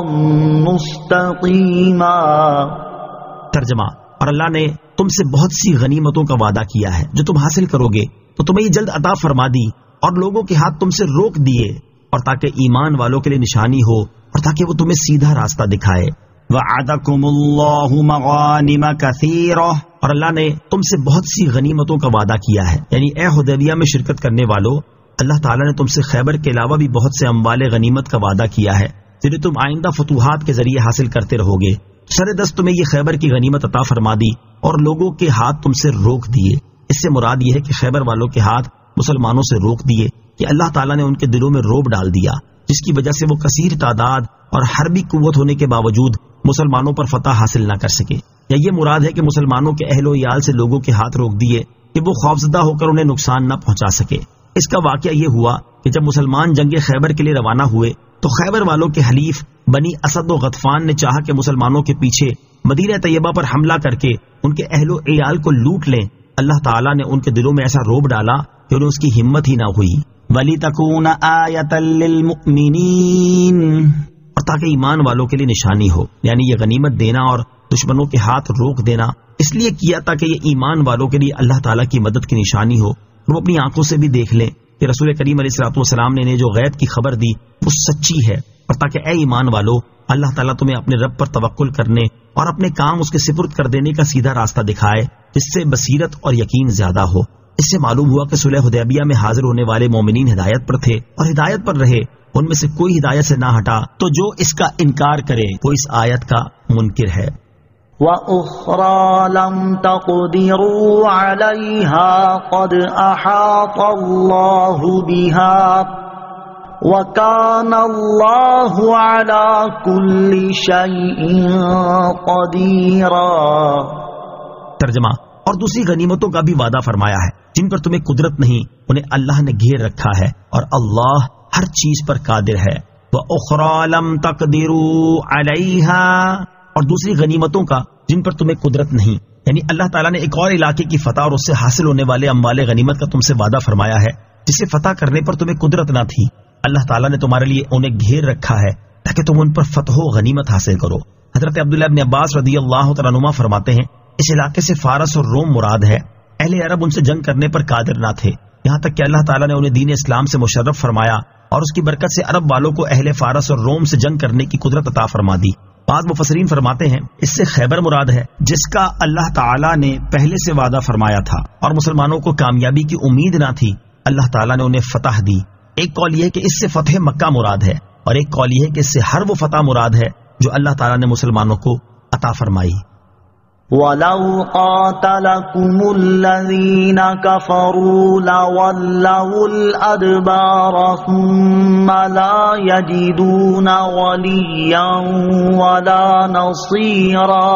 Speaker 2: مُسْتَقِيمًا.
Speaker 3: ترجمہ، اور اللہ نے تم سے بہت سی غنیمتوں کا وعدہ کیا ہے جو تم حاصل کرو گے تو تمہیں یہ جلد عطا فرما دی اور لوگوں کے ہاتھ تم سے روک دیے، اور تاکہ ایمان والوں کے لیے نشانی ہو اور تاکہ وہ تمہیں سیدھا راستہ دکھائے. وَعَدَكُمُ اللَّهُ مَغَانِمَ كَثِيرَةً، اور اللہ نے تم سے بہت سی غنیمتوں کا وعدہ کیا ہے، یعنی اے حدیبیہ میں شرکت کرنے والوں، اللہ تعالیٰ نے تم سے خیبر کے علاوہ بھی بہت سے اموال غنیمت کا وعدہ کیا ہے جنہیں تم آئندہ فتوحات کے ذریعے حاصل کرتے رہو گے. سر دست تمہیں یہ خیبر کی غنیمت عطا فرما دی اور لوگوں کے ہاتھ تم سے روک دیے. اس سے مراد یہ ہے کہ خیبر والوں کے ہاتھ مسلمانوں سے روک دیے کہ اللہ تعالیٰ نے ان کے دلوں میں رعب ڈال دیا، جس کی وجہ سے وہ کثیر تعداد اور حربی قوت ہونے کے باوجود مسلمانوں پر فتح حاصل نہ کر سکے. یا یہ مراد ہے کہ مسلمانوں کے اہل و عیال سے لوگوں کے ہاتھ روک دیے کہ وہ خوفزدہ ہو کر انہیں نقصان نہ پہنچا سکے. اس کا واقعہ یہ ہوا کہ جب مسلمان جنگ خیبر کے لیے روانہ ہوئے تو خیبر والوں کے حلیف بنی اسد و غطفان نے چاہا کہ مسلمانوں کے پیچھے مدینہ طیبہ پر حملہ کر کے ان کے اہل و عیال کو لوٹ لیں. اللہ تعالیٰ نے ان کے دلوں میں ایسا رعب ڈالا کہ انہیں اس کی ہمت ہی نہ ہوئی. وَلِتَكُونَ آیَةً لِّلْمُؤْمِنِينَ، اور تاکہ ایمان والوں کے لیے نشانی ہو، یعنی یہ غنیمت دینا اور دشمنوں کے ہاتھ روک دینا اس لیے کیا تاکہ یہ ایمان والوں کے لیے اللہ تعالیٰ کی مدد کی نشانی ہو اور وہ اپنی آنکھوں سے بھی دیکھ لیں کہ رسول کریم علیہ الصلوۃ والسلام نے انہیں جو غیب کی خبر دی وہ سچی ہے، اور تاکہ اے ایمان والو اللہ تعالیٰ تمہیں اپنے رب پر توکل کرنے اور اپنے کام اس کے سپرد کر دینے کا سیدھا راستہ دکھائے جس سے بصیرت اور یقین زیادہ ہو۔ اس سے معلوم ہوا کہ صلح حدیبیہ میں حاضر ہونے والے مومنین ہدایت پر تھے اور ہدایت پر رہے، ان میں سے کوئی ہدایت سے نہ ہٹا، تو جو اس کا انکار کرے وہ اس آیت کا منکر ہے۔
Speaker 2: وَأُخْرَى لَمْ تَقْدِرُوا عَلَيْهَا قَدْ أَحَاطَ اللَّهُ بِهَا وَكَانَ اللَّهُ عَلَى كُلِّ شَيْءٍ قَدِيرًا۔
Speaker 3: ترجمہ، اور دوسری غنیمتوں کا بھی وعدہ فرمایا ہے جن پر تمہیں قدرت نہیں، انہیں اللہ نے گھیر رکھا ہے اور اللہ ہر چیز پر قادر ہے۔ وَأُخْرَى لَمْ تَقْدِرُوا عَلَيْهَا، اور دوسری غنیمتوں کا جن پر تمہیں قدرت نہیں، یعنی اللہ تعالیٰ نے ایک اور علاقے کی فتح اور اس سے حاصل ہونے والے اموال غنیمت کا تم سے وعدہ فرمایا ہے جسے فتح کرنے پر تمہیں قدرت نہ تھی۔ اللہ تعالیٰ نے تمہارے لیے انہیں گھیر رکھا ہے تاکہ تم ان پر فتح و غنیمت حاصل کرو۔ حضرت عبداللہ ابن عباس رضی اللہ تعالیٰ عنہما فرماتے ہیں، اس علاقے سے فارس اور روم مراد ہے۔ اہل عرب ان سے جنگ کرنے پر قادر نہ تھے، یہاں تک کہ اللہ تعالیٰ نے انہیں دین اسلام سے مشرف فرمایا اور اس کی برکت سے عرب والوں کو اہل فارس اور روم سے جنگ کرنے کی قدرت عطا فرما دی۔ بعض مفسرین فرماتے ہیں اس سے خیبر مراد ہے جس کا اللہ تعالیٰ نے پہلے سے وعدہ فرمایا تھا اور مسلمانوں کو کامیابی کی امید نہ تھی، اللہ تعالیٰ نے انہیں فتح دی۔ ایک قول یہ ہے کہ اس سے فتح مکہ مراد ہے اور ایک قول یہ ہے کہ اس سے ہر وہ فتح مراد ہے جو اللہ تعالیٰ نے مسلمانوں کو عطا فرمائی۔
Speaker 2: وَلَوْ قَاتَلَكُمُ الَّذِينَ كَفَرُوا لَوَلَّوُا الْأَدْبَارَ ثُمَّ لَا يَجِدُونَ وَلِيًّا وَلَا نَصِيرًا۔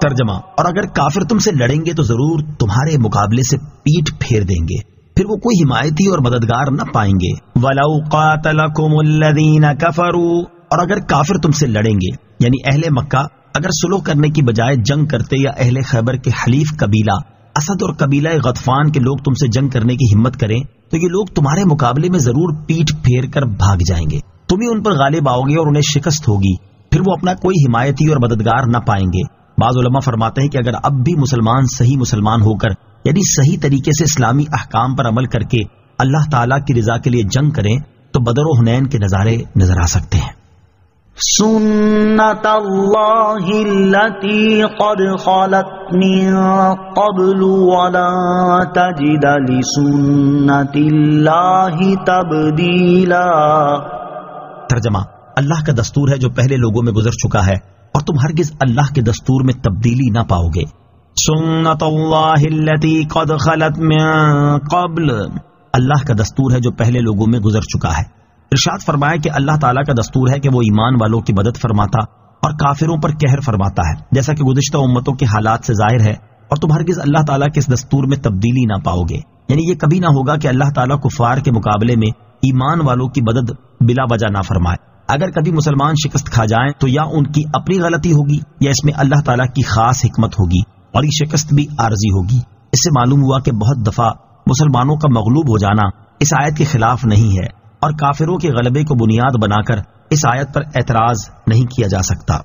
Speaker 3: ترجمہ، اور اگر کافر تم سے لڑیں گے تو ضرور تمہارے مقابلے سے پیٹھ پھیر دیں گے، پھر وہ کوئی حمایتی اور مددگار نہ پائیں گے۔ وَلَوْ قَاتَلَكُمُ الَّذِينَ كَفَرُوا، اور اگر کافر تم سے لڑیں گے یعنی اہل مکہ اگر صلح کرنے کی بجائے جنگ کرتے، یا اہل خیبر کے حلیف قبیلہ اسد اور قبیلہ غطفان کے لوگ تم سے جنگ کرنے کی ہمت کریں تو یہ لوگ تمہارے مقابلے میں ضرور پیٹھ پھیر کر بھاگ جائیں گے، تم ہی ان پر غالب آؤ گے اور انہیں شکست ہوگی، پھر وہ اپنا کوئی حمایتی اور مددگار نہ پائیں گے۔ بعض علماء فرماتے ہیں کہ اگر اب بھی مسلمان صحیح مسلمان ہو کر یعنی صحیح طریقے سے اسلامی احکام پر عمل کر کے اللہ تعالیٰ کی رضا کے لیے جنگ کریں تو بدر و حنین کے نظارے نظر آ سکتے ہیں۔
Speaker 2: سنت اللہ التي قد خلت من قبل ولا تجد لسنت اللہ تبدیلا۔
Speaker 3: ترجمہ، اللہ کا دستور ہے جو پہلے لوگوں میں گزر چکا ہے اور تم ہرگز اللہ کے دستور میں تبدیلی نہ پاؤ گے۔ سنت اللہ التي قد خلت من قبل، اللہ کا دستور ہے جو پہلے لوگوں میں گزر چکا ہے۔ ارشاد فرمایا کہ اللہ تعالیٰ کا دستور ہے کہ وہ ایمان والوں کی مدد فرماتا اور کافروں پر قہر فرماتا ہے، جیسا کہ گزشتہ امتوں کے حالات سے ظاہر ہے، اور تم ہرگز اللہ تعالیٰ کے اس دستور میں تبدیلی نہ پاؤ گے، یعنی یہ کبھی نہ ہوگا کہ اللہ تعالیٰ کفار کے مقابلے میں ایمان والوں کی مدد بلا وجہ نہ فرمائے۔ اگر کبھی مسلمان شکست کھا جائیں تو یا ان کی اپنی غلطی ہوگی یا اس میں اللہ تعالیٰ کی خاص حکمت ہوگی، اور یہ شکست بھی عارضی ہوگی۔ اس سے معلوم ہوا کہ بہت دفعہ مسلمانوں کا مغلوب ہو جانا اس آیت کے خلاف نہیں ہے، اور کافروں کے غلبے کو بنیاد بنا کر اس آیت پر اعتراض نہیں کیا جا سکتا۔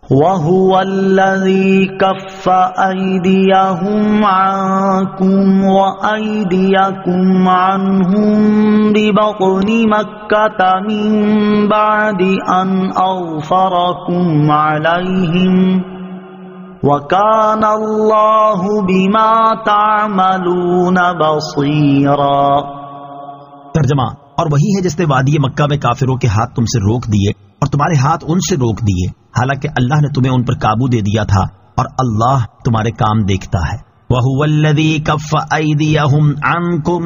Speaker 2: وَهُوَ الَّذِي كَفَّ أَيْدِيَهُمْ عَنكُمْ وَأَيْدِيَكُمْ عَنْهُمْ بِبَطْنِ مَكَّةَ مِن بَعْدِ أَنْ أَظْفَرَكُمْ عَلَيْهِمْ وَكَانَ اللَّهُ بِمَا تَعْمَلُونَ بَصِيرًا۔
Speaker 3: ترجمہ، اور وہی ہے جس نے وادی مکہ میں کافروں کے ہاتھ تم سے روک دیے اور تمہارے ہاتھ ان سے روک دیے، حالانکہ اللہ نے تمہیں ان پر قابو دے دیا تھا اور اللہ تمہارے کام دیکھتا ہے۔ وَهُوَ الَّذِي كَفَّ أَيْدِيَهُمْ عَنكُمْ،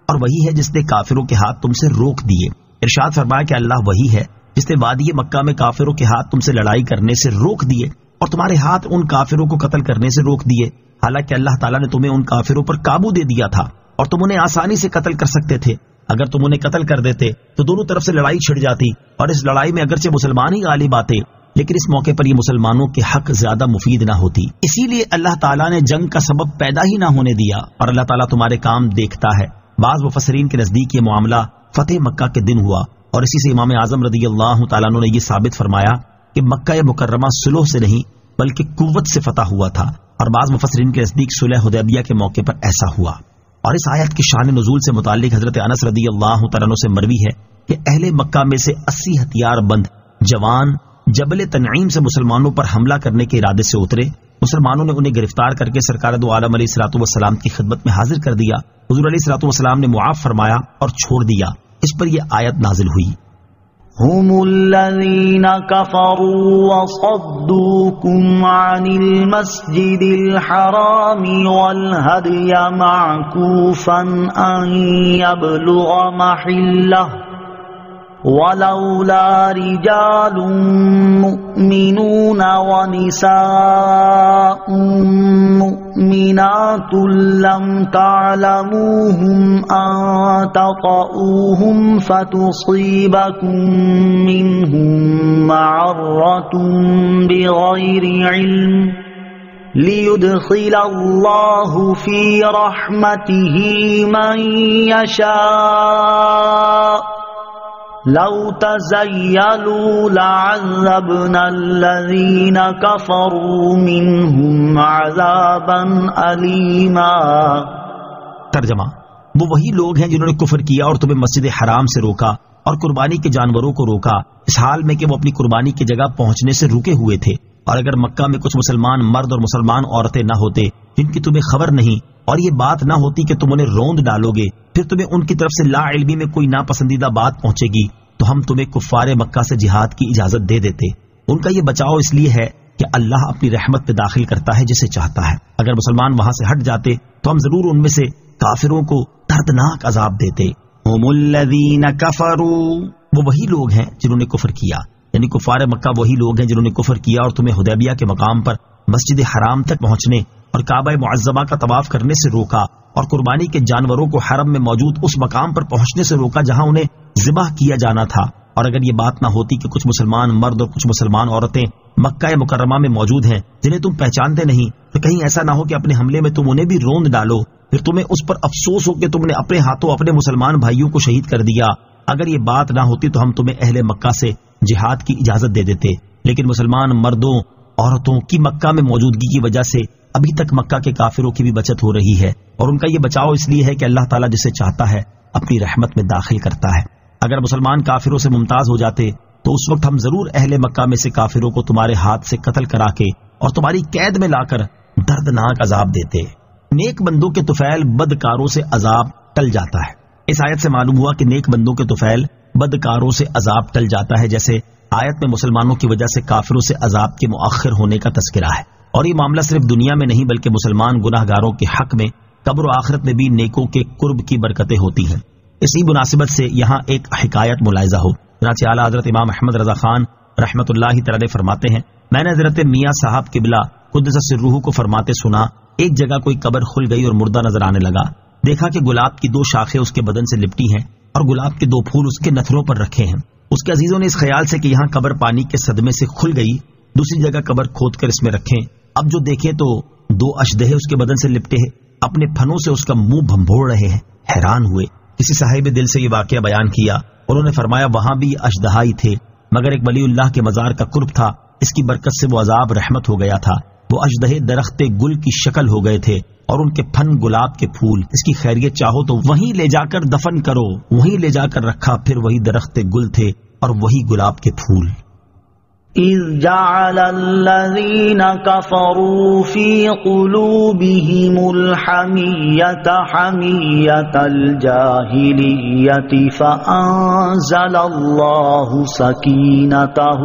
Speaker 3: اور وہی ہے جس نے کافروں کے ہاتھ تم سے روک دیے۔ ارشاد فرمایا کہ اللہ وہی ہے جس نے وادی مکہ میں کافروں کے ہاتھ تم سے لڑائی کرنے سے روک دیے اور تمہارے ہاتھ ان کافروں کو قتل کرنے سے روک دیے، حالانکہ اللہ تعالیٰ نے تمہیں ان کافروں پر قابو دے دیا تھا اور تم انہیں آسانی سے قتل کر سکتے تھے۔ اگر تم انہیں قتل کر دیتے تو دونوں طرف سے لڑائی چھڑ جاتی، اور اس لڑائی میں اگرچہ مسلمان ہی غالب آتے لیکن اس موقع پر یہ مسلمانوں کے حق زیادہ مفید نہ ہوتی، اسی لیے اللہ تعالیٰ نے جنگ کا سبب پیدا ہی نہ ہونے دیا، اور اللہ تعالیٰ تمہارے کام دیکھتا ہے۔ بعض مفسرین کے نزدیک یہ معاملہ فتح مکہ کے دن ہوا، اور اسی سے امام اعظم رضی اللہ تعالیٰ عنہ نے یہ ثابت فرمایا کہ مکہ مکرمہ صلح سے نہیں بلکہ قوت سے فتح ہوا تھا، اور بعض مفسرین کے نزدیک صلح حدیبیہ کے موقع پر ایسا ہوا۔ اور اس آیت کی شان نزول سے متعلق حضرت انس رضی اللہ تعالیٰ عنہ سے مروی ہے کہ اہل مکہ میں سے 80 ہتھیار بند جوان جبل تنعیم سے مسلمانوں پر حملہ کرنے کے ارادے سے اترے، مسلمانوں نے انہیں گرفتار کر کے سرکار دو عالم علیہ الصلوۃ والسلام کی خدمت میں حاضر کر دیا۔ حضور علیہ الصلوۃ والسلام نے معاف فرمایا اور چھوڑ دیا۔ اس پر یہ آیت نازل ہوئی،
Speaker 2: هم الذين كفروا وصدوكم عن المسجد الحرام والهدي معكوفا أن يبلغ محله ولولا رجال مؤمنون ونساء مؤمنات لم تعلموهم أن تطؤوهم فتصيبكم منهم معرة بغير علم ليدخل الله في رحمته من يشاء لو تزيلوا لعذبنا الذين كفروا منهم عذابا أليما۔
Speaker 3: ترجمہ، وہ وہی لوگ ہیں جنہوں نے کفر کیا اور تمہیں مسجد حرام سے روکا اور قربانی کے جانوروں کو روکا، اس حال میں کہ وہ اپنی قربانی کی جگہ پہنچنے سے رکے ہوئے تھے۔ اور اگر مکہ میں کچھ مسلمان مرد اور مسلمان عورتیں نہ ہوتے جن کی تمہیں خبر نہیں، اور یہ بات نہ ہوتی کہ تم انہیں روند ڈالو گے، پھر تمہیں ان کی طرف سے لا علمی میں کوئی ناپسندیدہ بات پہنچے گی، تو ہم تمہیں کفار مکہ سے جہاد کی اجازت دے دیتے۔ ان کا یہ بچاؤ اس لیے ہے کہ اللہ اپنی رحمت پہ داخل کرتا ہے جسے چاہتا ہے۔ اگر مسلمان وہاں سے ہٹ جاتے تو ہم ضرور ان میں سے کافروں کو دردناک عذاب دیتے۔ هم الذین کفروا، وہ وہی لوگ ہیں جنہوں نے کفر کیا، یعنی کفار مکہ وہی لوگ ہیں جنہوں نے کفر کیا اور تمہیں حدیبیہ کے مقام پر مسجد حرام تک پہنچنے اور کعبہ معظمہ کا طواف کرنے سے روکا اور قربانی کے جانوروں کو حرم میں موجود اس مقام پر پہنچنے سے روکا جہاں انہیں ذبح کیا جانا تھا۔ اور اگر یہ بات نہ ہوتی کہ کچھ مسلمان مرد اور کچھ مسلمان عورتیں مکہ مکرمہ میں موجود ہیں جنہیں تم پہچانتے نہیں، تو کہیں ایسا نہ ہو کہ اپنے حملے میں تم انہیں بھی روند ڈالو، پھر تمہیں اس پر افسوس ہو کہ تم نے اپنے ہاتھوں اپنے مسلمان بھائیوں کو شہید کر دیا۔ اگر یہ بات نہ ہوتی تو ہم تمہیں اہل مکہ سے جہاد کی اجازت دے دیتے، لیکن مسلمان مردوں عورتوں کی مکہ میں موجودگی کی وجہ سے ابھی تک مکہ کے کافروں کی بھی بچت ہو رہی ہے، اور ان کا یہ بچاؤ اس لیے ہے کہ اللہ تعالیٰ جسے چاہتا ہے اپنی رحمت میں داخل کرتا ہے۔ اگر مسلمان کافروں سے ممتاز ہو جاتے تو اس وقت ہم ضرور اہل مکہ میں سے کافروں کو تمہارے ہاتھ سے قتل کرا کے اور تمہاری قید میں لا کر دردناک عذاب دیتے۔ نیک بندوں کے طفیل بدکاروں سے عذاب ٹل جاتا ہے۔ اس آیت سے معلوم ہوا کہ نیک بندوں کے طفیل بدکاروں سے عذاب ٹل جاتا ہے، جیسے آیت میں مسلمانوں کی وجہ سے کافروں سے عذاب کے مؤخر ہونے کا تذکرہ ہے۔ اور یہ معاملہ صرف دنیا میں نہیں بلکہ مسلمان گناہ گاروں کے حق میں قبر و آخرت میں بھی نیکوں کے قرب کی برکتیں ہوتی ہیں۔ اسی مناسبت سے یہاں ایک حکایت ملاحظہ ہو۔ چنانچہ اعلیٰ حضرت امام احمد رضا خان رحمۃ اللہ تعالی فرماتے ہیں، میں نے حضرت میاں صاحب قبلہ قدس سرہ کو فرماتے سنا، ایک جگہ کوئی قبر کھل گئی اور مردہ نظر آنے لگا۔ دیکھا کہ گلاب کی 2 شاخیں اس کے بدن سے لپٹی ہیں اور گلاب کے 2 پھول اس کے نتھروں پر رکھے ہیں۔ اس کے عزیزوں نے اس خیال سے کہ یہاں قبر پانی کے صدمے سے کھل گئی، دوسری جگہ قبر کھود کر اس میں رکھیں۔ اب جو دیکھیں تو 2 اشدہے اس کے بدن سے لپٹے ہیں، اپنے پھنوں سے اس کا منہ بھنبھوڑ رہے ہیں۔ حیران ہوئے، کسی صاحب دل سے یہ واقعہ بیان کیا، انہوں نے فرمایا وہاں بھی اشدہا ہی تھے، مگر ایک ولی اللہ کے مزار کا قرب تھا، اس کی برکت سے وہ عذاب رحمت ہو گیا تھا۔ وہ اشدہے درخت گل کی شکل ہو گئے تھے اور ان کے پھن گلاب کے پھول، اس کی خیریت چاہو تو وہیں لے جا کر دفن کرو، وہیں لے جا کر رکھا، پھر وہی درخت گل تھے اور وہی گلاب کے پھول۔
Speaker 2: إذ جعل الذين كفروا في قلوبهم الحمية حمية الجاهلية فأنزل الله سكينته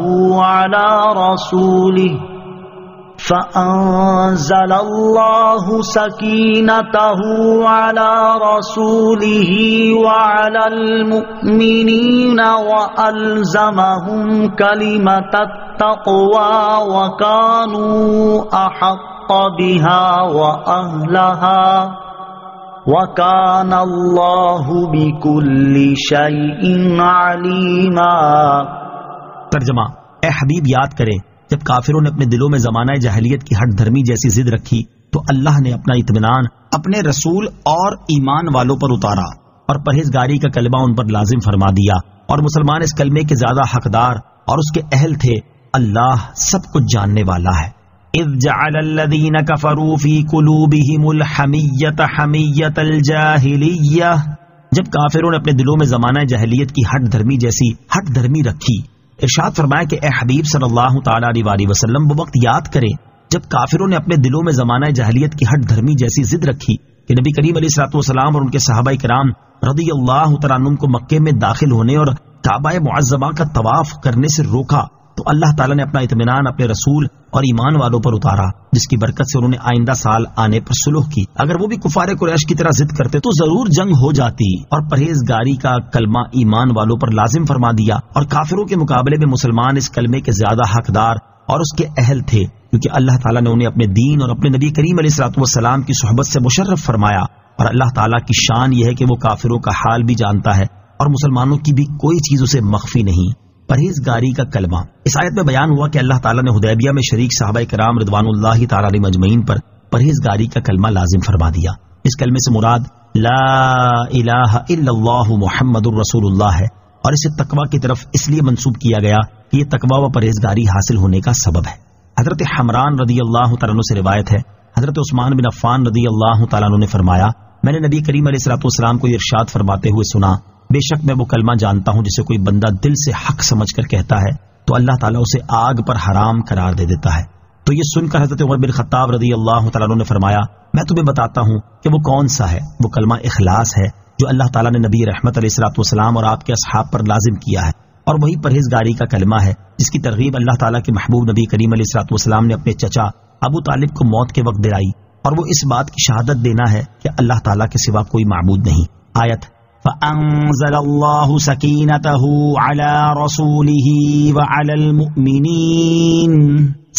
Speaker 2: على رسوله وعلى المؤمنين وألزمهم كلمة التقوى وكانوا أحق بها وأهلها وَكَانَ اللَّهُ بِكُلِّ شَيْءٍ عَلِيمًا۔
Speaker 3: ترجمہ، اے حبیب یاد کرے جب کافروں نے اپنے دلوں میں زمانہ جاہلیت کی ہٹ دھرمی جیسی ضد رکھی تو اللہ نے اپنا اطمینان اپنے رسول اور ایمان والوں پر اتارا اور پرہیزگاری کا کلمہ ان پر لازم فرما دیا، اور مسلمان اس کلمے کے زیادہ حقدار اور اس کے اہل تھے۔ اللہ سب کچھ جاننے والا ہے۔ اذ جعل الذین کفروا فی قلوبہم الحمیۃ حمیۃ الجاہلیہ، جب کافروں نے اپنے دلوں میں زمانہ جاہلیت کی ہٹ دھرمی جیسی ہٹ دھرمی رکھی، ارشاد فرمایا کہ اے حبیب صلی اللہ تعالی علیہ وسلم وہ وقت یاد کریں جب کافروں نے اپنے دلوں میں زمانہ جاہلیت کی ہٹ دھرمی جیسی ضد رکھی کہ نبی کریم علیہ الصلوۃ والسلام اور ان کے صحابہ کرام رضی اللہ تعالیٰ عنہم کو مکے میں داخل ہونے اور کعبہ معظمہ کا طواف کرنے سے روکا، تو اللہ تعالیٰ نے اپنا اطمینان اپنے رسول اور ایمان والوں پر اتارا، جس کی برکت سے انہوں نے آئندہ سال آنے پر صلح کی۔ اگر وہ بھی کفار قریش کی طرح ضد کرتے تو ضرور جنگ ہو جاتی، اور پرہیزگاری کا کلمہ ایمان والوں پر لازم فرما دیا، اور کافروں کے مقابلے میں مسلمان اس کلمے کے زیادہ حقدار اور اس کے اہل تھے، کیونکہ اللہ تعالیٰ نے انہیں اپنے دین اور اپنے نبی کریم علیہ الصلوۃ والسلام کی صحبت سے مشرف فرمایا۔ اور اللہ تعالیٰ کی شان یہ ہے کہ وہ کافروں کا حال بھی جانتا ہے اور مسلمانوں کی بھی کوئی چیز اسے مخفی نہیں۔ پرہیزگاری کا کلمہ، اس آیت میں بیان ہوا کہ اللہ تعالیٰ نے حدیبیہ میں شریک صحابہ کرام رضوان اللہ تعالیٰ علیہم اجمعین پر پرہیزگاری کا کلمہ لازم فرما دیا۔ اس کلمے سے مراد لا الہ الا اللہ محمد الرسول اللہ ہے، اور اسے تقوی کی طرف اس لیے منسوب کیا گیا کہ یہ تقوی و پرہیزگاری حاصل ہونے کا سبب ہے۔ حضرت حمران رضی اللہ تعالیٰ عنہ سے روایت ہے، حضرت عثمان بن عفان رضی اللہ تعالیٰ عنہ نے فرمایا، میں نے نبی کریم علیہ الصلوۃ والسلام کو یہ ارشاد فرماتے ہوئے سنا، بے شک میں وہ کلمہ جانتا ہوں جسے کوئی بندہ دل سے حق سمجھ کر کہتا ہے تو اللہ تعالیٰ اسے آگ پر حرام قرار دے دیتا ہے۔ تو یہ سن کر حضرت عمر بن خطاب رضی اللہ تعالیٰ عنہ نے فرمایا، میں تمہیں بتاتا ہوں کہ وہ کون سا ہے۔ وہ کلمہ اخلاص ہے جو اللہ تعالیٰ نے نبی رحمت علیہ الصلوۃ والسلام اور آپ کے اصحاب پر لازم کیا ہے، اور وہی پرہیزگاری کا کلمہ ہے جس کی ترغیب اللہ تعالیٰ کے محبوب نبی کریم علیہ الصلوۃ والسلام نے اپنے چچا ابو طالب کو موت کے وقت دلائی، اور وہ اس بات کی شہادت دینا ہے کہ اللہ تعالیٰ کے سوا کوئی معبود نہیں۔ آیت فَأَنزَلَ اللَّهُ سَكِينَتَهُ عَلَى رَسُولِهِ وَعَلَى الْمُؤْمِنِينَ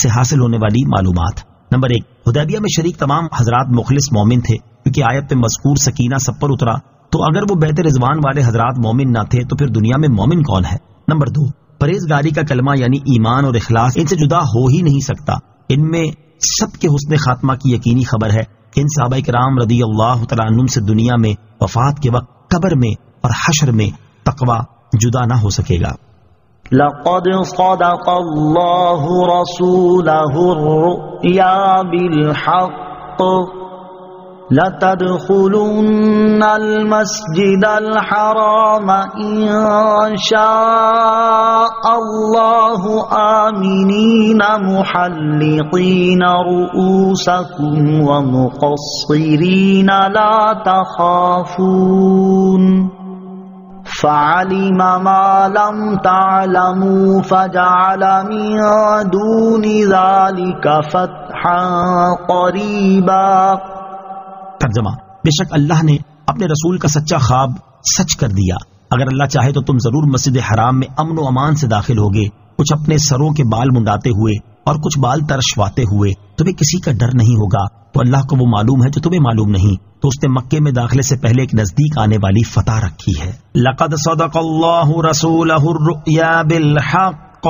Speaker 3: سے حاصل ہونے والی معلومات۔ نمبر 1، حدیبیہ میں شریک تمام حضرات مخلص مومن تھے، کیونکہ آیت میں مذکور سکینہ سب پر اترا، تو اگر وہ بیت رضوان والے حضرات مومن نہ تھے تو پھر دنیا میں مومن کون ہے؟ نمبر 2، پرہیزگاری کا کلمہ یعنی ایمان اور اخلاص ان سے جدا ہو ہی نہیں سکتا۔ ان میں سب کے حسن خاتمہ کی یقینی خبر ہے کہ ان صحابہ کرام رضی اللہ تعالیٰ عنہم سے دنیا میں وفات کے وقت قبر میں اور حشر میں تقوی جدا نہ ہو سکے گا۔
Speaker 2: لقد صدق اللہ رسولہ الرؤیا بالحق لتدخلن المسجد الحرام ان شاء اللہ آمنین محلقین رؤوسکم ومقصرین لا تخافون فعلم ما لم تعلموا فجعل من دون ذلك فتحا قریبا۔
Speaker 3: ترجمہ، بے شک اللہ نے اپنے رسول کا سچا خواب سچ کر دیا، اگر اللہ چاہے تو تم ضرور مسجد حرام میں امن و امان سے داخل ہوگے، کچھ اپنے سروں کے بال منڈاتے ہوئے اور کچھ بال ترشواتے ہوئے، تمہیں کسی کا ڈر نہیں ہوگا، تو اللہ کو وہ معلوم ہے جو تمہیں معلوم نہیں، تو اس نے مکے میں داخلے سے پہلے ایک نزدیک آنے والی فتح رکھی ہے۔ لقد صدق اللہ رسولہ الرؤیا بالحق،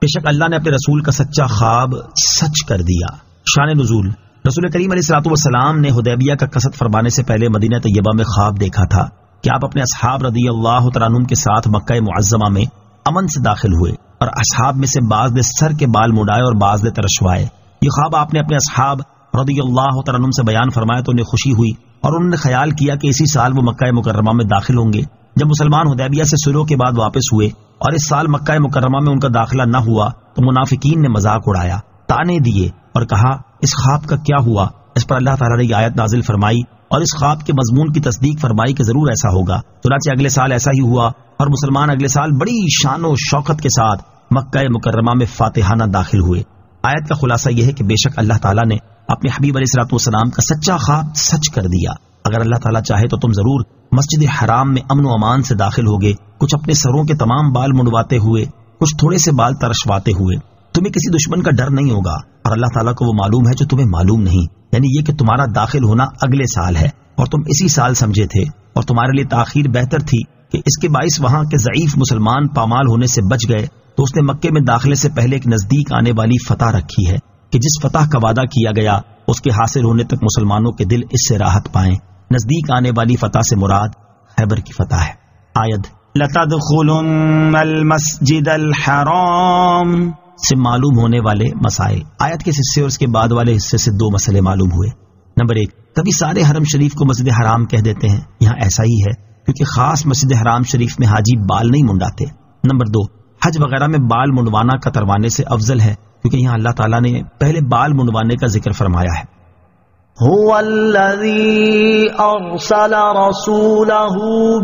Speaker 3: بے شک اللہ نے اپنے رسول کا سچا خواب سچ کر دیا۔ شان نزول، رسول کریم علیہ الصلوۃ والسلام نے حدیبیہ کا قصد فرمانے سے پہلے مدینہ طیبہ میں خواب دیکھا تھا کہ آپ اپنے اصحاب رضی اللہ تعالیٰ عنہم کے ساتھ مکہ معظمہ میں امن سے داخل ہوئے، اور اصحاب میں سے بعض نے سر کے بال مڈائے اور بعض نے ترشوائے۔ یہ خواب آپ نے اپنے اصحاب رضی اللہ تعالیٰ عنہم سے بیان فرمایا تو انہیں خوشی ہوئی، اور انہوں نے خیال کیا کہ اسی سال وہ مکہ مکرمہ میں داخل ہوں گے۔ جب مسلمان حدیبیہ سے صلح کے بعد واپس ہوئے اور اس سال مکہ مکرمہ میں ان کا داخلہ نہ ہوا تو منافقین نے مذاق اڑایا، طعنے دیے اور کہا اس خواب کا کیا ہوا؟ اس پر اللہ تعالیٰ نے یہ آیت نازل فرمائی اور اس خواب کے مضمون کی تصدیق فرمائی کہ ضرور ایسا ہوگا۔ چنانچہ اگلے سال ایسا ہی ہوا، اور مسلمان اگلے سال بڑی شان و شوکت کے ساتھ مکہ مکرمہ میں فاتحانہ داخل ہوئے۔ آیت کا خلاصہ یہ ہے کہ بے شک اللہ تعالیٰ نے اپنے حبیب علیہ الصلوۃ والسلام کا سچا خواب سچ کر دیا، اگر اللہ تعالیٰ چاہے تو تم ضرور مسجد حرام میں امن و امان سے داخل ہوگے، کچھ اپنے سروں کے تمام بال منڈواتے ہوئے، کچھ تھوڑے سے بال ترشواتے ہوئے، تمہیں کسی دشمن کا ڈر نہیں ہوگا، اور اللہ تعالیٰ کو وہ معلوم ہے جو تمہیں معلوم نہیں، یعنی یہ کہ تمہارا داخل ہونا اگلے سال ہے اور تم اسی سال سمجھے تھے، اور تمہارے لیے تاخیر بہتر تھی کہ اس کے باعث وہاں کے ضعیف مسلمان پامال ہونے سے بچ گئے، تو اس نے مکے میں داخلے سے پہلے ایک نزدیک آنے والی فتح رکھی ہے کہ جس فتح کا وعدہ کیا گیا اس کے حاصل ہونے تک مسلمانوں کے دل اس سے راحت پائیں۔ نزدیک آنے والی فتح سے مراد خیبر کی فتح ہے۔ آیت لَتَدْخُلُنَّ الْمَسْجِدَ الْحَرَامَ سے معلوم ہونے والے مسائل۔ آیت کے حصے اور اس کے بعد والے حصے سے دو مسئلے معلوم ہوئے۔ نمبر 1، کبھی سارے حرم شریف کو مسجد حرام کہہ دیتے ہیں، یہاں ایسا ہی ہے کیونکہ خاص مسجد حرام شریف میں حاجی بال نہیں منڈاتے۔ نمبر 2، حج وغیرہ میں بال منڈوانا کتروانے سے افضل ہے، کیونکہ یہاں اللہ تعالیٰ نے پہلے بال منڈوانے کا ذکر فرمایا ہے۔
Speaker 2: هو الذي أرسل رسوله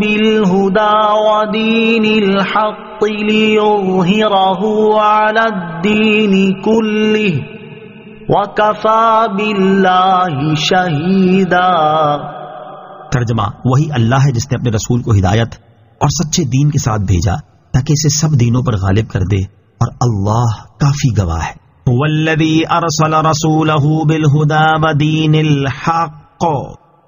Speaker 2: بالهدى ودين الحق ليظهره على الدين كله وكفى بالله شهيدا۔
Speaker 3: ترجمہ، وہی اللہ ہے جس نے اپنے رسول کو ہدایت اور سچے دین کے ساتھ بھیجا تاکہ اسے سب دینوں پر غالب کر دے، اور اللہ کافی گواہ ہے۔
Speaker 1: والذی ارسل رسولہ بالہدی ودین الحق،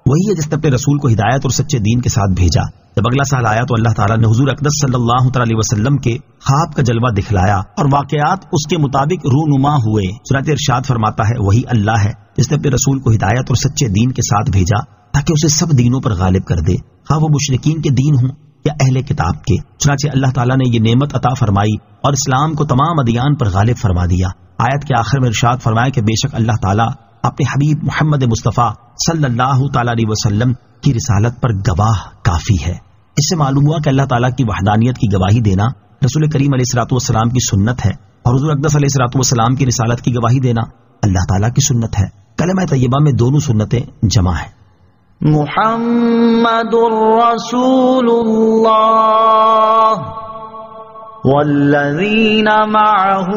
Speaker 3: وہی ہے جس نے اپنے رسول کو ہدایت اور سچے دین کے ساتھ بھیجا۔ جب اگلا سال آیا تو اللہ تعالیٰ نے حضور اقدس صلی اللہ تعالی علیہ وسلم کے خواب کا جلوہ دکھلایا اور واقعات اس کے مطابق رونما ہوئے۔ چنانچہ ارشاد فرماتا ہے، وہی اللہ ہے جس نے اپنے رسول کو ہدایت اور سچے دین کے ساتھ بھیجا تاکہ اسے سب دینوں پر غالب کر دے، خواہ وہ مشرکین کے دین ہوں یا اہل کتاب کے۔ چنانچہ اللہ تعالیٰ نے یہ نعمت عطا فرمائی اور اسلام کو تمام ادیان پر غالب فرما دیا۔ آیت کے آخر میں ارشاد فرمایا کہ بے شک اللہ تعالیٰ اپنے حبیب محمد مصطفیٰ صلی اللہ تعالی علیہ وسلم کی رسالت پر گواہ کافی ہے۔ اس سے معلوم ہوا کہ اللہ تعالیٰ کی وحدانیت کی گواہی دینا رسول کریم علیہ الصلوۃ والسلام کی سنت ہے، اور حضور اقدس علیہ الصلوۃ والسلام کی رسالت کی گواہی دینا اللہ تعالیٰ کی سنت ہے۔ کلمہ طیبہ میں دونوں سنتیں جمع ہیں۔
Speaker 2: محمد رسول اللہ والذین معه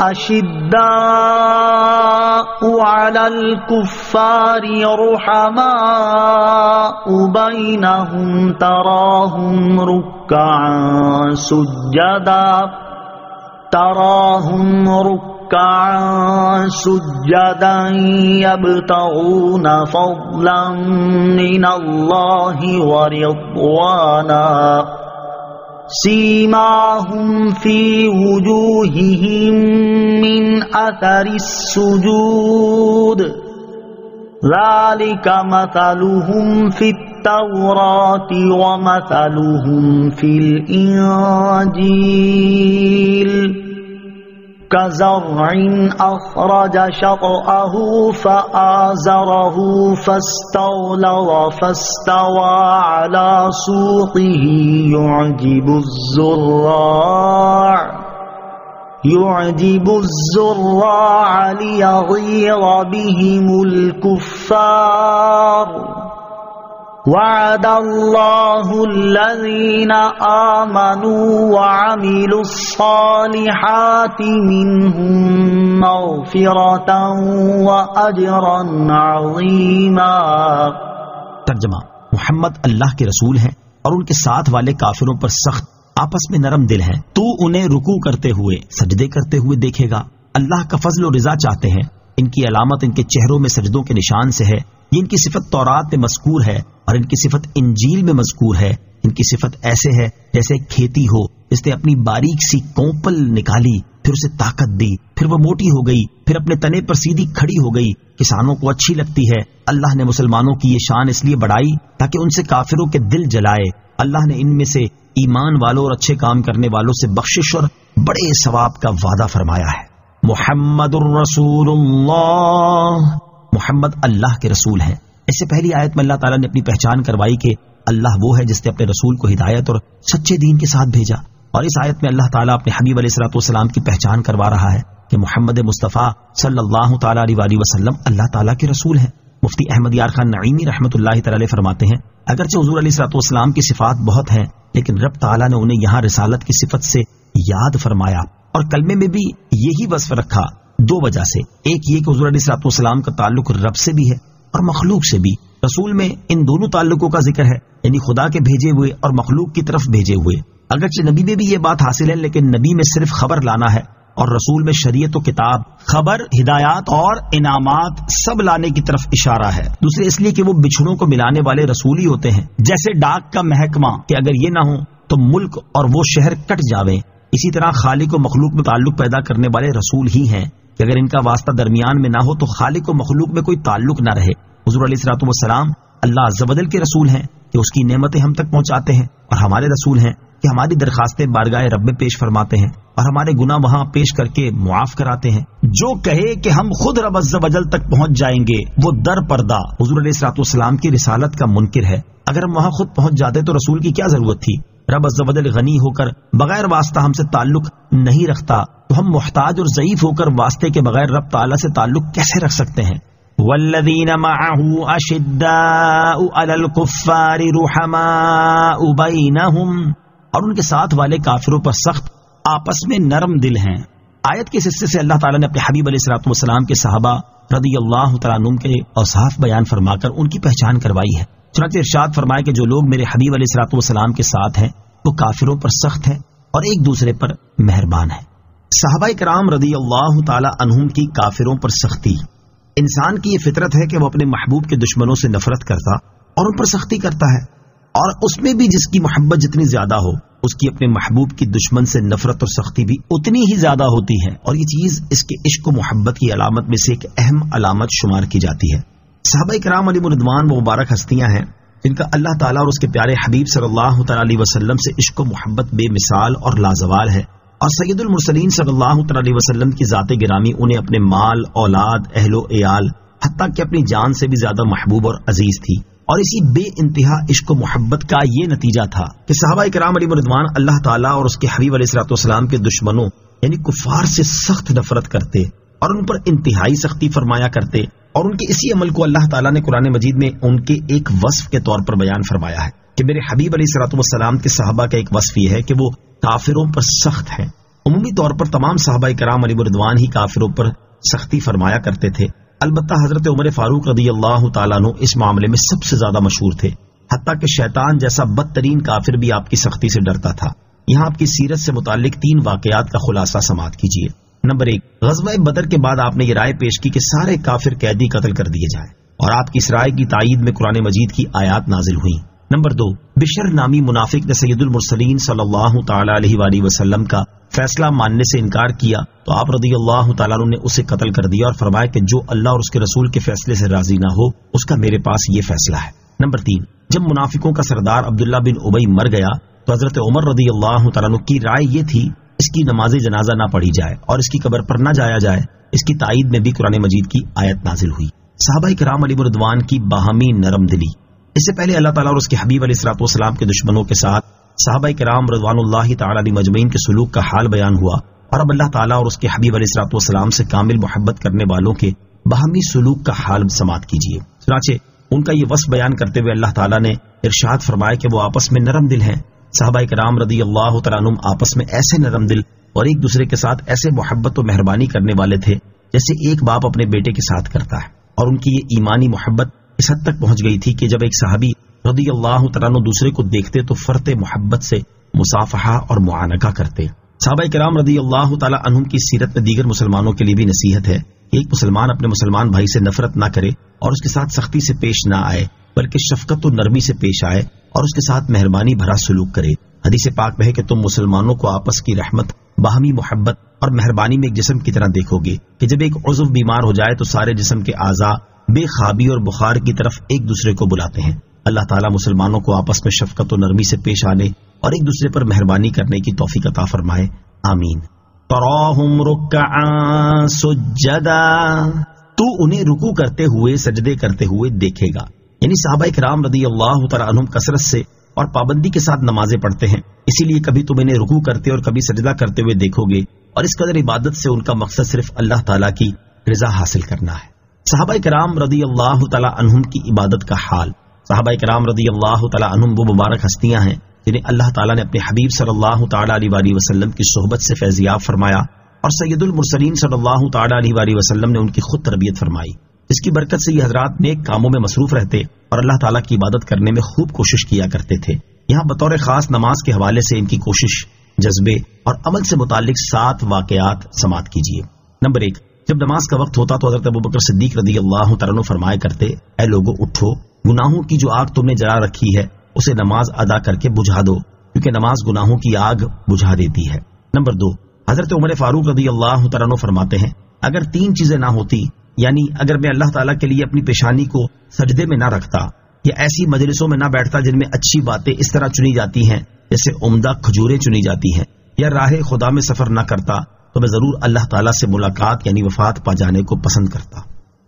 Speaker 2: اشداء علی الکفار رحماء بینہم تراہم رکعا سجدا یبتغون فضلا من اللہ ورضوانا سیماہم فی وجوہہم من اثر السجود ذالک مثلہم فی التوراۃ ومثلہم فی الانجیل كزرع أخرج شطأه فآزره فاستوى على سوقه يعجب الزراع ليغيظ بهم الكفار وعد الله الذين آمنوا وعملوا الصالحات منهم مغفرة وأجرا عظيما۔
Speaker 3: ترجمہ، محمد اللہ کے رسول ہیں اور ان کے ساتھ والے کافروں پر سخت، آپس میں نرم دل ہیں۔ تو انہیں رکوع کرتے ہوئے، سجدے کرتے ہوئے دیکھے گا۔ اللہ کا فضل و رضا چاہتے ہیں۔ ان کی علامت ان کے چہروں میں سجدوں کے نشان سے ہے۔ یہ ان کی صفت تورات میں مذکور ہے اور ان کی صفت انجیل میں مذکور ہے۔ ان کی صفت ایسے ہے جیسے کھیتی ہو، اس نے اپنی باریک سی کونپل نکالی، پھر اسے طاقت دی، پھر وہ موٹی ہو گئی، پھر اپنے تنے پر سیدھی کھڑی ہو گئی، کسانوں کو اچھی لگتی ہے۔ اللہ نے مسلمانوں کی یہ شان اس لیے بڑھائی تاکہ ان سے کافروں کے دل جلائے۔ اللہ نے ان میں سے ایمان والوں اور اچھے کام کرنے والوں سے بخشش اور بڑے ثواب کا وعدہ فرمایا ہے۔ محمد الرسول اللہ، محمد اللہ کے رسول ہیں۔ اس سے پہلی آیت میں اللہ تعالیٰ نے اپنی پہچان کروائی کہ اللہ وہ ہے جس نے اپنے رسول کو ہدایت اور سچے دین کے ساتھ بھیجا، اور اس آیت میں اللہ تعالیٰ اپنے حبیب علیہ الصلوۃ والسلام کی پہچان کروا رہا ہے کہ محمد مصطفیٰ صلی اللہ تعالیٰ علیہ وسلم اللہ تعالیٰ کے رسول ہیں۔ مفتی احمد یار خان نعیمی رحمۃ اللہ تعالی فرماتے ہیں، اگرچہ حضور علیہ الصلوۃ والسلام کی صفات بہت ہیں، لیکن رب تعالیٰ نے انہیں یہاں رسالت کی صفت سے یاد فرمایا اور کلمے میں بھی یہی وصف رکھا، دو وجہ سے۔ ایک یہ کہ حضور علیہ الصلوۃ والسلام کا تعلق رب سے بھی ہے اور مخلوق سے بھی۔ رسول میں ان دونوں تعلقوں کا ذکر ہے، یعنی خدا کے بھیجے ہوئے اور مخلوق کی طرف بھیجے ہوئے۔ اگرچہ نبی میں بھی یہ بات حاصل ہے، لیکن نبی میں صرف خبر لانا ہے اور رسول میں شریعت و کتاب، خبر، ہدایات اور انعامات سب لانے کی طرف اشارہ ہے۔ دوسرے اس لیے کہ وہ بچھڑوں کو ملانے والے رسول ہی ہوتے ہیں، جیسے ڈاک کا محکمہ کہ اگر یہ نہ ہو تو ملک اور وہ شہر کٹ جاویں، اسی طرح خالق و مخلوق میں تعلق پیدا کرنے والے رسول ہی ہیں کہ اگر ان کا واسطہ درمیان میں نہ ہو تو خالق و مخلوق میں کوئی تعلق نہ رہے۔ حضور علیہ الصلوۃ والسلام اللہ عز و جل کے رسول ہیں کہ اس کی نعمتیں ہم تک پہنچاتے ہیں، اور ہمارے رسول ہیں کہ ہماری درخواستیں بارگاہ رب میں پیش فرماتے ہیں اور ہمارے گناہ وہاں پیش کر کے معاف کراتے ہیں۔ جو کہے کہ ہم خود رب عز و جل تک پہنچ جائیں گے، وہ در پردہ حضور علیہ الصلوۃ والسلام کی رسالت کا منکر ہے۔ اگر ہم وہاں خود پہنچ جاتے تو رسول کی کیا ضرورت تھی؟ رب عز و جل غنی ہو کر بغیر واسطہ ہم سے تعلق نہیں رکھتا تو ہم محتاج اور ضعیف ہو کر واسطے کے بغیر رب تعالیٰ سے تعلق کیسے رکھ سکتے ہیں؟ والذین معه اشداء علی الکفار رحماء بینہم، اور ان کے ساتھ والے کافروں پر سخت آپس میں نرم دل ہیں۔ آیت کے اس حصے سے اللہ تعالیٰ نے اپنے حبیب علیہ الصلوۃ والسلام کے صحابہ رضی اللہ تعالیٰ عنہم کے اوصاف بیان فرما کر ان کی پہچان کروائی ہے۔ چنانچہ ارشاد فرمائے کہ جو لوگ میرے حبیب علیہ الصلوۃ والسلام کے ساتھ ہیں وہ کافروں پر سخت ہیں اور ایک دوسرے پر مہربان ہیں۔ صحابہ کرام رضی اللہ تعالیٰ عنہم کی کافروں پر سختی، انسان کی یہ فطرت ہے کہ وہ اپنے محبوب کے دشمنوں سے نفرت کرتا اور ان پر سختی کرتا ہے، اور اس میں بھی جس کی محبت جتنی زیادہ ہو اس کی اپنے محبوب کی دشمن سے نفرت اور سختی بھی اتنی ہی زیادہ ہوتی ہے، اور یہ چیز اس کے عشق و محبت کی علامت میں سے ایک اہم علامت شمار کی جاتی ہے۔ صحابہ کرام علیہم رضوان وہ مبارک ہستیاں ہیں جن کا اللہ تعالیٰ اور اس کے پیارے حبیب صلی اللہ تعالیٰ علیہ وسلم سے عشق و محبت بے مثال اور لازوال ہے، اور سید المرسلین صلی اللہ تعالیٰ علیہ وسلم کی ذات گرامی انہیں اپنے مال، اولاد، اہل و عیال، حتیٰ کہ اپنی جان سے بھی زیادہ محبوب اور عزیز تھی۔ اور اسی بے انتہا عشق و محبت کا یہ نتیجہ تھا کہ صحابہ کرام علیہم رضوان اللہ تعالیٰ اور اس کے حبیب علیہ الصلوۃ والسلام کے دشمنوں یعنی کفار سے سخت نفرت کرتے اور ان پر انتہائی سختی فرمایا کرتے، اور ان کے اسی عمل کو اللہ تعالیٰ نے قرآن مجید میں ان کے ایک وصف کے طور پر بیان فرمایا ہے کہ میرے حبیب علیہ الصلوۃ والسلام کے صحابہ کا ایک وصف یہ ہے کہ وہ کافروں پر سخت ہیں۔ عمومی طور پر تمام صحابہ کرام علیہم رضوان ہی کافروں پر سختی فرمایا کرتے تھے، البتہ حضرت عمر فاروق رضی اللہ تعالیٰ عنہ اس معاملے میں سب سے زیادہ مشہور تھے، حتیٰ کہ شیطان جیسا بدترین کافر بھی آپ کی سختی سے ڈرتا تھا۔ یہاں آپ کی سیرت سے متعلق 3 واقعات کا خلاصہ سماعت کیجیے۔ نمبر 1، غزوہ بدر کے بعد آپ نے یہ رائے پیش کی کہ سارے کافر قیدی قتل کر دیے جائیں، اور آپ کی اس رائے کی تائید میں قرآن مجید کی آیات نازل ہوئیں۔ نمبر 2، بشر نامی منافق نے سید المرسلین صلی اللہ تعالی علیہ وآلہ وسلم کا فیصلہ ماننے سے انکار کیا تو آپ رضی اللہ تعالیٰ عنہ نے اسے قتل کر دیا اور فرمایا کہ جو اللہ اور اس کے رسول کے فیصلے سے راضی نہ ہو اس کا میرے پاس یہ فیصلہ ہے۔ نمبر 3، جب منافقوں کا سردار عبداللہ بن ابی مر گیا تو حضرت عمر رضی اللہ تعالیٰ عنہ کی رائے یہ تھی اس کی نماز جنازہ نہ پڑھی جائے اور اس کی قبر پر نہ جایا جائے۔ اس کی تائید میں بھی قرآن مجید کی آیت نازل ہوئی۔ صحابہ کرام علیہم رضوان کی باہمی نرم دلی، اس سے پہلے اللہ تعالیٰ اور اس کے حبیب علیہ الصلوۃ والسلام کے دشمنوں کے ساتھ صحابہ کرام رضوان اللہ تعالیٰ علیہ مجمعین کے سلوک کا حال بیان ہوا، اور اب اللہ تعالیٰ اور اس کے حبیب علیہ الصلوۃ والسلام سے کامل محبت کرنے والوں کے باہمی سلوک کا حال سماعت کیجیے۔ چنانچہ ان کا یہ وصف بیان کرتے ہوئے اللہ تعالیٰ نے ارشاد فرمایا کہ وہ آپس میں نرم دل ہیں۔ صحابہ کرام رضی اللہ تعالیٰ عنہم آپس میں ایسے نرم دل اور ایک دوسرے کے ساتھ ایسے محبت و مہربانی کرنے والے تھے جیسے ایک باپ اپنے بیٹے کے ساتھ کرتا ہے، اور ان کی یہ ایمانی محبت اس حد تک پہنچ گئی تھی کہ جب ایک صحابی رضی اللہ تعالیٰ عنہ دوسرے کو دیکھتے تو فرط محبت سے مصافحہ اور معانقہ کرتے۔ صحابہ کرام رضی اللہ تعالیٰ عنہم کی سیرت میں دیگر مسلمانوں کے لیے بھی نصیحت ہے کہ ایک مسلمان اپنے مسلمان بھائی سے نفرت نہ کرے اور اس کے ساتھ سختی سے پیش نہ آئے، بلکہ شفقت و نرمی سے پیش آئے اور اس کے ساتھ مہربانی بھرا سلوک کرے۔ حدیث پاک میں ہے کہ تم مسلمانوں کو آپس کی رحمت، باہمی محبت اور مہربانی میں ایک جسم کی طرح دیکھو گے کہ جب ایک عضو بیمار ہو جائے تو سارے جسم کے اعضاء بے خوابی اور بخار کی طرف ایک دوسرے کو بلاتے ہیں۔ اللہ تعالیٰ مسلمانوں کو آپس میں شفقت و نرمی سے پیش آنے اور ایک دوسرے پر مہربانی کرنے کی توفیق عطا فرمائے، آمین۔ تراہم رکعا سجدا، تو انہیں رکوع کرتے ہوئے سجدے کرتے ہوئے دیکھے گا، یعنی صحابہ کرام رضی اللہ تعالیٰ عنہم کثرت سے اور پابندی کے ساتھ نمازیں پڑھتے ہیں، اسی لیے کبھی تم انہیں رکوع کرتے اور کبھی سجدہ کرتے ہوئے دیکھو گے، اور اس قدر عبادت سے ان کا مقصد صرف اللہ تعالیٰ کی رضا حاصل کرنا ہے۔ صحابہ کرام رضی اللہ تعالیٰ عنہم کی عبادت کا حال۔ صحابہ کرام رضی اللہ تعالیٰ عنہم وہ مبارک ہستیاں ہیں جنہیں اللہ تعالیٰ نے اپنے حبیب صلی اللہ تعالیٰ علیہ وآلہ وسلم کی صحبت سے فیضیاب فرمایا، اور سید المرسلین صلی اللہ تعالیٰ علیہ وآلہ وسلم نے ان کی خود تربیت فرمائی، جس کی برکت سے یہ حضرات نیک کاموں میں مصروف رہتے اور اللہ تعالیٰ کی عبادت کرنے میں خوب کوشش کیا کرتے تھے۔ یہاں بطور خاص نماز کے حوالے سے ان کی کوشش، جذبے اور عمل سے متعلق 7 واقعات سماعت کیجیے۔ نمبر 1، جب نماز کا وقت ہوتا تو حضرت ابوبکر صدیق رضی اللہ تعالیٰ عنہ فرمایا کرتے، اے لوگو اٹھو، گناہوں کی جو آگ تم نے جلا رکھی ہے اسے نماز ادا کر کے بجھا دو، کیونکہ نماز گناہوں کی آگ بجھا دیتی ہے۔ نمبر 2، حضرت عمر فاروق رضی اللہ تعالیٰ عنہ فرماتے ہیں، اگر 3 چیزیں نہ ہوتی، یعنی اگر میں اللہ تعالیٰ کے لیے اپنی پیشانی کو سجدے میں نہ رکھتا یا ایسی مجلسوں میں نہ بیٹھتا جن میں اچھی باتیں اس طرح چنی جاتی ہیں جیسے عمدہ کھجوریں چنی جاتی ہیں، یا راہ خدا میں سفر نہ کرتا تو میں ضرور اللہ تعالیٰ سے ملاقات یعنی وفات پا جانے کو پسند کرتا۔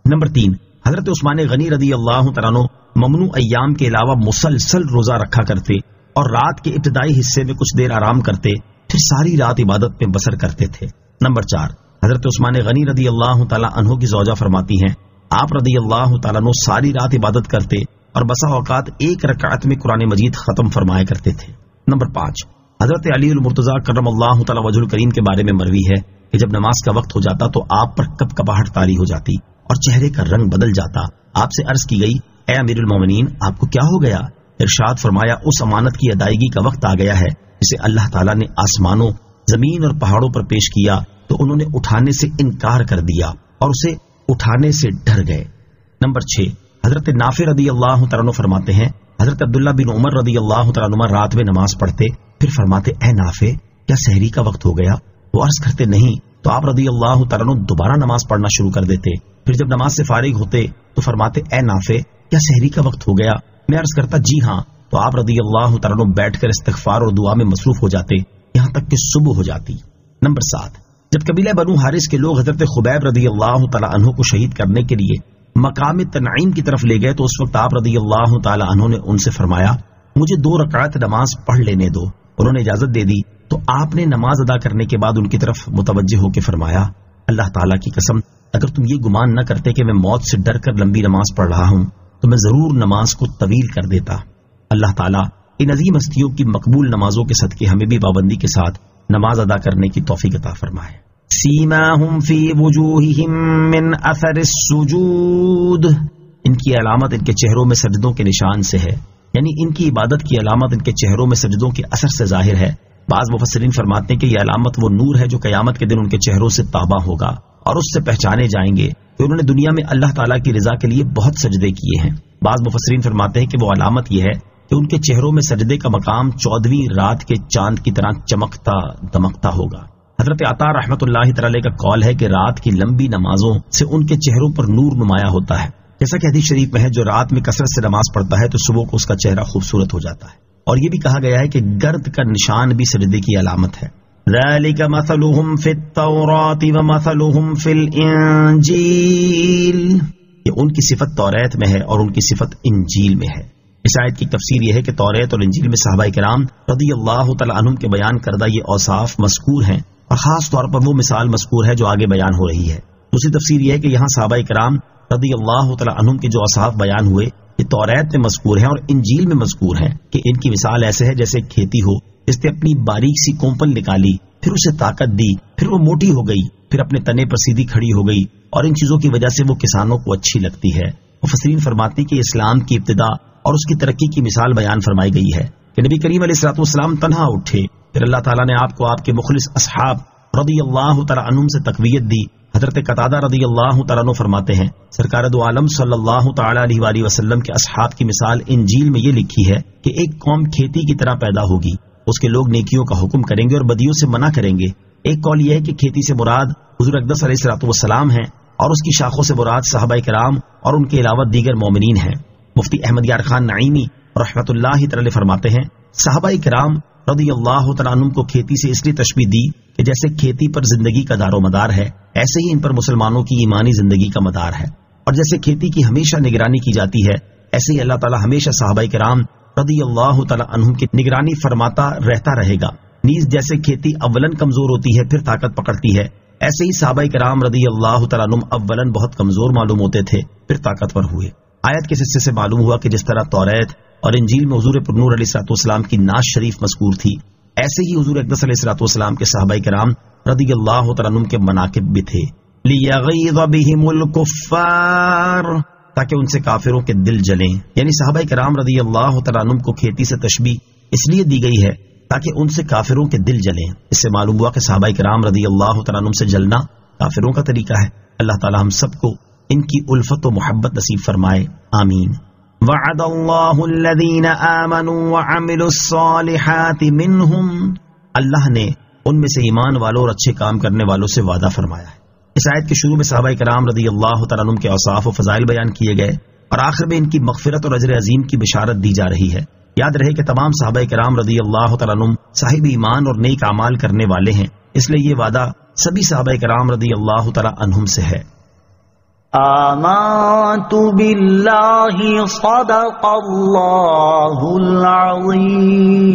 Speaker 3: نمبر 3، حضرت عثمان غنی رضی اللہ تعالیٰ عنہ ممنوع ایام کے علاوہ مسلسل روزہ رکھا کرتے اور رات کے ابتدائی حصے میں کچھ دیر آرام کرتے، پھر ساری رات عبادت میں بسر کرتے تھے۔ نمبر 4، حضرت عثمان غنی رضی اللہ تعالیٰ عنہ کی زوجہ فرماتی ہیں آپ رضی اللہ تعالیٰ عنہ ساری رات عبادت کرتے اور بسا اوقات ایک رکعت میں قرآن مجید ختم فرمایا کرتے تھے۔ نمبر 5، حضرت علی المرتضیٰ کرم اللہ تعالیٰ وجہ الکریم کے بارے میں مروی ہے کہ جب نماز کا وقت ہو جاتا تو آپ پر کپ کپاہٹ طاری ہو جاتی اور چہرے کا رنگ بدل جاتا۔ آپ سے عرض کی گئی اے امیر المومنین آپ کو کیا ہو گیا؟ ارشاد فرمایا اس امانت کی ادائیگی کا وقت آ گیا ہے جسے اللہ تعالیٰ نے آسمانوں، زمین اور پہاڑوں پر پیش کیا تو انہوں نے اٹھانے سے انکار کر دیا اور اسے اٹھانے سے ڈر گئے۔ نمبر 6، حضرت نافع رضی اللہ تعالیٰ عنہ فرماتے ہیں حضرت عبداللہ بن عمر رضی اللہ تعالیٰ عنہ رات میں نماز پڑھتے، پھر فرماتے اے نافع کیا سحری کا وقت ہو گیا؟ وہ عرض کرتے نہیں، تو آپ رضی اللہ تعالیٰ عنہ دوبارہ نماز پڑھنا شروع کر دیتے۔ پھر جب نماز سے فارغ ہوتے تو فرماتے اے نافع کیا سحری کا وقت ہو گیا؟ میں عرض کرتا جی ہاں، تو آپ رضی اللہ تعالیٰ عنہ بیٹھ کر استغفار اور دعا میں مصروف ہو جاتے یہاں تک کہ صبح ہو جاتی۔ نمبر 7، جب قبیلہ بنو حارث کے لوگ حضرت خبیب رضی اللہ تعالیٰ عنہ کو شہید کرنے کے لیے مقام تنعیم کی طرف لے گئے تو اس وقت آپ رضی اللہ تعالیٰ عنہ نے ان سے فرمایا مجھے 2 رکعت نماز پڑھ لینے دو۔ انہوں نے اجازت دے دی تو آپ نے نماز ادا کرنے کے بعد ان کی طرف متوجہ ہو کے فرمایا اللہ تعالیٰ کی قسم اگر تم یہ گمان نہ کرتے کہ میں موت سے ڈر کر لمبی نماز پڑھ رہا ہوں تو میں ضرور نماز کو طویل کر دیتا۔ اللہ تعالیٰ ان عظیم ہستیوں کی مقبول نمازوں کے صدقے ہمیں بھی پابندی کے ساتھ نماز ادا کرنے کی توفیق عطا فرمائے۔ سیماہم فی وجوہہم من اثر السجود، ان کی علامت ان کے چہروں میں سجدوں کے نشان سے ہے، یعنی ان کی عبادت کی علامت ان کے چہروں میں سجدوں کے اثر سے ظاہر ہے۔ بعض مفسرین فرماتے ہیں کہ یہ علامت وہ نور ہے جو قیامت کے دن ان کے چہروں سے تابع ہوگا اور اس سے پہچانے جائیں گے کہ انہوں نے دنیا میں اللہ تعالیٰ کی رضا کے لیے بہت سجدے کیے ہیں۔ بعض مفسرین فرماتے ہیں کہ وہ علامت یہ ہے کہ ان کے چہروں میں سجدے کا مقام 14ویں رات کے چاند کی طرح چمکتا دمکتا ہوگا۔ حضرت عطا رحمۃ اللہ تعالی کا قول ہے کہ رات کی لمبی نمازوں سے ان کے چہروں پر نور نمایاں ہوتا ہے، جیسا کہ حدیث شریف میں ہے جو رات میں کثرت سے نماز پڑھتا ہے تو صبح کو اس کا چہرہ خوبصورت ہو جاتا ہے۔ اور یہ بھی کہا گیا ہے کہ گرد کا نشان بھی سجدے کی علامت ہے۔ ذالک مثلہم فی التوراۃ ومثلہم فی الانجیل، یہ ان کی صفت توریت میں ہے اور ان کی صفت انجیل میں ہے۔ اس آیت کی تفسیر یہ ہے کہ توریت اور انجیل میں صحابہ کرام رضی اللہ تعالی عنہم کے بیان کردہ یہ اوصاف مذکور ہیں اور خاص طور پر وہ مثال مذکور ہے جو آگے بیان ہو رہی ہے۔ دوسری تفسیر یہ ہے کہ یہاں صحابہ کرام رضی اللہ تعالی عنہم کے جو اوصاف بیان ہوئے یہ توریت میں مذکور ہیں اور انجیل میں مذکور ہیں کہ ان کی مثال ایسے ہے جیسے کھیتی ہو، اس نے اپنی باریک سی کومپل نکالی، پھر اسے طاقت دی، پھر وہ موٹی ہو گئی، پھر اپنے تنے پر سیدھی کھڑی ہو گئی اور ان چیزوں کی وجہ سے وہ کسانوں کو اچھی لگتی ہے۔ مفسرین فرماتے کہ اسلام کی ابتدا اور اس کی ترقی کی مثال بیان فرمائی گئی ہے کہ نبی کریم علیہ الصلوۃ والسلام تنہا اٹھے، پھر اللہ تعالیٰ نے آپ کو آپ کے مخلص اصحاب رضی اللہ تعالی عنہم سے تقویت دی۔ حضرت قتادہ رضی اللہ تعالیٰ عنہ فرماتے ہیں سرکار دو عالم صلی اللہ تعالی علیہ وآلہ وسلم کے اصحاب کی مثال انجیل میں یہ لکھی ہے کہ ایک قوم کھیتی کی طرح پیدا ہوگی، اس کے لوگ نیکیوں کا حکم کریں گے اور بدیوں سے منع کریں گے۔ ایک قول یہ ہے کہ کھیتی سے مراد حضور اقدس علیہ الصلوۃ والسلام ہیں اور اس کی شاخوں سے مراد صحابہ کرام اور ان کے علاوہ دیگر مومنین ہیں۔ مفتی احمد یار خان نعیمی رحمۃ اللہ تعالی فرماتے ہیں صحابہ کرام رضی اللہ تعالیٰ عنہم کو کھیتی سے اس لیے تشبیہ دی کہ جیسے کھیتی پر زندگی کا دار و مدار ہے ایسے ہی ان پر مسلمانوں کی ایمانی زندگی کا مدار ہے، اور جیسے کھیتی کی ہمیشہ نگرانی کی جاتی ہے ایسے ہی اللہ تعالیٰ ہمیشہ صحابہ کرام رضی اللہ تعالیٰ عنہم کی نگرانی فرماتا رہتا رہے گا۔ نیز جیسے کھیتی اولن کمزور ہوتی ہے پھر طاقت پکڑتی ہے، ایسے ہی صحابہ کرام رضی اللہ تعالیٰ عنہم اولن بہت کمزور معلوم ہوتے تھے پھر طاقتور ہوئے۔ آیت کے حصے سے معلوم ہوا کہ جس طرح توریت اور انجیل میں حضور پر نور علیہ الصلوۃ والسلام کی نعت شریف مذکور تھی، ایسے ہی حضور اقدس علیہ الصلوۃ والسلام کے صحابہ کرام رضی اللہ تعالیٰ عنہم کے مناقب بھی تھے۔ لیغیظ بہم الکفار، تاکہ ان سے کافروں کے دل جلیں، یعنی صحابہ کرام رضی اللہ تعالیٰ عنہم کو کھیتی سے تشبیہ اس لیے دی گئی ہے تاکہ ان سے کافروں کے دل جلیں۔ اس سے معلوم ہوا کہ صحابہ کرام رضی اللہ تعالیٰ عنہم سے جلنا کافروں کا طریقہ ہے۔ اللہ تعالیٰ ہم سب کو ان کی الفت و محبت نصیب فرمائے، آمین۔ وعد اللہ الذین آمنوا وعملوا الصالحات منہم، اللہ نے ان میں سے ایمان والوں اور اچھے کام کرنے والوں سے وعدہ فرمایا ہے۔ اس آیت کے شروع میں صحابہ کرام رضی اللہ تعالیٰ عنہم کے اوصاف و فضائل بیان کیے گئے اور آخر میں ان کی مغفرت اور اجر عظیم کی بشارت دی جا رہی ہے۔ یاد رہے کہ تمام صحابہ کرام رضی اللہ تعالیٰ عنہم صاحب ایمان اور نیک اعمال کرنے والے ہیں، اس لیے یہ وعدہ سبھی صحابہ کرام رضی اللہ تعالیٰ عنہم سے ہے۔
Speaker 2: آمنت باللہ صدق اللہ العظیم.